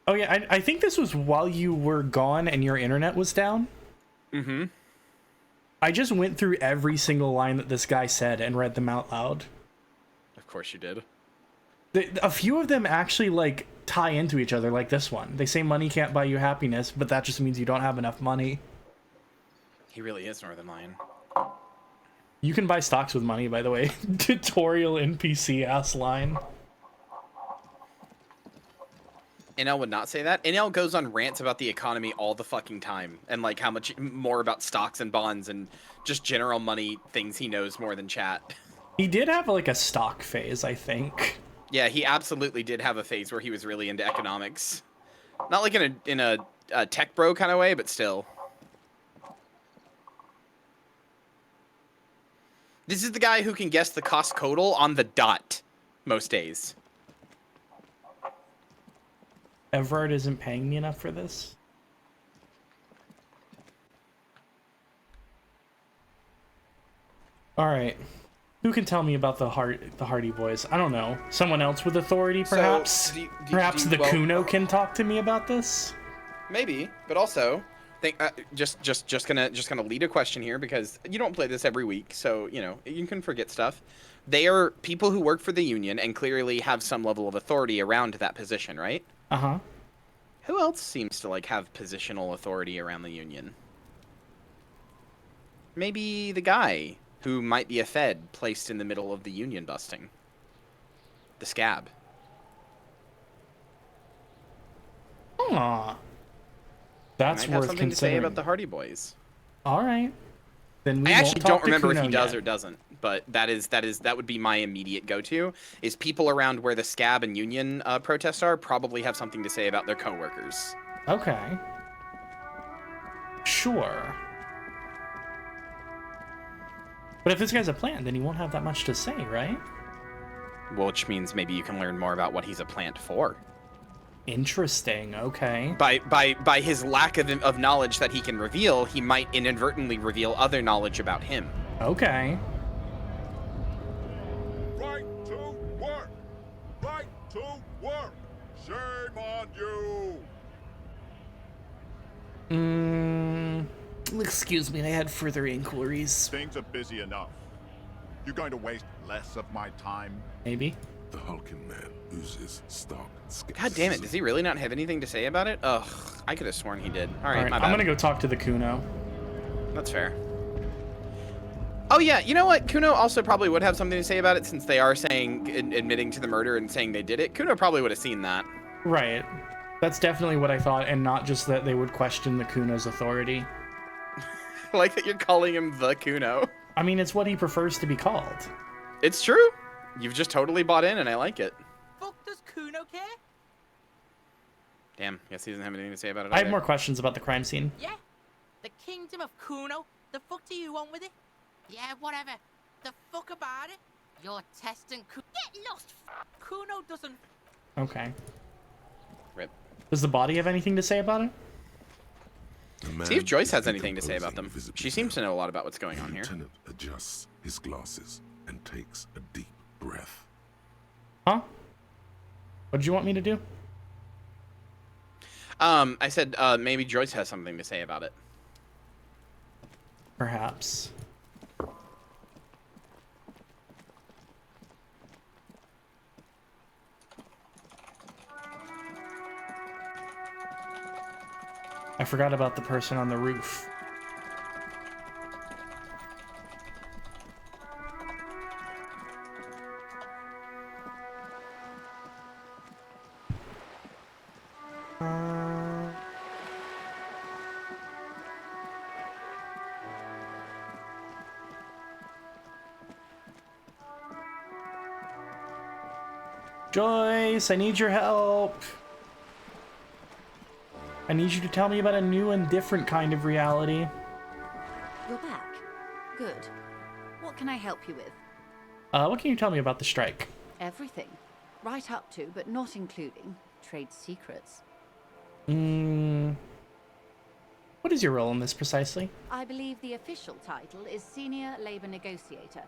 Oh yeah, I think this was while you were gone and your internet was down. Mm-hmm. I just went through every single line that this guy said and read them out loud. Of course you did. A few of them actually like tie into each other, like this one. They say money can't buy you happiness, but that just means you don't have enough money. He really is Northern Lion. You can buy stocks with money, by the way. Tutorial NPC ass line. NL would not say that. NL goes on rants about the economy all the fucking time, and like how much more about stocks and bonds and just general money things he knows more than chat. He did have like a stock phase, I think. Yeah, he absolutely did have a phase where he was really into economics. Not like in a tech bro kind of way, but still. This is the guy who can guess the cost total on the dot most days. Everard isn't paying me enough for this. All right. Who can tell me about the Hardy Boys? I don't know. Someone else with authority, perhaps? So, Perhaps the Kuno can talk to me about this? Maybe, but also, just gonna lead a question here because you don't play this every week, so you know you can forget stuff. They are people who work for the union and clearly have some level of authority around that position, right? Uh-huh. Who else seems to like have positional authority around the union? Maybe the guy who might be a Fed placed in the middle of the union busting. The scab. Aw. That's might have worth something considering. to say about the Hardy Boys. All right. Then we I actually won't talk don't remember to if he Kuno does yet. or doesn't, but that would be my immediate go-to. Is people around where the scab and union protests are probably have something to say about their coworkers. Okay. Sure. But if this guy's a plant, then he won't have that much to say, right? Which means maybe you can learn more about what he's a plant for. Interesting. Okay. By his lack of knowledge that he can reveal, he might inadvertently reveal other knowledge about him. Okay. Right to work! Right to work! Shame on you! Excuse me, I had further inquiries. Things are busy enough. You're going to waste less of my time? Maybe. The hulking man oozes stark skepticism. God damn it, does he really not have anything to say about it? Ugh, I could have sworn he did. All right, my bad. I'm gonna go talk to the Kuno. That's fair. Oh yeah, you know what? Kuno also probably would have something to say about it since they are admitting to the murder and saying they did it. Kuno probably would have seen that. Right. That's definitely what I thought, and not just that they would question the Kuno's authority. I like that you're calling him the Kuno. I mean, it's what he prefers to be called. It's true. You've just totally bought in, and I like it. Fuck does Kuno care? Damn, guess he doesn't have anything to say about it I have either. more questions about the crime scene. Yeah? The kingdom of Kuno? The fuck do you want with it? Yeah, whatever. The fuck about it? You're testing Get lost! Kuno doesn't... Okay. Rip. Does the body have anything to say about it? See if Joyce has anything to say about them. She seems to know a lot about what's going on here. Lieutenant adjusts his glasses and takes a deep breath. Huh? What did you want me to do? I said maybe Joyce has something to say about it. Perhaps. I forgot about the person on the roof. Joyce, I need your help. I need you to tell me about a new and different kind of reality. You're back. Good. What can I help you with? What can you tell me about the strike? Everything. Right up to, but not including, trade secrets. What is your role in this precisely? I believe the official title is Senior Labor Negotiator.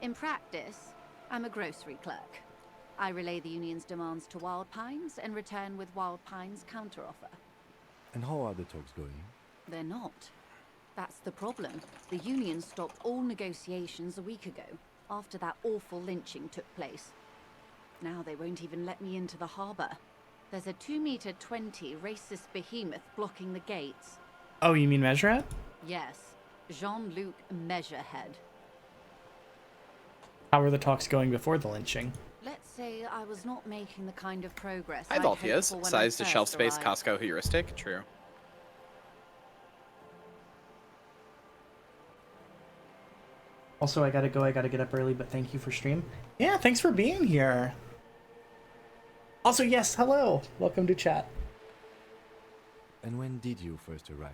In practice, I'm a grocery clerk. I relay the union's demands to Wild Pines and return with Wild Pines' counteroffer. And how are the talks going? They're not. That's the problem. The union stopped all negotiations a week ago, after that awful lynching took place. Now they won't even let me into the harbor. There's a 2-meter 20 racist behemoth blocking the gates. Oh, you mean Measurehead? Yes, Jean-Luc Measurehead. How were the talks going before the lynching? Let's say I was not making the kind of progress Hi, I'd hoped Valtias. for when Size I to shelf first space, arrived. Costco heuristic. True. Also, I gotta go. I gotta get up early, but thank you for stream. Yeah, thanks for being here. Also, yes, hello. Welcome to chat. And when did you first arrive?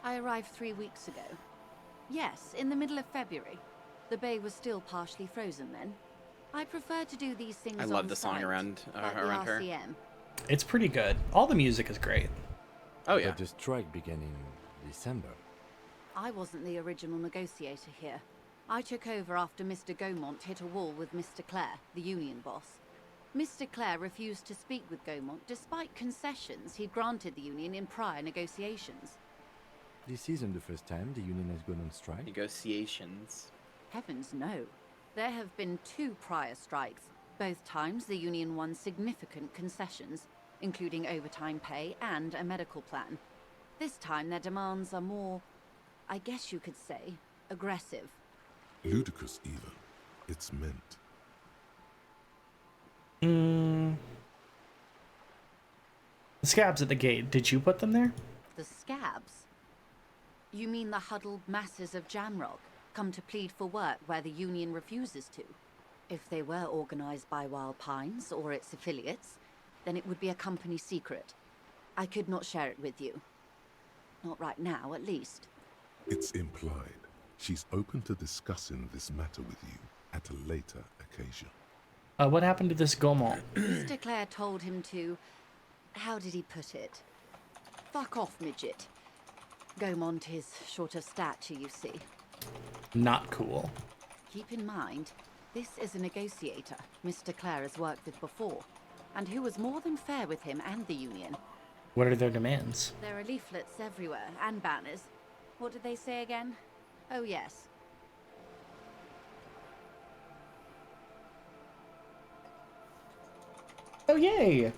I arrived 3 weeks ago. Yes, in the middle of February. The bay was still partially frozen then. I prefer to do these things I on love the song site, around like the around her. RCM. It's pretty good. All the music is great. Oh yeah. But the strike began in December. I wasn't the original negotiator here. I took over after Mr. Gaumont hit a wall with Mr. Clare, the union boss. Mr. Clare refused to speak with Gaumont despite concessions he'd granted the union in prior negotiations. This isn't the first time the union has gone on strike. Negotiations. Heavens no. There have been 2 prior strikes. Both times the union won significant concessions, including overtime pay and a medical plan. This time their demands are more, I guess you could say, aggressive. Ludicrous, even. It's meant. The scabs at the gate. Did you put them there? The scabs? You mean the huddled masses of Jamrock, come to plead for work where the union refuses to? If they were organized by Wild Pines or its affiliates, then it would be a company secret. I could not share it with you. Not right now, at least. It's implied. She's open to discussing this matter with you at a later occasion. What happened to this Gaumont? Mr. Clare told him to... How did he put it? Fuck off, midget. Gaumont is short of stature, you see. Not cool. Keep in mind, this is a negotiator Mr. Clare has worked with before, and who was more than fair with him and the union. What are their demands? There are leaflets everywhere, and banners. What did they say again? Oh, yes. Oh, yay!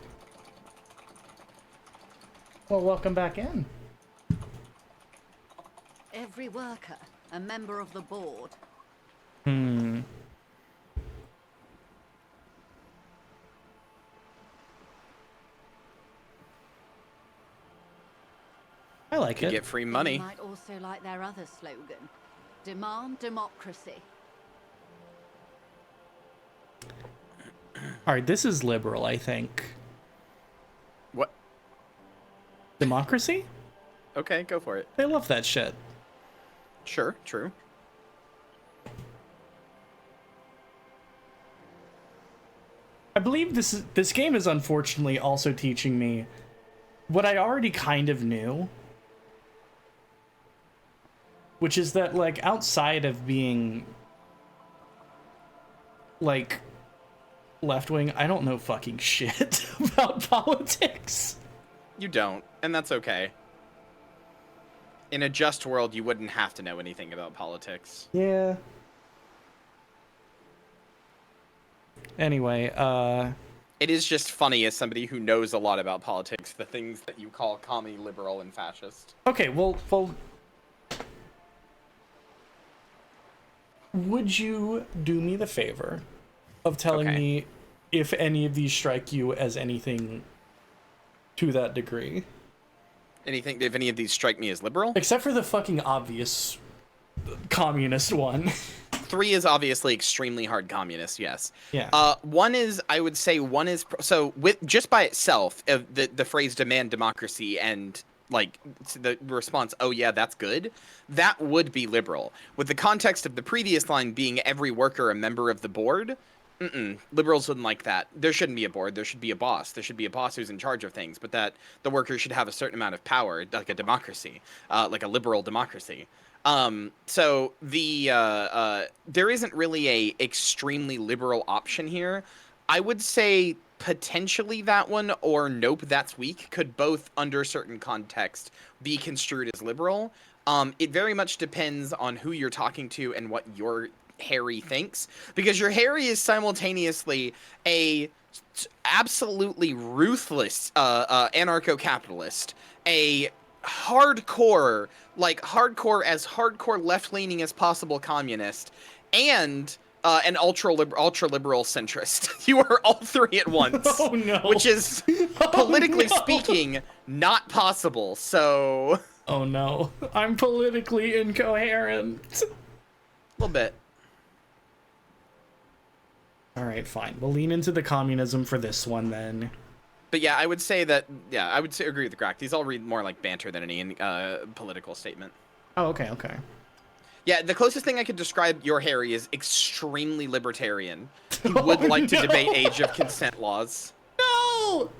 Well, welcome back in. Every worker, a member of the board. I like Could it. get free money. You might also like their other slogan. Demand democracy. Alright, this is liberal, I think. What? Democracy? Okay, go for it. They love that shit. Sure, true. I believe this game is unfortunately also teaching me what I already kind of knew, which is that, like, outside of being, like, left-wing, I don't know fucking shit about politics. You don't, and that's okay. In a just world, you wouldn't have to know anything about politics. Yeah. Anyway, It is just funny as somebody who knows a lot about politics, the things that you call commie, liberal, and fascist. okay, well, would you do me the favor of telling me if any of these strike you as anything to that degree? Anything, if any of these strike me as liberal? Except for the fucking obvious communist one. 3 is obviously extremely hard communist, yes. Yeah. 1 is, I would say, 1 is, so with just by itself, the phrase demand democracy and, like, the response, oh yeah, that's good, that would be liberal. With the context of the previous line being every worker a member of the board, liberals wouldn't like that. There shouldn't be a board, there should be a boss. There should be a boss who's in charge of things, but that the workers should have a certain amount of power, like a democracy, like a liberal democracy. So there isn't really a extremely liberal option here. I would say potentially that one or nope, that's weak could both under certain context be construed as liberal. It very much depends on who you're talking to and what your Harry thinks, because your Harry is simultaneously a absolutely ruthless anarcho-capitalist, a hardcore left-leaning as possible communist, and an ultra-liberal centrist. You are all three at once. Oh no. Which is, politically speaking, not possible, so... Oh no. I'm politically incoherent. A little bit. Alright, fine. We'll lean into the communism for this one, then. But yeah, I would say agree with Grack. These all read more like banter than any political statement. Oh, okay. Yeah, the closest thing I could describe your Harry is extremely libertarian. He would like to debate age of consent laws. No!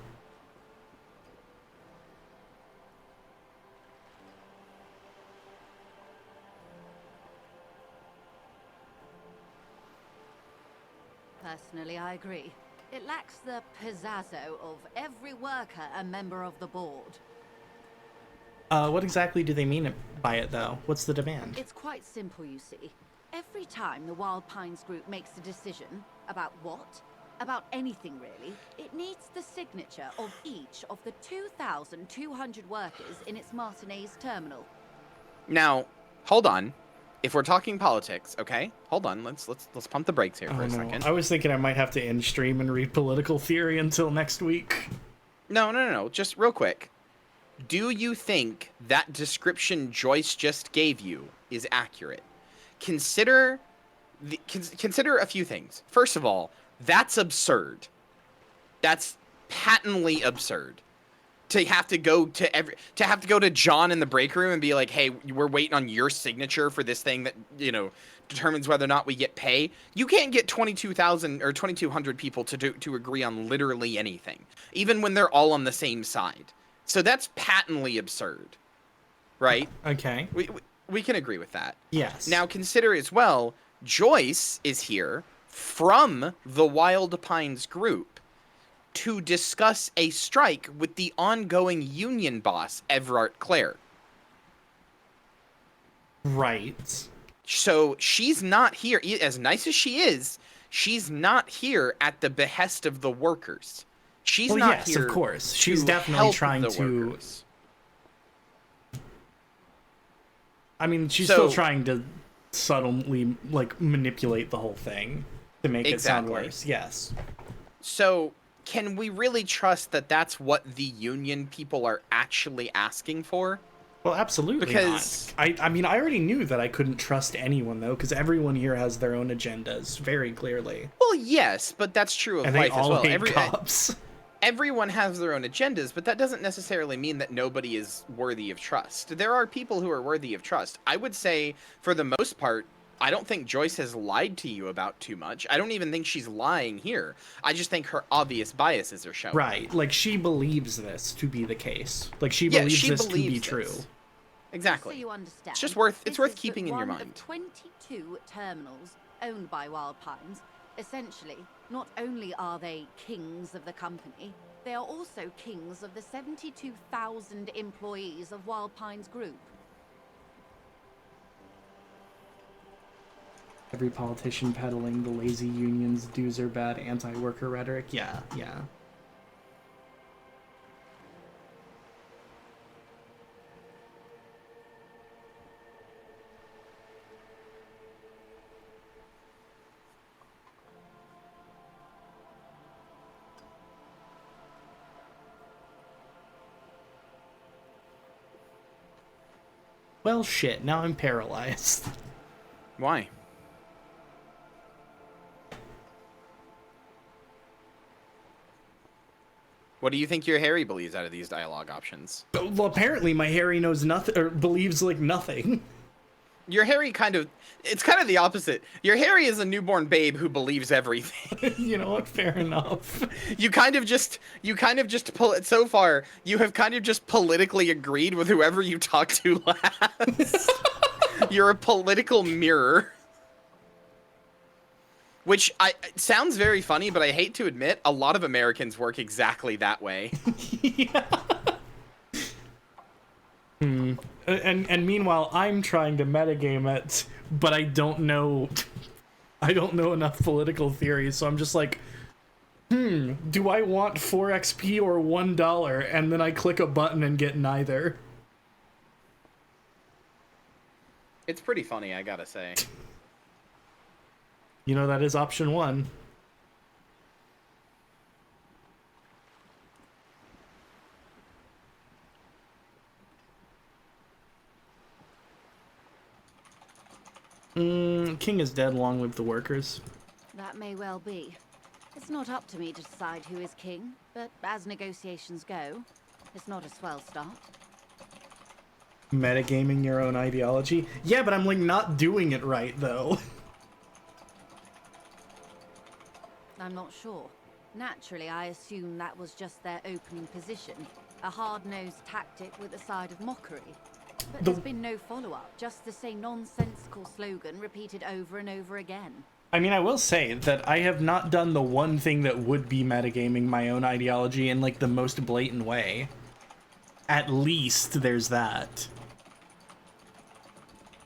Personally, I agree. It lacks the pizazzo of every worker a member of the board. What exactly do they mean by it, though? What's the demand? It's quite simple, you see. Every time the Wild Pines group makes a decision about what, about anything really, it needs the signature of each of the 2,200 workers in its Martinez terminal. Now, hold on. If we're talking politics, okay? Hold on. Let's pump the brakes here for a second. I was thinking I might have to end stream and read political theory until next week. No. Just real quick. Do you think that description Joyce just gave you is accurate? Consider a few things. First of all, that's absurd. That's patently absurd. To have to go to John in the break room and be like, hey, we're waiting on your signature for this thing that, determines whether or not we get pay. You can't get 22,000 or 2,200 people to agree on literally anything, even when they're all on the same side. So that's patently absurd, right? Okay. We can agree with that. Yes. Now consider as well, Joyce is here from the Wild Pines group to discuss a strike with the ongoing union boss, Everard Clare. Right. So she's not here, as nice as she is, she's not here at the behest of the workers. She's not here. Yes, of course. She's definitely trying to... workers. I mean, she's still trying to subtly, manipulate the whole thing to make it sound worse. Yes. So... can we really trust that that's what the union people are actually asking for? Well, absolutely because not. I mean, I already knew that I couldn't trust anyone, though, because everyone here has their own agendas, very clearly. Well, yes, but that's true of and life they all as well. Hate cops. Everyone has their own agendas, but that doesn't necessarily mean that nobody is worthy of trust. There are people who are worthy of trust. I would say, for the most part, I don't think Joyce has lied to you about too much. I don't even think she's lying here. I just think her obvious biases are showing. Right. Like, she believes this to be the case. Like, she believes this to be true. Exactly. So you understand, it's worth keeping in your one mind. Of 22 terminals owned by Wild Pines. Essentially, not only are they kings of the company, they are also kings of the 72,000 employees of Wild Pines Group. Every politician peddling the lazy unions, dues are bad, anti-worker rhetoric. Yeah. Well, shit, now I'm paralyzed. Why? What do you think your Harry believes out of these dialogue options? Well, apparently my Harry knows nothing, or believes, nothing. Your Harry it's kind of the opposite. Your Harry is a newborn babe who believes everything. You know what? Fair enough. So far, you have kind of just politically agreed with whoever you talk to last. You're a political mirror. Which sounds very funny, but I hate to admit, a lot of Americans work exactly that way. Yeah. And meanwhile, I'm trying to metagame it, but I don't know I don't know enough political theory, so I'm just like, do I want 4 XP or $1? And then I click a button and get neither. It's pretty funny, I gotta say. You know, that is option 1. King is dead, long live the workers. That may well be. It's not up to me to decide who is king, but as negotiations go, it's not a swell start. Metagaming your own ideology? Yeah, but I'm like not doing it right though. I'm not sure. Naturally, I assume that was just their opening position, a hard-nosed tactic with a side of mockery. But there's been no follow-up, just the same nonsensical slogan repeated over and over again. I mean, I will say that I have not done the one thing that would be metagaming my own ideology in like the most blatant way. At least there's that.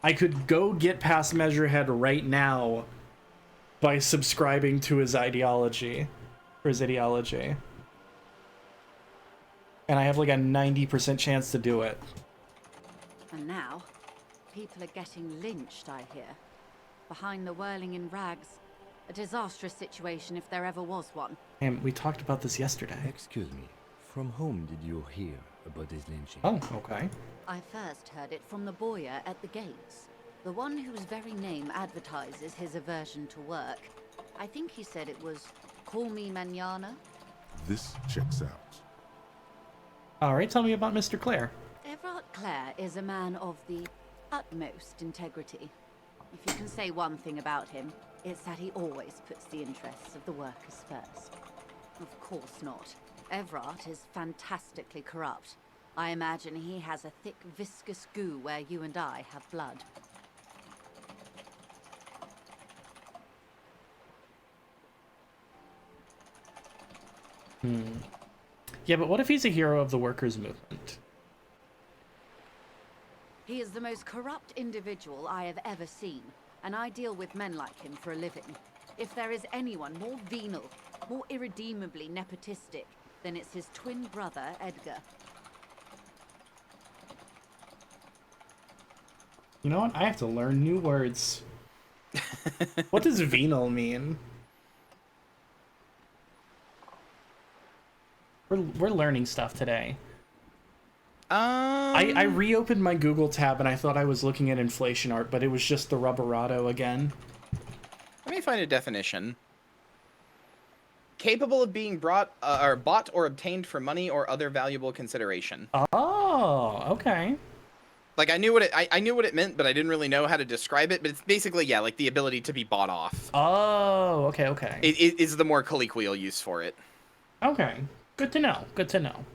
I could go get past Measurehead right now by subscribing to his ideology. Or his ideology. And I have like a 90% chance to do it. And now, people are getting lynched, I hear. Behind the whirling in rags. A disastrous situation if there ever was one. And we talked about this yesterday. Excuse me. From whom did you hear about this lynching? Oh, okay. I first heard it from the bowyer at the gates. The one whose very name advertises his aversion to work. I think he said it was, "Call me mañana." This checks out. Alright, tell me about Mr. Clare. Everard Clare is a man of the utmost integrity. If you can say one thing about him, it's that he always puts the interests of the workers first. Of course not. Everard is fantastically corrupt. I imagine he has a thick, viscous goo where you and I have blood. Yeah, but what if he's a hero of the workers' movement? He is the most corrupt individual I have ever seen, and I deal with men like him for a living. If there is anyone more venal, more irredeemably nepotistic, then it's his twin brother, Edgar. You know what? I have to learn new words. What does venal mean? We're learning stuff today. I reopened my Google tab and I thought I was looking at inflation art, but it was just the rubberado again. Let me find a definition. Capable of being bought or obtained for money or other valuable consideration. Oh, okay. Like I knew what it meant, but I didn't really know how to describe it. But it's basically, yeah, like the ability to be bought off. Oh, okay, okay. It is the more colloquial use for it. Okay, good to know. Good to know.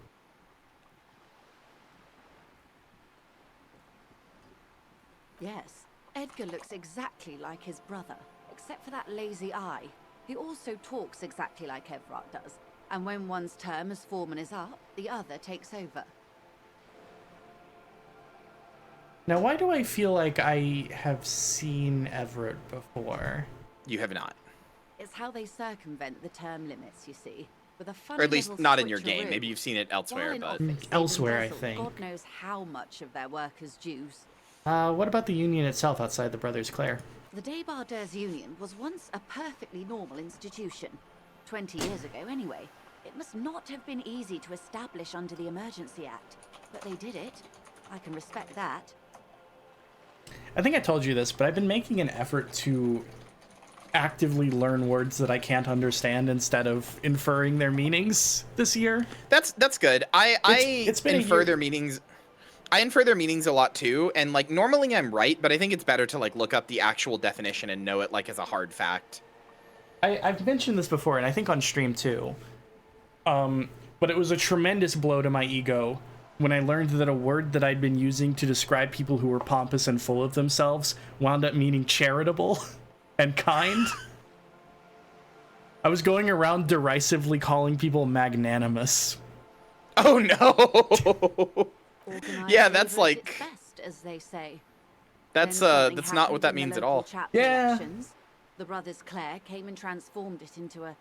Yes, Edgar looks exactly like his brother, except for that lazy eye. He also talks exactly like Everard does, and when one's term as foreman is up, the other takes over. Now, why do I feel like I have seen Everett before? You have not. It's how they circumvent the term limits, you see. With a funny or at least little not in your switcheroo. game. Maybe you've seen it elsewhere, While but in office, they've elsewhere, I embezzled think. God knows how much of their workers' dues. What about the union itself outside the Brothers Clare? The Debardeurs Union was once a perfectly normal institution. 20 years ago, anyway. It must not have been easy to establish under the Emergency Act. But they did it. I can respect that. I think I told you this, but I've been making an effort to actively learn words that I can't understand instead of inferring their meanings this year. That's good. It's been infer their meanings. I infer their meanings a lot too, and like normally I'm right, but I think it's better to like look up the actual definition and know it like as a hard fact. I've mentioned this before, and I think on stream too. But it was a tremendous blow to my ego when I learned that a word that I'd been using to describe people who were pompous and full of themselves wound up meaning charitable and kind. I was going around derisively calling people magnanimous. Oh no! Yeah, that's like best, as they say. that's not what that means at all. Yeah. The brothers Clare came and transformed it into a...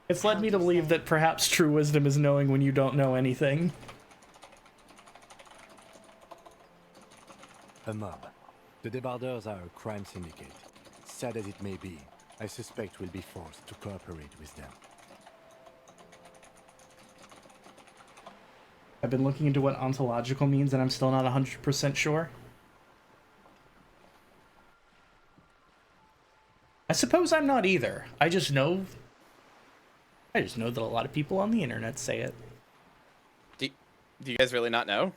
It's led me to believe that perhaps true wisdom is knowing when you don't know anything. A mob. The debarders are a crime syndicate. Sad as it may be, I suspect we'll be forced to cooperate with them. I've been looking into what ontological means, and I'm still not 100% sure. I suppose I'm not either. I just know that a lot of people on the internet say it. Do you guys really not know?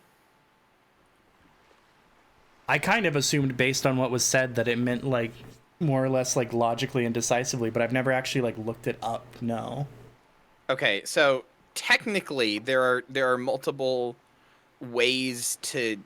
I kind of assumed based on what was said that it meant like more or less like logically and decisively, but I've never actually like looked it up. No. Okay, so technically there are multiple ways to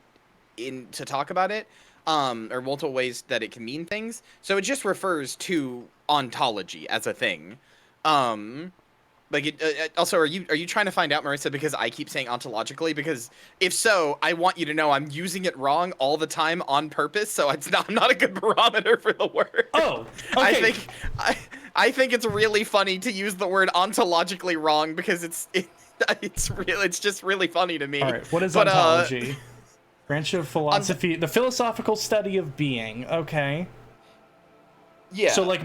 talk about it, or multiple ways that it can mean things. So it just refers to ontology as a thing. Like also, are you trying to find out, Marissa, because I keep saying ontologically? Because if so, I want you to know I'm using it wrong all the time on purpose, so I'm not a good barometer for the word. Oh, okay. I think it's really funny to use the word ontologically wrong because it's just really funny to me. All right, what is ontology? Branch of philosophy, the philosophical study of being. Okay. Yeah. So like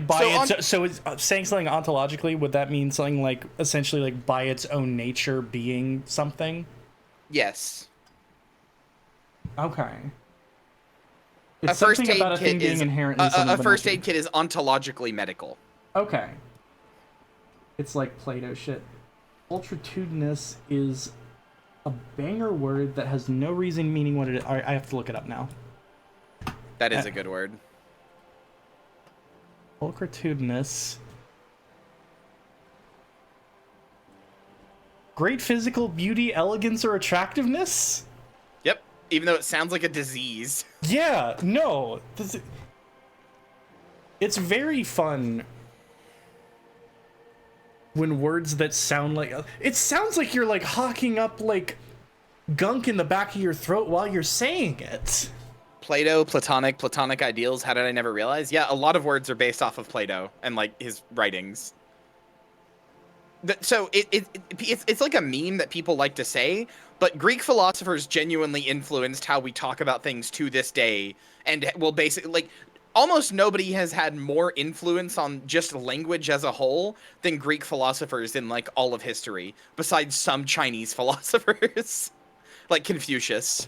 so it's saying something ontologically, would that mean something like essentially like by its own nature being something? Yes. Okay. A first aid about a thing kit being is inherently a first aid kit is ontologically medical. Okay. It's like Plato shit. Ultratudinous is a banger word that has no reason meaning what it is. I have to look it up now. That is a good word. Ultratudinous. Great physical beauty, elegance, or attractiveness? Yep. Even though it sounds like a disease. Yeah, no. It's very fun when words that sound like... It sounds like you're like hawking up like gunk in the back of your throat while you're saying it. Plato, platonic ideals. How did I never realize? Yeah, a lot of words are based off of Plato and like his writings. So it's like a meme that people like to say, but Greek philosophers genuinely influenced how we talk about things to this day, and will basically like almost nobody has had more influence on just language as a whole than Greek philosophers in like all of history, besides some Chinese philosophers like Confucius.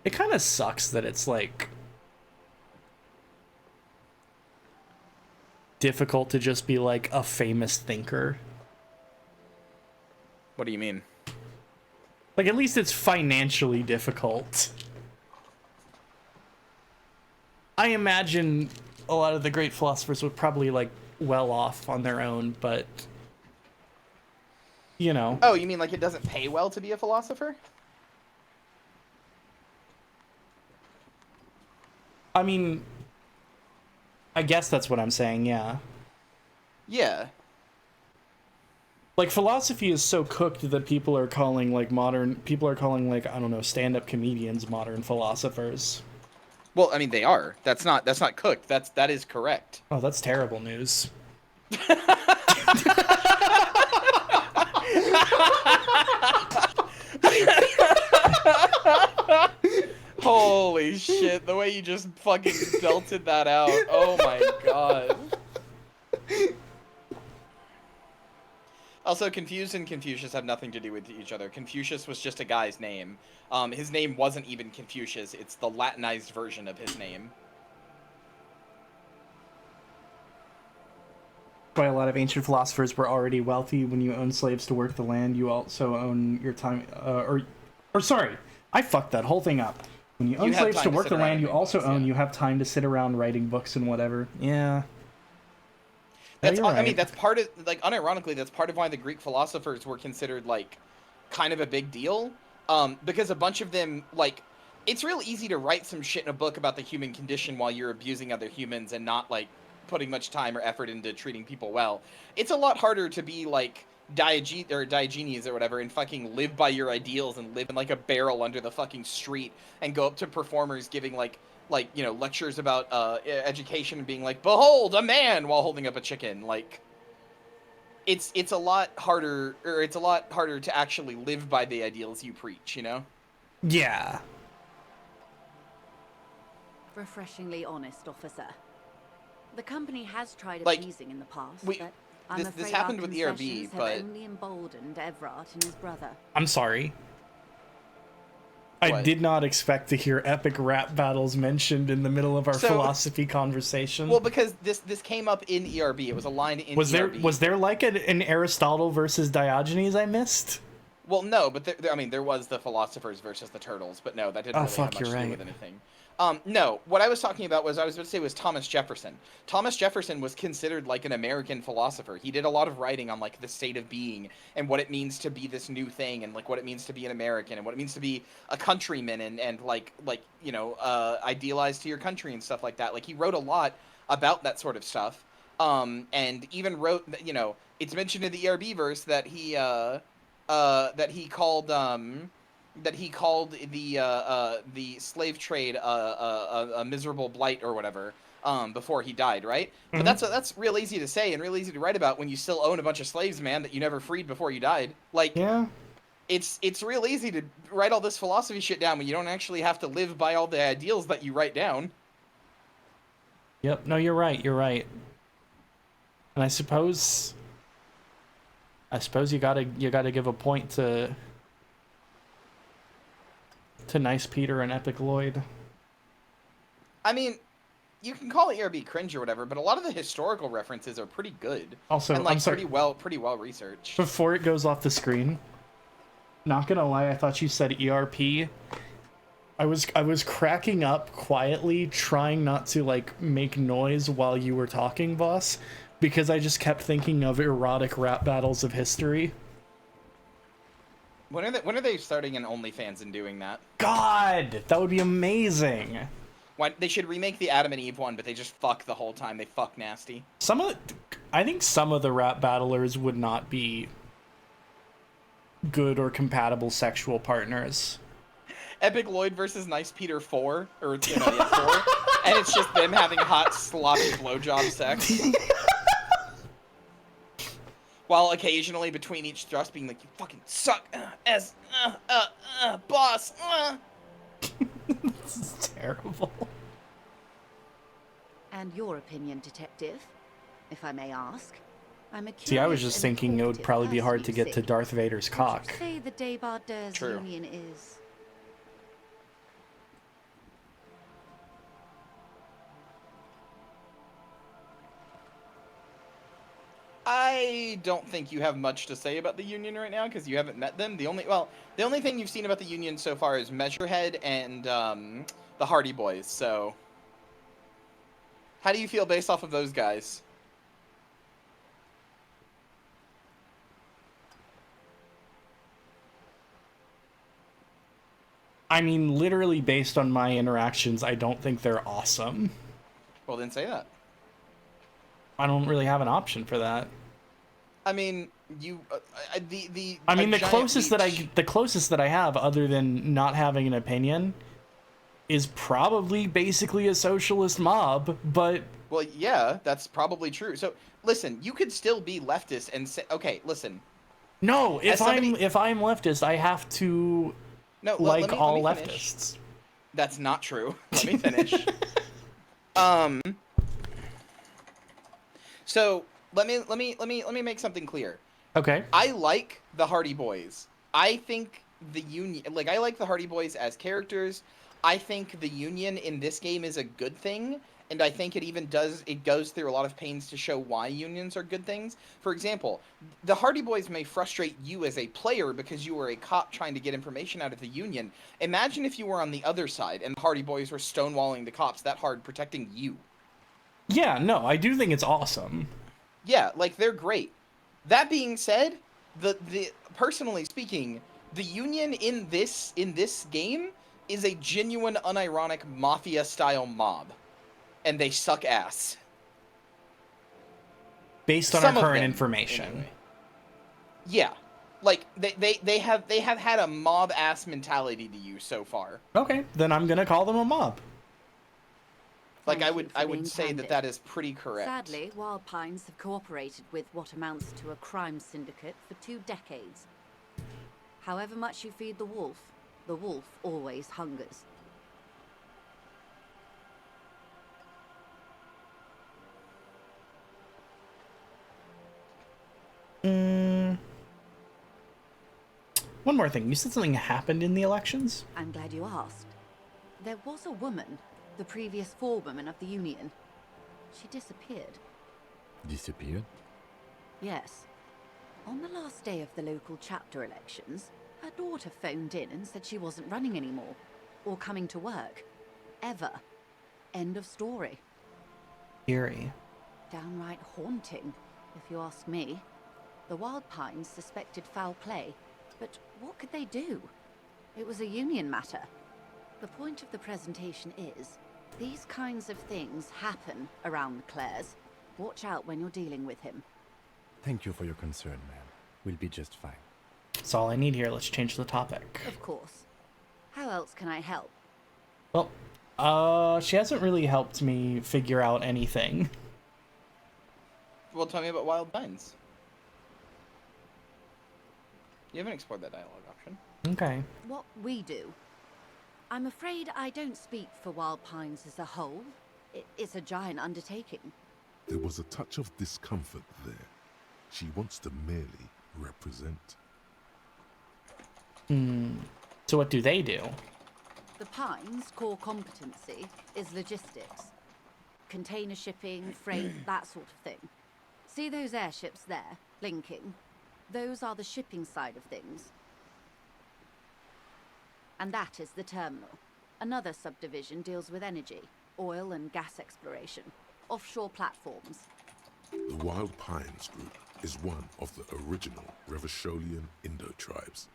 It kind of sucks that it's like difficult to just be like a famous thinker. What do you mean? Like at least it's financially difficult. I imagine a lot of the great philosophers were probably like well off on their own, but you know. Oh, you mean like it doesn't pay well to be a philosopher? I mean, I guess that's what I'm saying, yeah. Yeah. Like, philosophy is so cooked that people are calling, like, I don't know, stand-up comedians modern philosophers. Well, I mean, they are. That's not cooked. That is correct. Oh, that's terrible news. Holy shit, the way you just fucking belted that out. Oh my god. Also, Confused and Confucius have nothing to do with each other. Confucius was just a guy's name. His name wasn't even Confucius. It's the Latinized version of his name. Why a lot of ancient philosophers were already wealthy. When you own slaves to work the land, you also own your time, or sorry, I fucked that whole thing up. When you own slaves to work the land, you also you have time to sit around writing books and whatever. Yeah. That's, right. I mean, that's part of, like, unironically, that's part of why the Greek philosophers were considered, like, kind of a big deal. Because a bunch of them, like, it's real easy to write some shit in a book about the human condition while you're abusing other humans and not, like, putting much time or effort into treating people well. It's a lot harder to be, like, Diogenes or whatever and fucking live by your ideals and live in like a barrel under the fucking street and go up to performers giving like you know, lectures about education and being like, behold a man, while holding up a chicken. Like, it's a lot harder, or it's a lot harder to actually live by the ideals you preach, you know? Yeah. Refreshingly honest, officer. The company has tried Like, appeasing in the past, we- but I'm this afraid happened our with ERB, concessions have but only emboldened Everard and his brother. I'm sorry. I What? did not expect to hear epic rap battles mentioned in the middle of our So- philosophy conversation. well, because this came up in ERB. It was a line in ERB. Was there like an Aristotle versus Diogenes I missed? Well, no, but I mean, there was the philosophers versus the turtles, but no, that didn't Oh, really fuck, have much you're to do right. with anything. No, what I was talking about was, I was about to say, was Thomas Jefferson. Thomas Jefferson was considered like an American philosopher. He did a lot of writing on like the state of being and what it means to be this new thing, and like what it means to be an American and what it means to be a countryman, and like you know, idealized to your country and stuff like that. Like, he wrote a lot about that sort of stuff. And even wrote, you know, it's mentioned in the ERB verse that he called the slave trade a miserable blight or whatever before he died, right? But that's real easy to say and real easy to write about when you still own a bunch of slaves, man, that you never freed before you died. Like, yeah, it's real easy to write all this philosophy shit down when you don't actually have to live by all the ideals that you write down. Yep. No, you're right. You're right. And I suppose you gotta give a point to Nice Peter and Epic Lloyd. I mean, you can call it ERB cringe or whatever, but a lot of the historical references are pretty good. Also, and like I'm sorry. pretty well researched. Before it goes off the screen, not gonna lie, I thought you said ERP. I was cracking up quietly, trying not to like make noise while you were talking, boss, because I just kept thinking of erotic rap battles of history. When are they starting an OnlyFans and doing that? God, that would be amazing. Why, they should remake the Adam and Eve one, but they just fuck the whole time. They fuck nasty. I think some of the rap battlers would not be good or compatible sexual partners. Epic Lloyd versus Nice Peter 4, or you know, yeah, 4, and it's just them having hot sloppy blowjob sex. While occasionally between each thrust being like, you fucking suck, boss. This is terrible. And your opinion, detective, if I may ask? I'm a See, I was curious just and thinking it would talkative probably be person, hard to you get to see. Darth Vader's cock. Would you say the Debardeurs True. Union is... I don't think you have much to say about the Union right now because you haven't met them. The only thing you've seen about the Union so far is Measurehead and the Hardy Boys. So, how do you feel based off of those guys? I mean, literally based on my interactions, I don't think they're awesome. Well, then say that. I don't really have an option for that. I mean, you the. I mean, a the giant closest that I have, other than not having an opinion, is probably basically a socialist mob. But well, yeah, that's probably true. So listen, you could still be leftist and say, okay, listen. No, if somebody- I'm leftist, I have to let me all finish. leftists. That's not true. Let me finish. So let me make something clear. Okay. I like the Hardy Boys. I think the Union, like, I like the Hardy Boys as characters. I think the Union in this game is a good thing, and I think it goes through a lot of pains to show why unions are good things. For example, the Hardy Boys may frustrate you as a player because you were a cop trying to get information out of the Union. Imagine if you were on the other side and the Hardy Boys were stonewalling the cops that hard, protecting you. Yeah, no, I do think it's awesome. Yeah, like, they're great. That being said, the personally speaking, the Union in this game is a genuine, unironic mafia-style mob, and they suck ass. Based on Some our of current them, information. anyway. Yeah, like they have had a mob ass mentality to you so far. Okay, then I'm gonna call them a mob. Like Thank you for I being would say candid. that is pretty correct. Sadly, Wild Pines have cooperated with what amounts to a crime syndicate for 2 decades. However much you feed the wolf always hungers. One more thing. You said something happened in the elections? I'm glad you asked. There was a woman, the previous forewoman of the Union. She disappeared. Disappeared? Yes. On the last day of the local chapter elections, her daughter phoned in and said she wasn't running anymore, or coming to work. Ever. End of story. Eerie. Downright haunting, if you ask me. The Wild Pines suspected foul play, but what could they do? It was a Union matter. The point of the presentation is, these kinds of things happen around the Clares. Watch out when you're dealing with him. Thank you for your concern, ma'am. We'll be just fine. That's all I need here. Let's change the topic. Of course. How else can I help? Well, she hasn't really helped me figure out anything. Well, tell me about Wild Pines. You haven't explored that dialogue option. Okay. What we do. I'm afraid I don't speak for Wild Pines as a whole. It's a giant undertaking. There was a touch of discomfort there. She wants to merely represent. So what do they do? The Pines' core competency is logistics. Container shipping, freight, that sort of thing. See those airships there, blinking? Those are the shipping side of things. And that is the terminal. Another subdivision deals with energy, oil and gas exploration, offshore platforms. The Wild Pines Group is one of the original Revacholian Indo-tribes.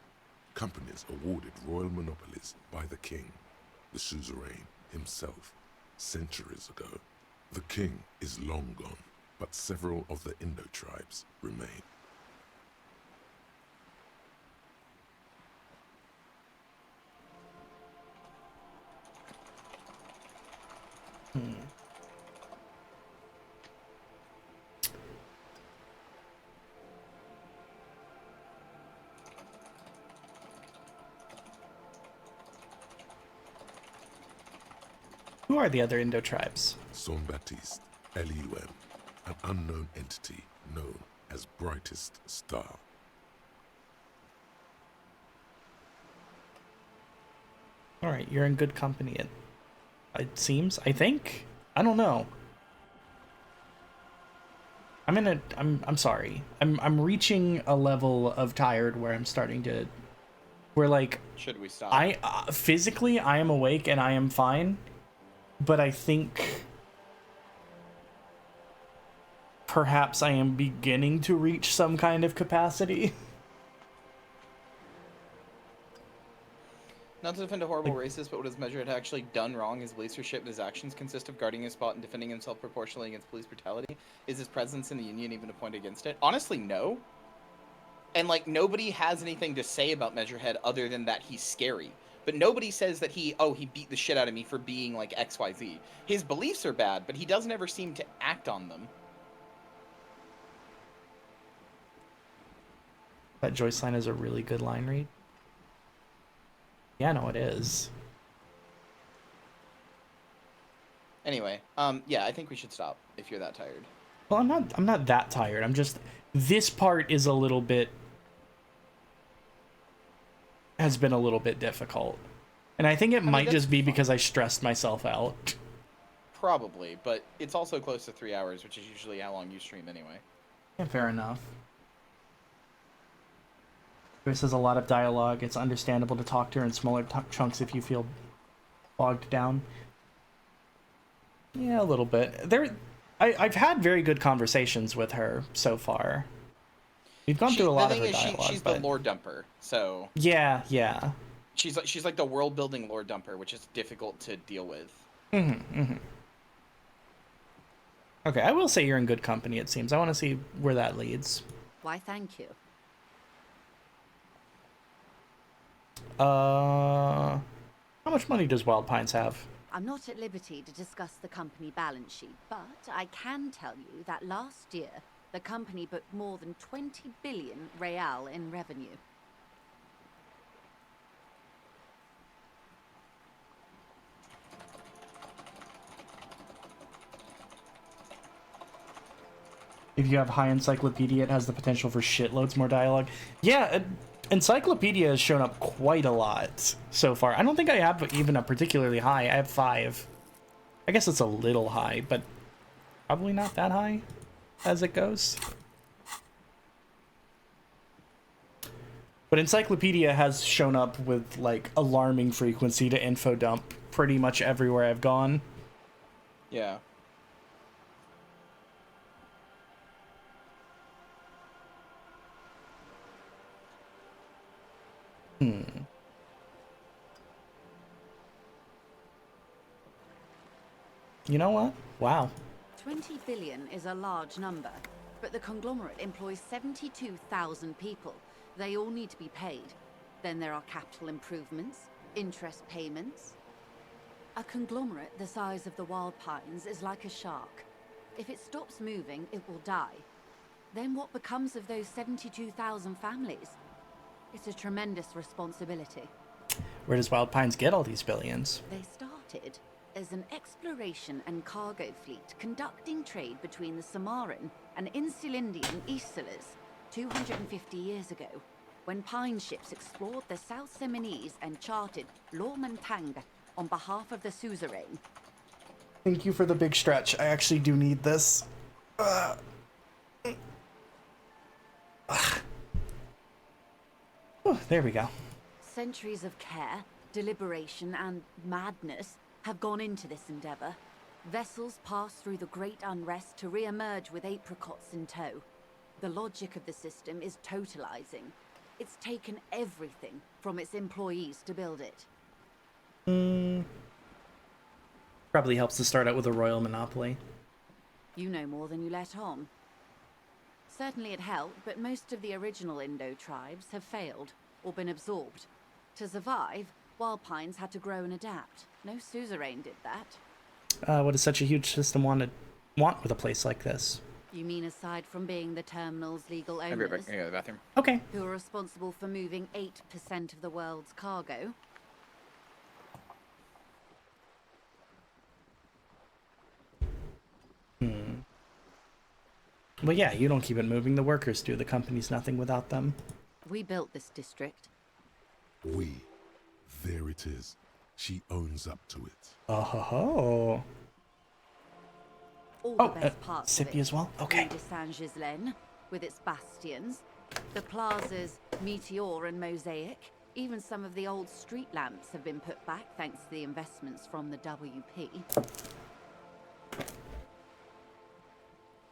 Companies awarded royal monopolies by the king, the suzerain himself, centuries ago. The king is long gone, but several of the Indo-tribes remain. Who are the other Indo tribes? Son Baptiste, Elysium, an unknown entity known as Brightest Star. Alright, you're in good company, it seems, I think? I don't know. I'm sorry. I'm reaching a level of tired where I'm starting to... Where, like... Should we stop? Physically, I am awake and I am fine. But I think... Perhaps I am beginning to reach some kind of capacity. Not to defend a horrible racist, but what has Measurehead actually done wrong? His beliefs are shaped, his actions consist of guarding his spot and defending himself proportionally against police brutality. Is his presence in the Union even a point against it? Honestly, no. And, like, nobody has anything to say about Measurehead other than that he's scary. But nobody says that he beat the shit out of me for being, like, XYZ. His beliefs are bad, but he doesn't ever seem to act on them. That Joyce line is a really good line read. Yeah, no, it is. Anyway, yeah, I think we should stop if you're that tired. Well, I'm not that tired. I'm just... This part is a little bit... has been a little bit difficult. And I think it might just be because I stressed myself out. Probably, but it's also close to 3 hours, which is usually how long you stream anyway. Yeah, fair enough. Joyce has a lot of dialogue. It's understandable to talk to her in smaller chunks if you feel bogged down. Yeah, a little bit. I've had very good conversations with her so far. We've gone through a lot of her dialogue. She's the lore dumper, so... Yeah. She's like the world-building lore dumper, which is difficult to deal with. Okay, I will say you're in good company, it seems. I want to see where that leads. Why, thank you. How much money does Wild Pines have? I'm not at liberty to discuss the company balance sheet, but I can tell you that last year, the company booked more than 20 billion real in revenue. If you have high encyclopedia, it has the potential for shitloads more dialogue. Yeah, encyclopedia has shown up quite a lot so far. I don't think I have even a particularly high. I have 5. I guess it's a little high, but probably not that high as it goes. But encyclopedia has shown up with like alarming frequency to info dump pretty much everywhere I've gone. Yeah. You know what? Wow. 20 billion is a large number, but the conglomerate employs 72,000 people. They all need to be paid. Then there are capital improvements, interest payments. A conglomerate the size of the Wild Pines is like a shark. If it stops moving, it will die. Then what becomes of those 72,000 families? It's a tremendous responsibility. Where does Wild Pines get all these billions? They started as an exploration and cargo fleet conducting trade between the Samaran and Insulindian Isolas 250 years ago, when pine ships explored the South Seminese and charted Lomantang on behalf of the suzerain. Thank you for the big stretch. I actually do need this. Oh, there we go. Centuries of care, deliberation, and madness have gone into this endeavor. Vessels pass through the great unrest to re-emerge with apricots in tow. The logic of the system is totalizing. It's taken everything from its employees to build it. Probably helps to start out with a royal monopoly. You know more than you let on. Certainly it helped, but most of the original Indo tribes have failed, or been absorbed. To survive, Wild Pines had to grow and adapt. No suzerain did that. What does such a huge system want with a place like this? You mean aside from being the terminal's legal I'll be right back. owners, I gotta go to the bathroom. Okay. who are responsible for moving 8% of the world's cargo? Well, yeah, you don't keep it moving. The workers do. The company's nothing without them. We built this district. We. There it is. She owns up to it. Oh. All the best parts of Sippy it. as well? Okay. Rue de Saint-Ghislain, with its bastions. The plazas, Meteor and Mosaic. Even some of the old street lamps have been put back thanks to the investments from the WP.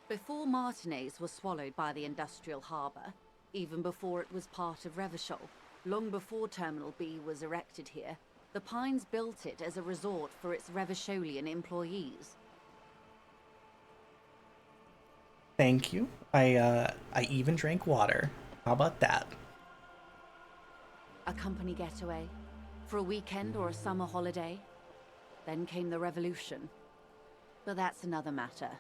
Before Martinez was swallowed by the industrial harbour, even before it was part of Revachol, long before Terminal B was erected here, the Pines built it as a resort for its Revacholian employees. Thank you. I even drank water. How about that? A company getaway, for a weekend or a summer holiday. Then came the revolution. But that's another matter.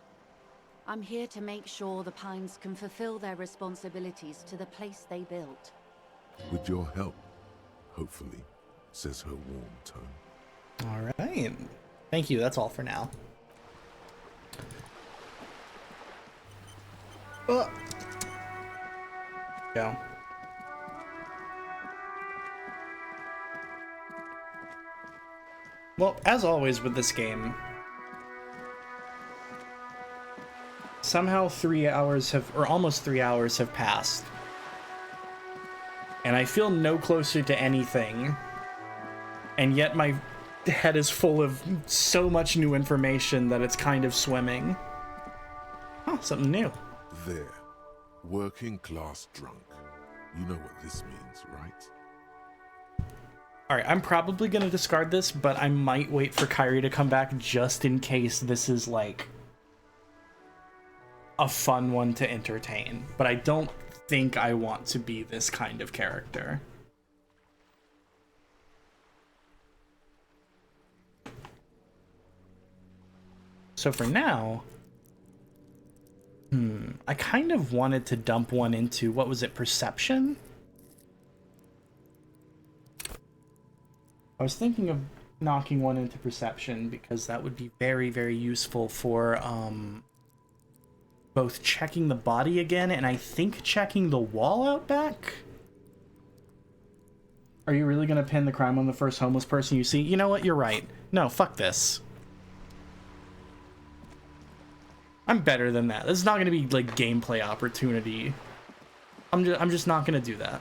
I'm here to make sure the Pines can fulfill their responsibilities to the place they built. With your help, hopefully, says her warm tone. All right. Thank you. That's all for now. Go. Well, as always with this game, somehow 3 hours have, or almost 3 hours have passed. And I feel no closer to anything. And yet my head is full of so much new information that it's kind of swimming. Oh, something new. There. Working class drunk. You know what this means, right? Alright, I'm probably going to discard this, but I might wait for Kyrie to come back just in case this is, like, a fun one to entertain. But I don't think I want to be this kind of character. So for now, I kind of wanted to dump one into, what was it, perception? I was thinking of knocking one into perception because that would be very, very useful for both checking the body again and I think checking the wall out back. Are you really gonna pin the crime on the first homeless person you see? You know what? You're right. No, fuck this. I'm better than that. This is not gonna be like gameplay opportunity. I'm just not gonna do that.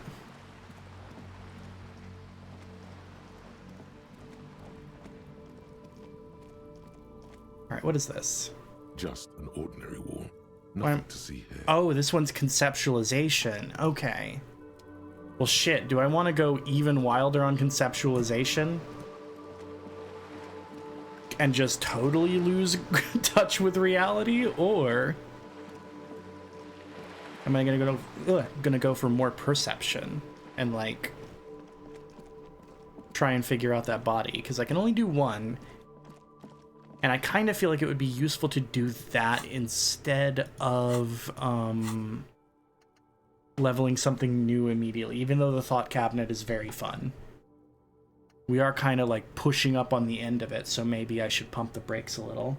All right, what is this? Just an ordinary wall. Nothing to see here. Oh, this one's conceptualization. Okay. Well, shit. Do I want to go even wilder on conceptualization? And just totally lose touch with reality? Or am I gonna go for more perception and like try and figure out that body? Because I can only do one. And I kind of feel like it would be useful to do that instead of leveling something new immediately, even though the thought cabinet is very fun. We are kind of like pushing up on the end of it, so maybe I should pump the brakes a little.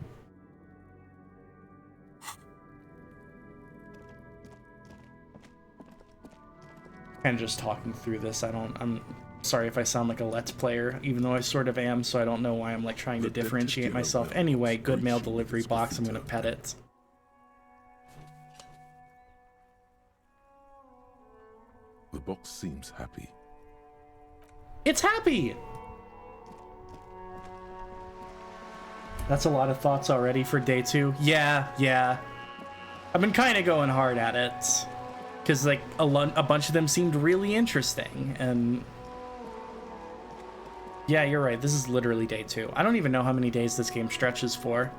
And just talking through this, I'm sorry if I sound like a Let's Player, even though I sort of am, so I don't know why I'm like trying to differentiate myself. Anyway, good mail delivery box, I'm gonna pet it. The box seems happy. It's happy! That's a lot of thoughts already for day 2. Yeah. I've been kind of going hard at it. Because like a bunch of them seemed really interesting, and yeah, you're right, this is literally day 2. I don't even know how many days this game stretches for.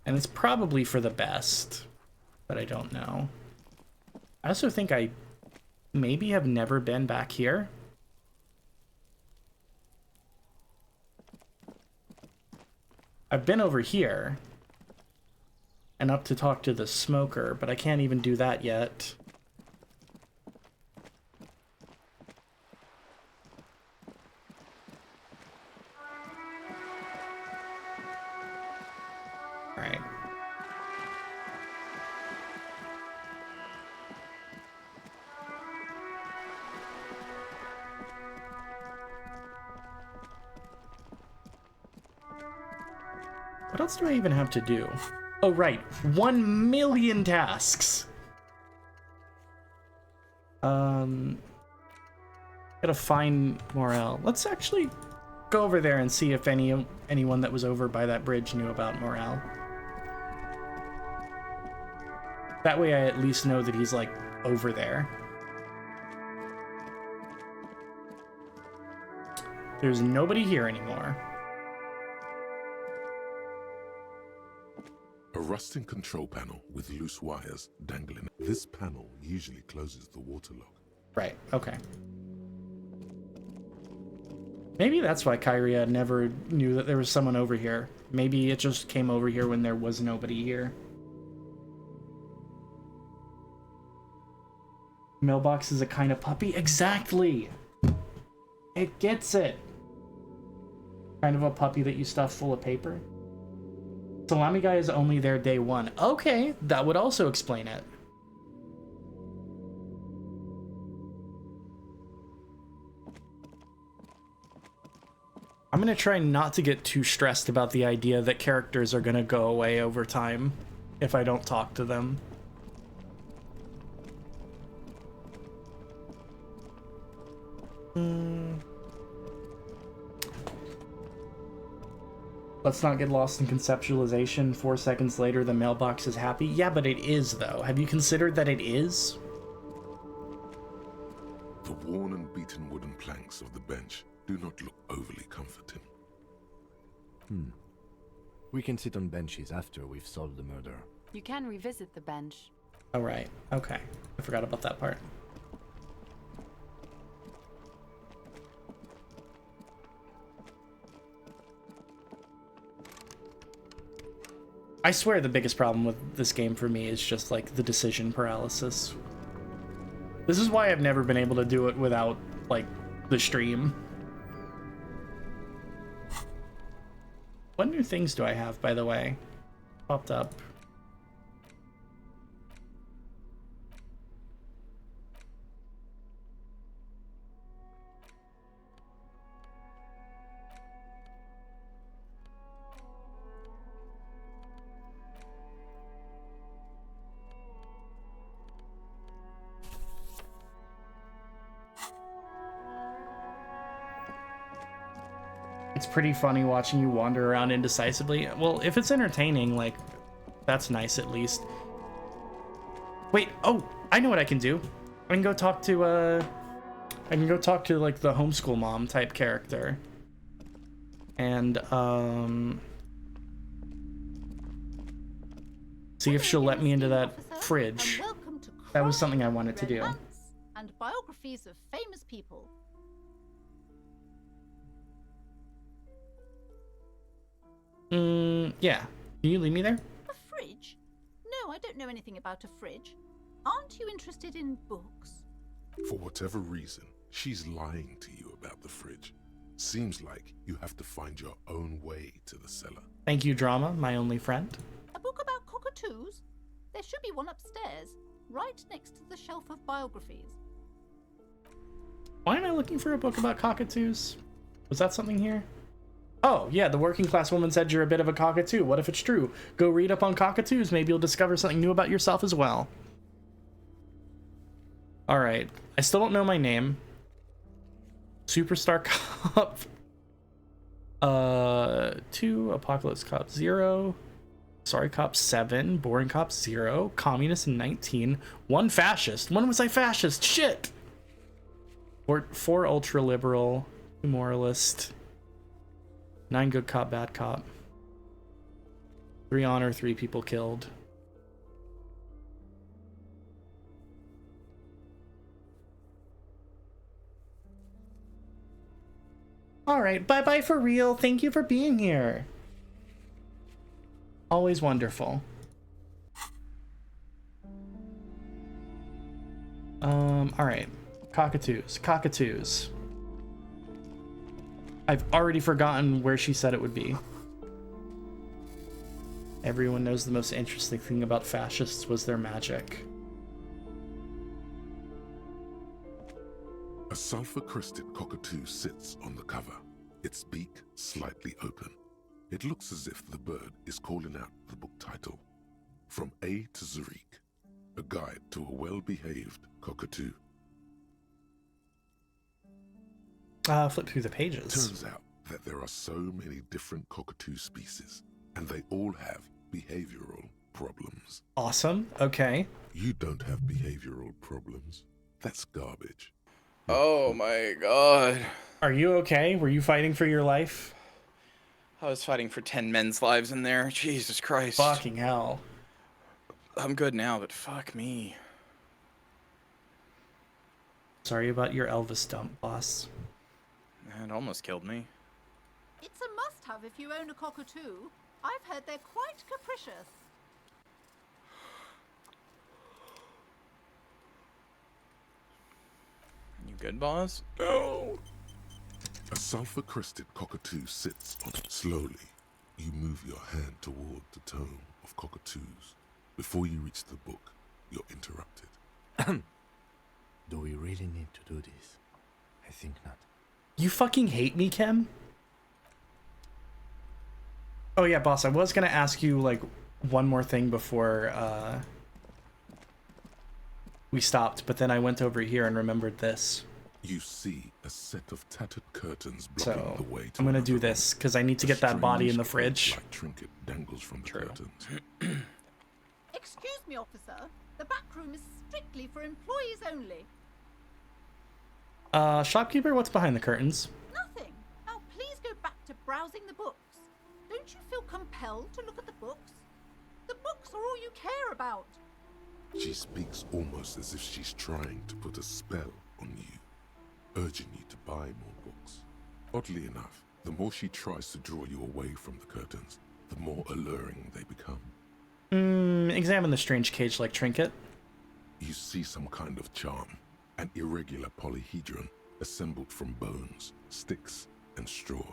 And it's probably for the best, but I don't know. I also think I maybe have never been back here. I've been over here and up to talk to the smoker, but I can't even do that yet. All right. What else do I even have to do? Oh, right. 1 million tasks. Gotta find Morel. Let's actually go over there and see if anyone that was over by that bridge knew about Morel. That way I at least know that he's, like, over there. There's nobody here anymore. A rusting control panel with loose wires dangling. This panel usually closes the waterlock. Right, okay. Maybe that's why Kyria never knew that there was someone over here. Maybe it just came over here when there was nobody here. Mailbox is a kind of puppy? Exactly! It gets it! Kind of a puppy that you stuff full of paper. Salami guy is only there day 1. Okay, that would also explain it. I'm gonna try not to get too stressed about the idea that characters are gonna go away over time if I don't talk to them. Let's not get lost in conceptualization. 4 seconds later, the mailbox is happy. Yeah, but it is, though. Have you considered that it is? The worn and beaten wooden planks of the bench do not look overly comforting. We can sit on benches after we've solved the murder. You can revisit the bench. Oh, right. Okay. I forgot about that part. I swear the biggest problem with this game for me is just like the decision paralysis. This is why I've never been able to do it without like the stream. What new things do I have, by the way? Popped up. It's pretty funny watching you wander around indecisively. Well, if it's entertaining, like, that's nice at least. Wait, oh, I know what I can do. I can go talk to, like, the homeschool mom type character. And, see if she'll let me into that fridge. That was something I wanted to do. And biographies of famous people. Yeah. Can you leave me there? A fridge? No, I don't know anything about a fridge. Aren't you interested in books? For whatever reason, she's lying to you about the fridge. Seems like you have to find your own way to the cellar. Thank you, Drama, my only friend. A book about cockatoos? There should be one upstairs, right next to the shelf of biographies. Why am I looking for a book about cockatoos? Was that something here? Oh, yeah, the working class woman said you're a bit of a cockatoo. What if it's true? Go read up on cockatoos. Maybe you'll discover something new about yourself as well. Alright. I still don't know my name. Superstar Cop 2, Apocalypse Cop 0, Sorry Cop 7, Boring Cop 0, Communist 19, 1 Fascist. When was I fascist? Shit! 4 Ultra Liberal, 2 Moralist, 9 Good Cop, Bad Cop, 3 Honor, 3 People Killed. Alright, bye-bye for real. Thank you for being here. Always wonderful. Alright. Cockatoos. I've already forgotten where she said it would be. Everyone knows the most interesting thing about fascists was their magic. A sulfur-crested cockatoo sits on the cover, its beak slightly open. It looks as if the bird is calling out the book title, From A to Zurich, a guide to a well-behaved cockatoo. Flip through the pages. Turns out that there are so many different cockatoo species, and they all have behavioral problems. Awesome, okay. You don't have behavioral problems. That's garbage. Oh my god. Are you okay? Were you fighting for your life? I was fighting for 10 men's lives in there. Jesus Christ. Fucking hell. I'm good now, but fuck me. Sorry about your Elvis dump, boss. It almost killed me. It's a must-have if you own a cockatoo. I've heard they're quite capricious. You good, boss? No! A sulfur-crested cockatoo sits on it. Slowly, you move your hand toward the tome of cockatoos. Before you reach the book, you're interrupted. Do we really need to do this? I think not. You fucking hate me, Kem? Oh yeah, boss, I was gonna ask you, like, one more thing before, we stopped, but then I went over here and remembered this. You see a set of tattered curtains blocking the way to I'm gonna do this, because I need to get that body in the fridge. Like trinket dangles from the curtains. Excuse me, officer. The back room is strictly for employees only. Shopkeeper, what's behind the curtains? Nothing. Now please go back to browsing the books. Don't you feel compelled to look at the books? The books are all you care about. She speaks almost as if she's trying to put a spell on you, urging you to buy more books. Oddly enough, the more she tries to draw you away from the curtains, the more alluring they become. Examine the strange cage-like trinket. You see some kind of charm, an irregular polyhedron assembled from bones, sticks, and straw.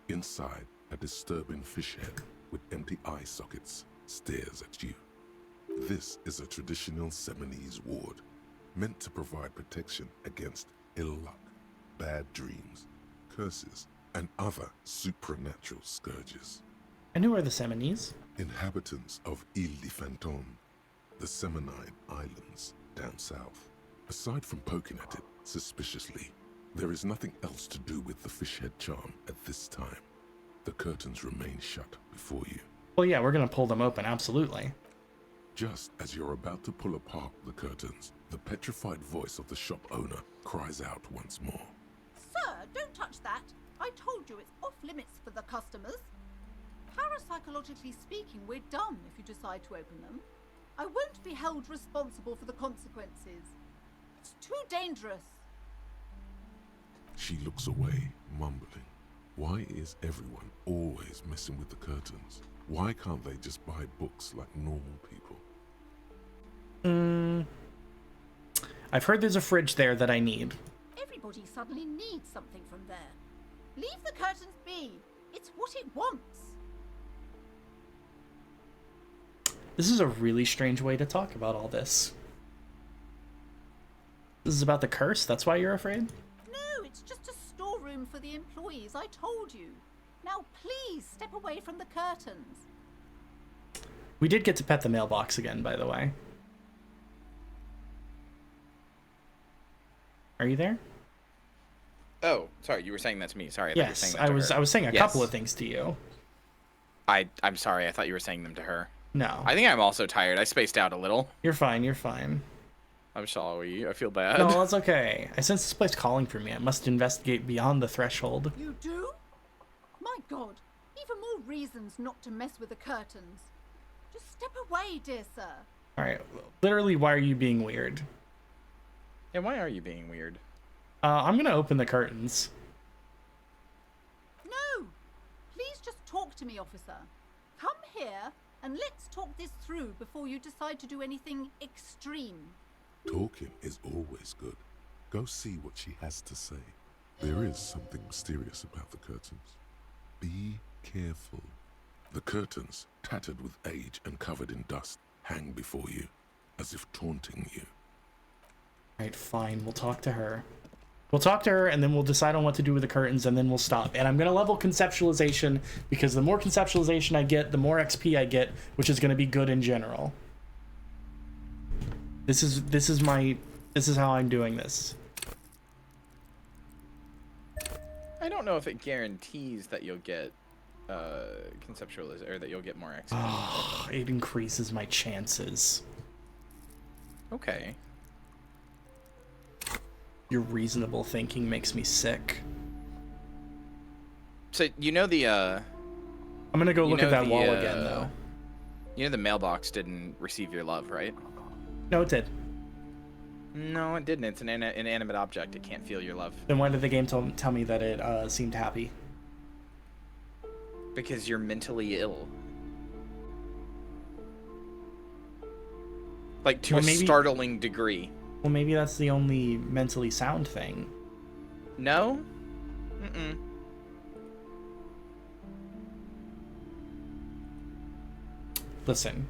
Inside, a disturbing fish head with empty eye sockets stares at you. This is a traditional Seminese ward, meant to provide protection against ill luck, bad dreams, curses, and other supernatural scourges. And who are the Seminese? Inhabitants of Ile de Fantôme, the Seminide Islands down south. Aside from poking at it suspiciously, there is nothing else to do with the fishhead charm at this time. The curtains remain shut before you. Well, yeah, we're gonna pull them open, absolutely. Just as you're about to pull apart the curtains, the petrified voice of the shop owner cries out once more. Sir, don't touch that. I told you it's off limits for the customers. Parapsychologically speaking, we're done if you decide to open them. I won't be held responsible for the consequences. It's too dangerous. She looks away, mumbling. Why is everyone always messing with the curtains? Why can't they just buy books like normal people? I've heard there's a fridge there that I need. Everybody suddenly needs something from there. Leave the curtains be. It's what it wants. This is a really strange way to talk about all this. This is about the curse? That's why you're afraid? No, it's just a storeroom for the employees, I told you. Now please step away from the curtains. We did get to pet the mailbox again, by the way. Are you there? Oh, sorry, you were saying that to me. Sorry, I thought you were Yes, saying that I to was. her. I was saying a Yes. couple of things to you. I'm sorry, I thought you were saying them to her. No. I think I'm also tired. I spaced out a little. You're fine. You're fine. I'm sorry. I feel bad. No, that's okay. I sense this place calling for me. I must investigate beyond the threshold. You do? My God, even more reasons not to mess with the curtains. Just step away, dear sir. All right. Literally, why are you being weird? Yeah, why are you being weird? I'm gonna open the curtains. No! Please just talk to me, officer. Come here and let's talk this through before you decide to do anything extreme. Talking is always good. Go see what she has to say. There is something mysterious about the curtains. Be careful. The curtains, tattered with age and covered in dust, hang before you, as if taunting you. Alright, fine. We'll talk to her. We'll talk to her, and then we'll decide on what to do with the curtains, and then we'll stop. And I'm going to level conceptualization, because the more conceptualization I get, the more XP I get, which is going to be good in general. This is how I'm doing this. I don't know if it guarantees that you'll get conceptualiz or that you'll get more XP. Oh, it increases my chances. Okay. Your reasonable thinking makes me sick. So you know the I'm gonna go look at that wall again, though. You know the mailbox didn't receive your love, right? No, it did. No, it didn't. It's an inanimate object. It can't feel your love. Then why did the game tell me that it seemed happy? Because you're mentally ill. Like, to a startling degree. Well, maybe that's the only mentally sound thing. No? Mm-mm. Listen.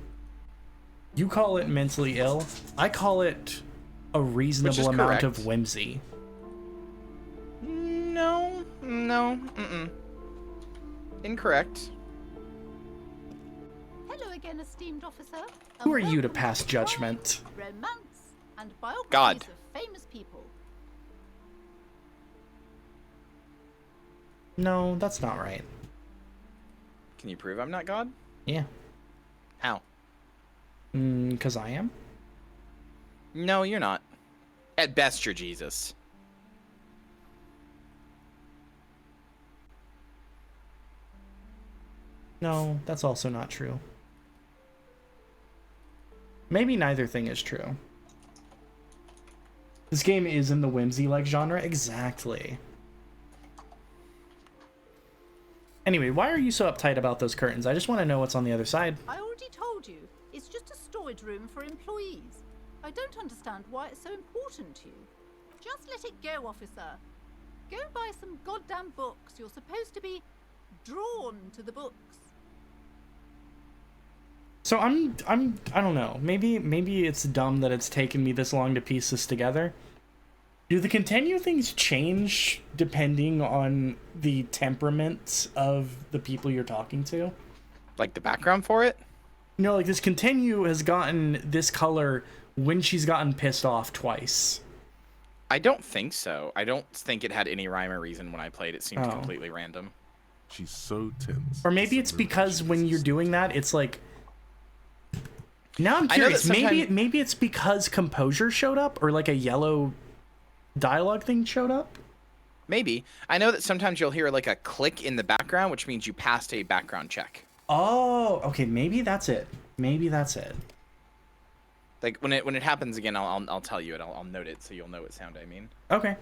You call it mentally ill. I call it a reasonable amount of whimsy. No. Mm-mm. Incorrect. Hello again, esteemed officer. Who are you to pass judgment? Romance and biographies God. of famous people. No, that's not right. Can you prove I'm not God? Yeah. How? 'Cause I am? No, you're not. At best, you're Jesus. No, that's also not true. Maybe neither thing is true. This game is in the whimsy-like genre? Exactly. Anyway, why are you so uptight about those curtains? I just want to know what's on the other side. I already told you. just a storage room for employees. I don't understand why it's so important to you. Just let it go, officer. Go buy some goddamn books. You're supposed to be drawn to the books. So I don't know. Maybe it's dumb that it's taken me this long to piece this together. Do the continue things change depending on the temperaments of the people you're talking to? Like the background for it? No, like this continue has gotten this color when she's gotten pissed off twice. I don't think so. I don't think it had any rhyme or reason when I played. It seemed Oh. completely random. She's so tense. Or maybe it's because when you're doing that, it's like... Now I'm I know that curious. Maybe sometimes- maybe it's because composure showed up, or like a yellow dialogue thing showed up. Maybe. I know that sometimes you'll hear like a click in the background, which means you passed a background check. Oh, okay. Maybe that's it. Maybe that's it. Like when it happens again, I'll tell you it. I'll note it so you'll know what sound I mean. Okay.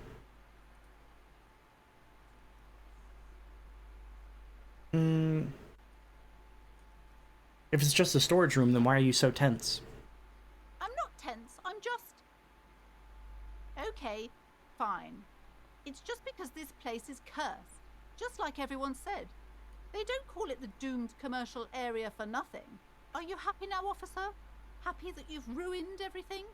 If it's just a storage room, then why are you so tense? I'm not tense. I'm just... Okay, fine. It's just because this place is cursed. Just like everyone said. They don't call it the doomed commercial area for nothing. Are you happy now, officer? Happy that you've ruined everything?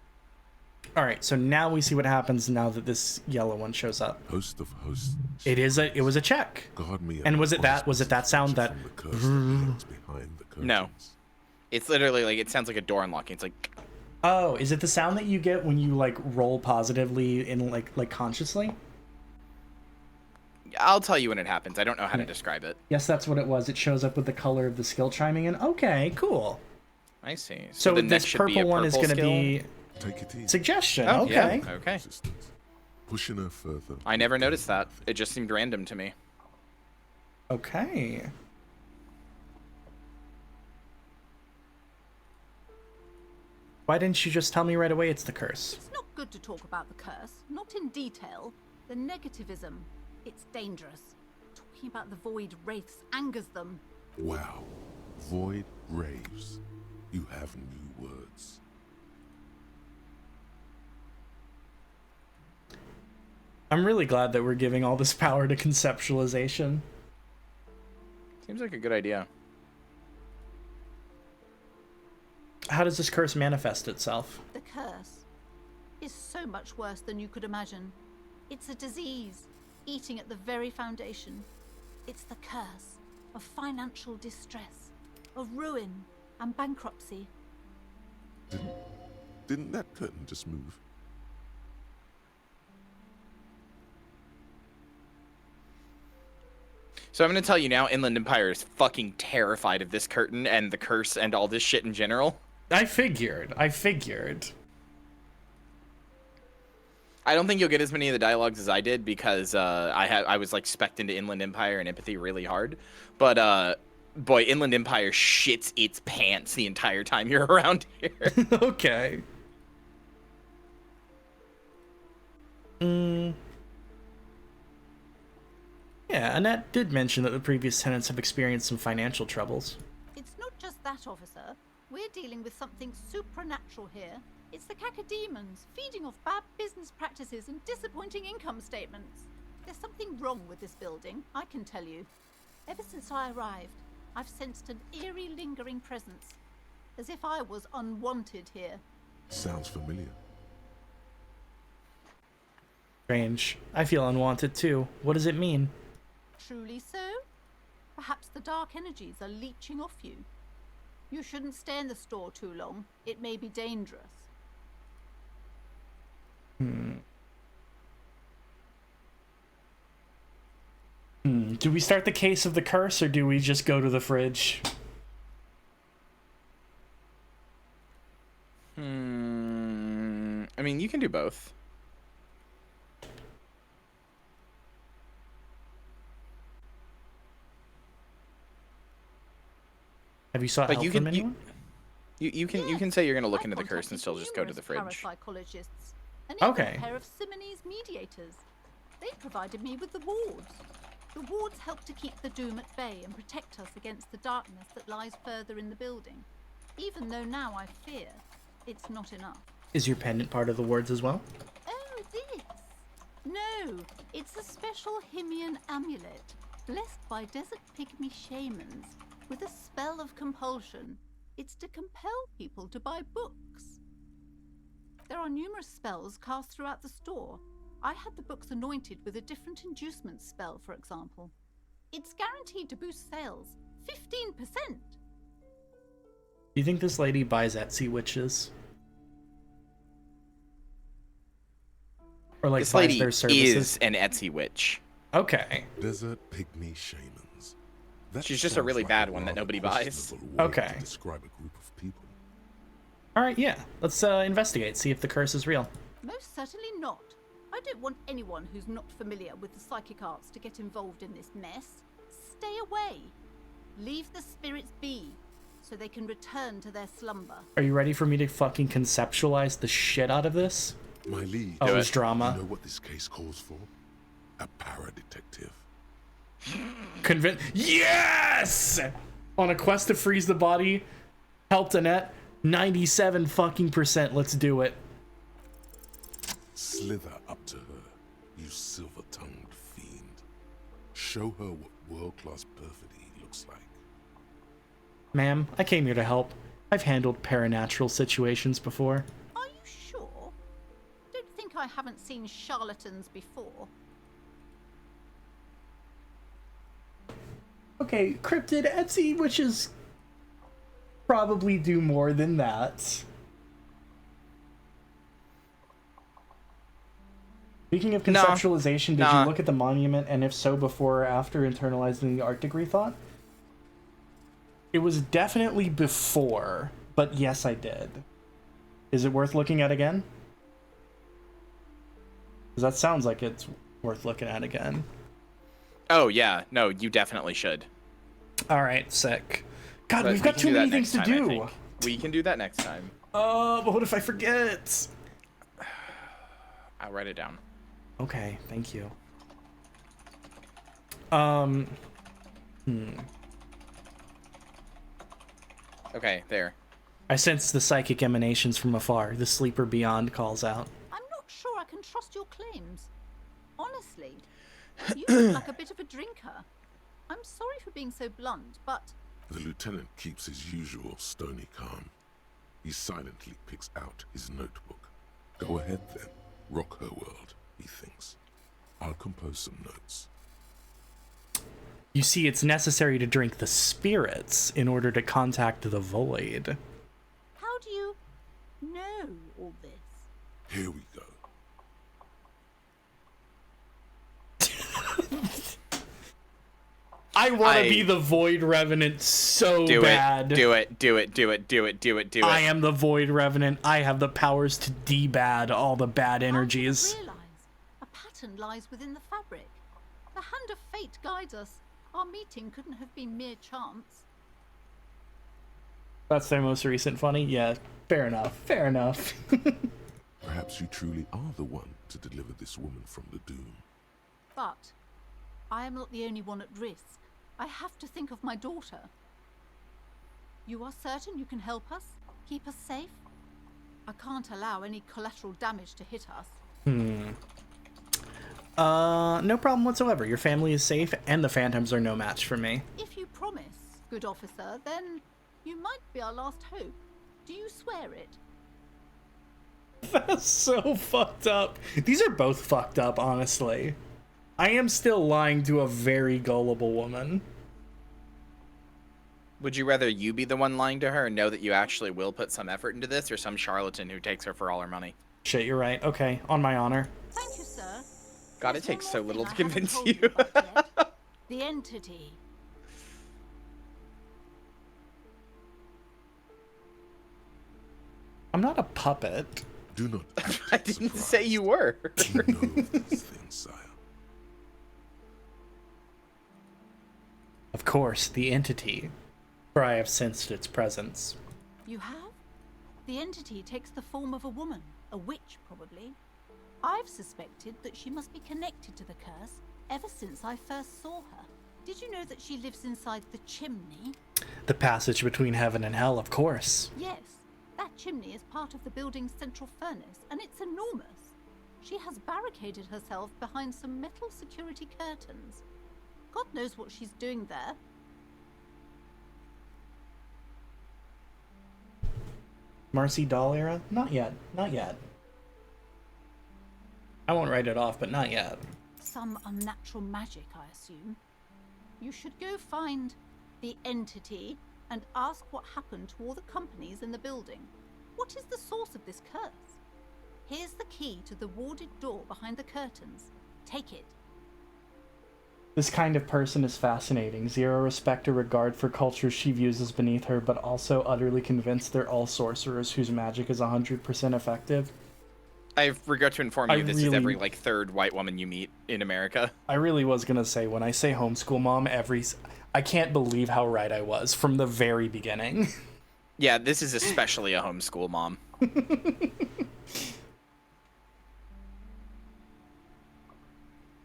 All right, so now we see what happens now that this yellow one shows up. Host of hosts. It was a check. Guard me And was it that sound that behind the curtain. No. It's literally like, it sounds like a door unlocking. It's like... Oh, is it the sound that you get when you like roll positively in like consciously? I'll tell you when it happens. I don't know how to describe it. Yes, that's what it was. It shows up with the color of the skill chiming in. Okay, cool. I see. So the this next should be a purple one is purple going to skill? be Take it easy. suggestion. Oh, Okay. yeah, okay. Pushing her further. I never noticed that. It just seemed random to me. Okay. Why didn't you just tell me right away it's the curse? It's not good to talk about the curse. Not in detail. The negativism. It's dangerous. Talking about the void wraiths angers them. Wow. Void raves. You have new words. I'm really glad that we're giving all this power to conceptualization. Seems like a good idea. How does this curse manifest itself? The curse is so much worse than you could imagine. It's a disease, eating at the very foundation. It's the curse of financial distress, of ruin and bankruptcy. Didn't that curtain just move? So I'm going to tell you now, Inland Empire is fucking terrified of this curtain and the curse and all this shit in general. I figured. I don't think you'll get as many of the dialogues as I did because I was like specced into Inland Empire and Empathy really hard. But boy, Inland Empire shits its pants the entire time you're around here. Okay. Yeah, Annette did mention that the previous tenants have experienced some financial troubles. It's not just that, officer. We're dealing with something supernatural here. It's the cacodemons feeding off bad business practices and disappointing income statements. There's something wrong with this building, I can tell you. Ever since I arrived, I've sensed an eerie lingering presence, as if I was unwanted here. Sounds familiar. Strange. I feel unwanted too. What does it mean? Truly so? Perhaps the dark energies are leeching off you. You shouldn't stay in the store too long. It may be dangerous. Do we start the case of the curse, or do we just go to the fridge? I mean, you can do both. Have you sought Like help you from can, anyone? you can say you're gonna look into the curse and still just go to the Numerous fridge. parapsychologists, and even Okay. a pair of Simonese mediators. They provided me with the wards. The wards help to keep the doom at bay and protect us against the darkness that lies further in the building. even though now I fear it's not enough. Is your pendant part of the wards as well? Oh, this? No, it's a special Himian amulet, blessed by desert pygmy shamans, with a spell of compulsion. It's to compel people to buy books. There are numerous spells cast throughout the store. I had the books anointed with a different inducement spell, for example. It's guaranteed to boost sales 15%. Do you think this lady buys Etsy witches? Or like This buys lady their services? is an Etsy witch. Okay. Desert pygmy shamans. That She's just a sounds really like bad a one that rather nobody buys. questionable way Okay. to describe a group of people. Alright, yeah. Let's investigate, see if the curse is real. Most certainly not. I don't want anyone who's not familiar with the psychic arts to get involved in this mess. Stay away. Leave the spirits be, so they can return to their slumber. Are you ready for me to fucking conceptualize the shit out of this? My lead. Oh, it's drama. You know what this case calls for? A para-detective. Yes! On a quest to freeze the body, helped Annette, 97 fucking %. Let's do it. Slither up to her, you silver-tongued fiend. Show her what world-class perfidy looks like. Ma'am, I came here to help. I've handled paranatural situations before. Are you sure? Don't think I haven't seen charlatans before. Okay, cryptid Etsy witches probably do more than that. Speaking of conceptualization, did you look at the monument, and if so, before or after internalizing the art degree thought? It was definitely before, but yes, I did. Is it worth looking at again? Because that sounds like it's worth looking at again. Oh, yeah. No, you definitely should. Alright, sick. God, But we've we got can too do many that things next to time, I do. think. We can do that next time. But what if I forget? I'll write it down. Okay, thank you. Okay, there. I sense the psychic emanations from afar. The sleeper beyond calls out. I'm not sure I can trust your claims. Honestly, you look like a bit of a drinker. I'm sorry for being so blunt, but The lieutenant keeps his usual stony calm. He silently picks out his notebook. Go ahead then. Rock her world, he thinks. I'll compose some notes. You see, it's necessary to drink the spirits in order to contact the void. how do you know all this? Here we go. I want to be the Void Revenant so Do bad. it. Do it. Do it. Do it. Do it. Do it. Do it. I am the Void Revenant. I have the powers to debad all the bad energies. Realize a pattern lies within the fabric. The hand of fate guides us. Our meeting couldn't have been mere chance. That's their most recent funny? Yeah, fair enough. Fair enough. Perhaps you truly are the one to deliver this woman from the doom. But I am not the only one at risk. I have to think of my daughter. You are certain you can help us? Keep us safe? I can't allow any collateral damage to hit us. No problem whatsoever. Your family is safe, and the Phantoms are no match for me. If you promise, good officer, then you might be our last hope. Do you swear it? That's so fucked up. These are both fucked up, honestly. I am still lying to a very gullible woman. Would you rather you be the one lying to her and know that you actually will put some effort into this, or some charlatan who takes her for all her money? Shit, you're right. Okay, on my honor. Thank you, sir. God, it takes so little to I haven't convince told you. about yet. The entity. I'm not a puppet. Do not act I didn't say you were. You know these things, sire. Of course, the entity. For I have sensed its presence. You have? The entity takes the form of a woman, a witch probably. I've suspected that she must be connected to the curse ever since I first saw her. Did you know that she lives inside the chimney? The passage between heaven and hell, of course. Yes, that chimney is part of the building's central furnace, and it's enormous. She has barricaded herself behind some metal security curtains. God knows what she's doing there. Marcy Doll era? Not yet. Not yet. I won't write it off, but not yet. Some unnatural magic, I assume. You should go find the entity and ask what happened to all the companies in the building. What is the source of this curse? Here's the key to the warded door behind the curtains. Take it. This kind of person is fascinating. Zero respect or regard for cultures she views as beneath her, but also utterly convinced they're all sorcerers whose magic is 100% effective. I regret to inform you, this is every, like, third white woman you meet in America. I really was gonna say, when I say homeschool mom, I can't believe how right I was from the very beginning. Yeah, this is especially a homeschool mom.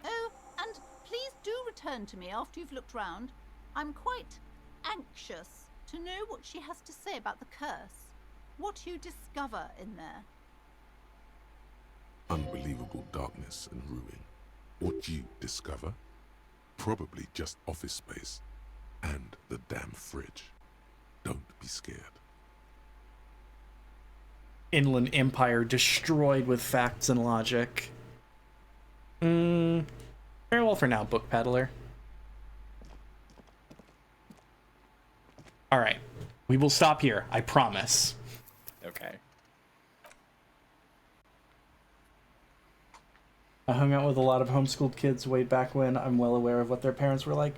Oh, and please do return to me after you've looked round. I'm quite anxious to know what she has to say about the curse. What you discover in there. Unbelievable darkness and ruin. What you discover? Probably just office space. And the damn fridge. Don't be scared. Inland Empire destroyed with facts and logic. Farewell for now, book peddler. Alright. We will stop here, I promise. Okay. I hung out with a lot of homeschooled kids way back when. I'm well aware of what their parents were like.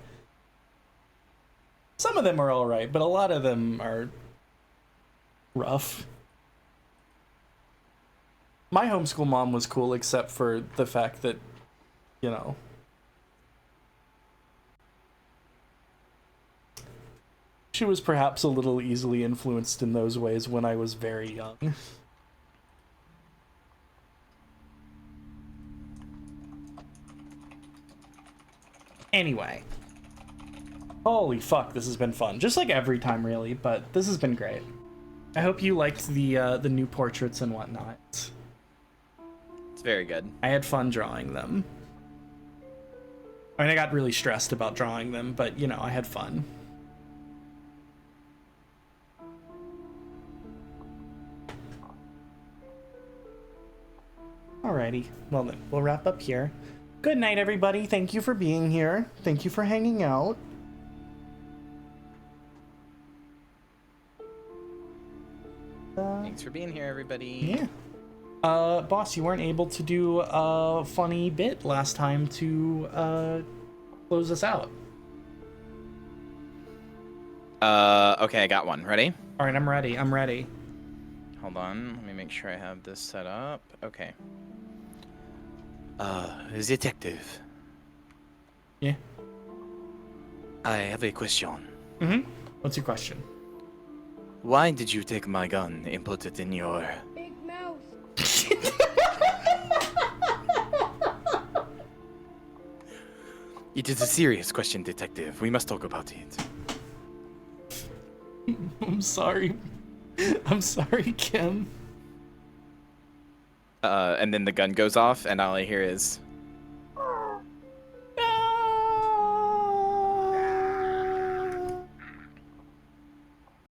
Some of them are alright, but a lot of them are rough. My homeschool mom was cool, except for the fact that, you know, she was perhaps a little easily influenced in those ways when I was very young. Anyway. Holy fuck, this has been fun. Just like every time, really, but this has been great. I hope you liked the new portraits and whatnot. It's very good. I had fun drawing them. I mean, I got really stressed about drawing them, but, you know, I had fun. Alrighty, well then, we'll wrap up here. Good night, everybody. Thank you for being here. Thank you for hanging out. Thanks for being here, everybody. Yeah. Boss, you weren't able to do a funny bit last time to close us out. Okay, I got one. Ready? All right, I'm ready. I'm ready. Hold on. Let me make sure I have this set up. Okay. Detective. Yeah. I have a question. Mm-hmm. What's your question? Why did you take my gun and put it in your... Big mouth. It is a serious question, Detective. We must talk about it. I'm sorry. I'm sorry, Kim. And then the gun goes off, and all I hear is...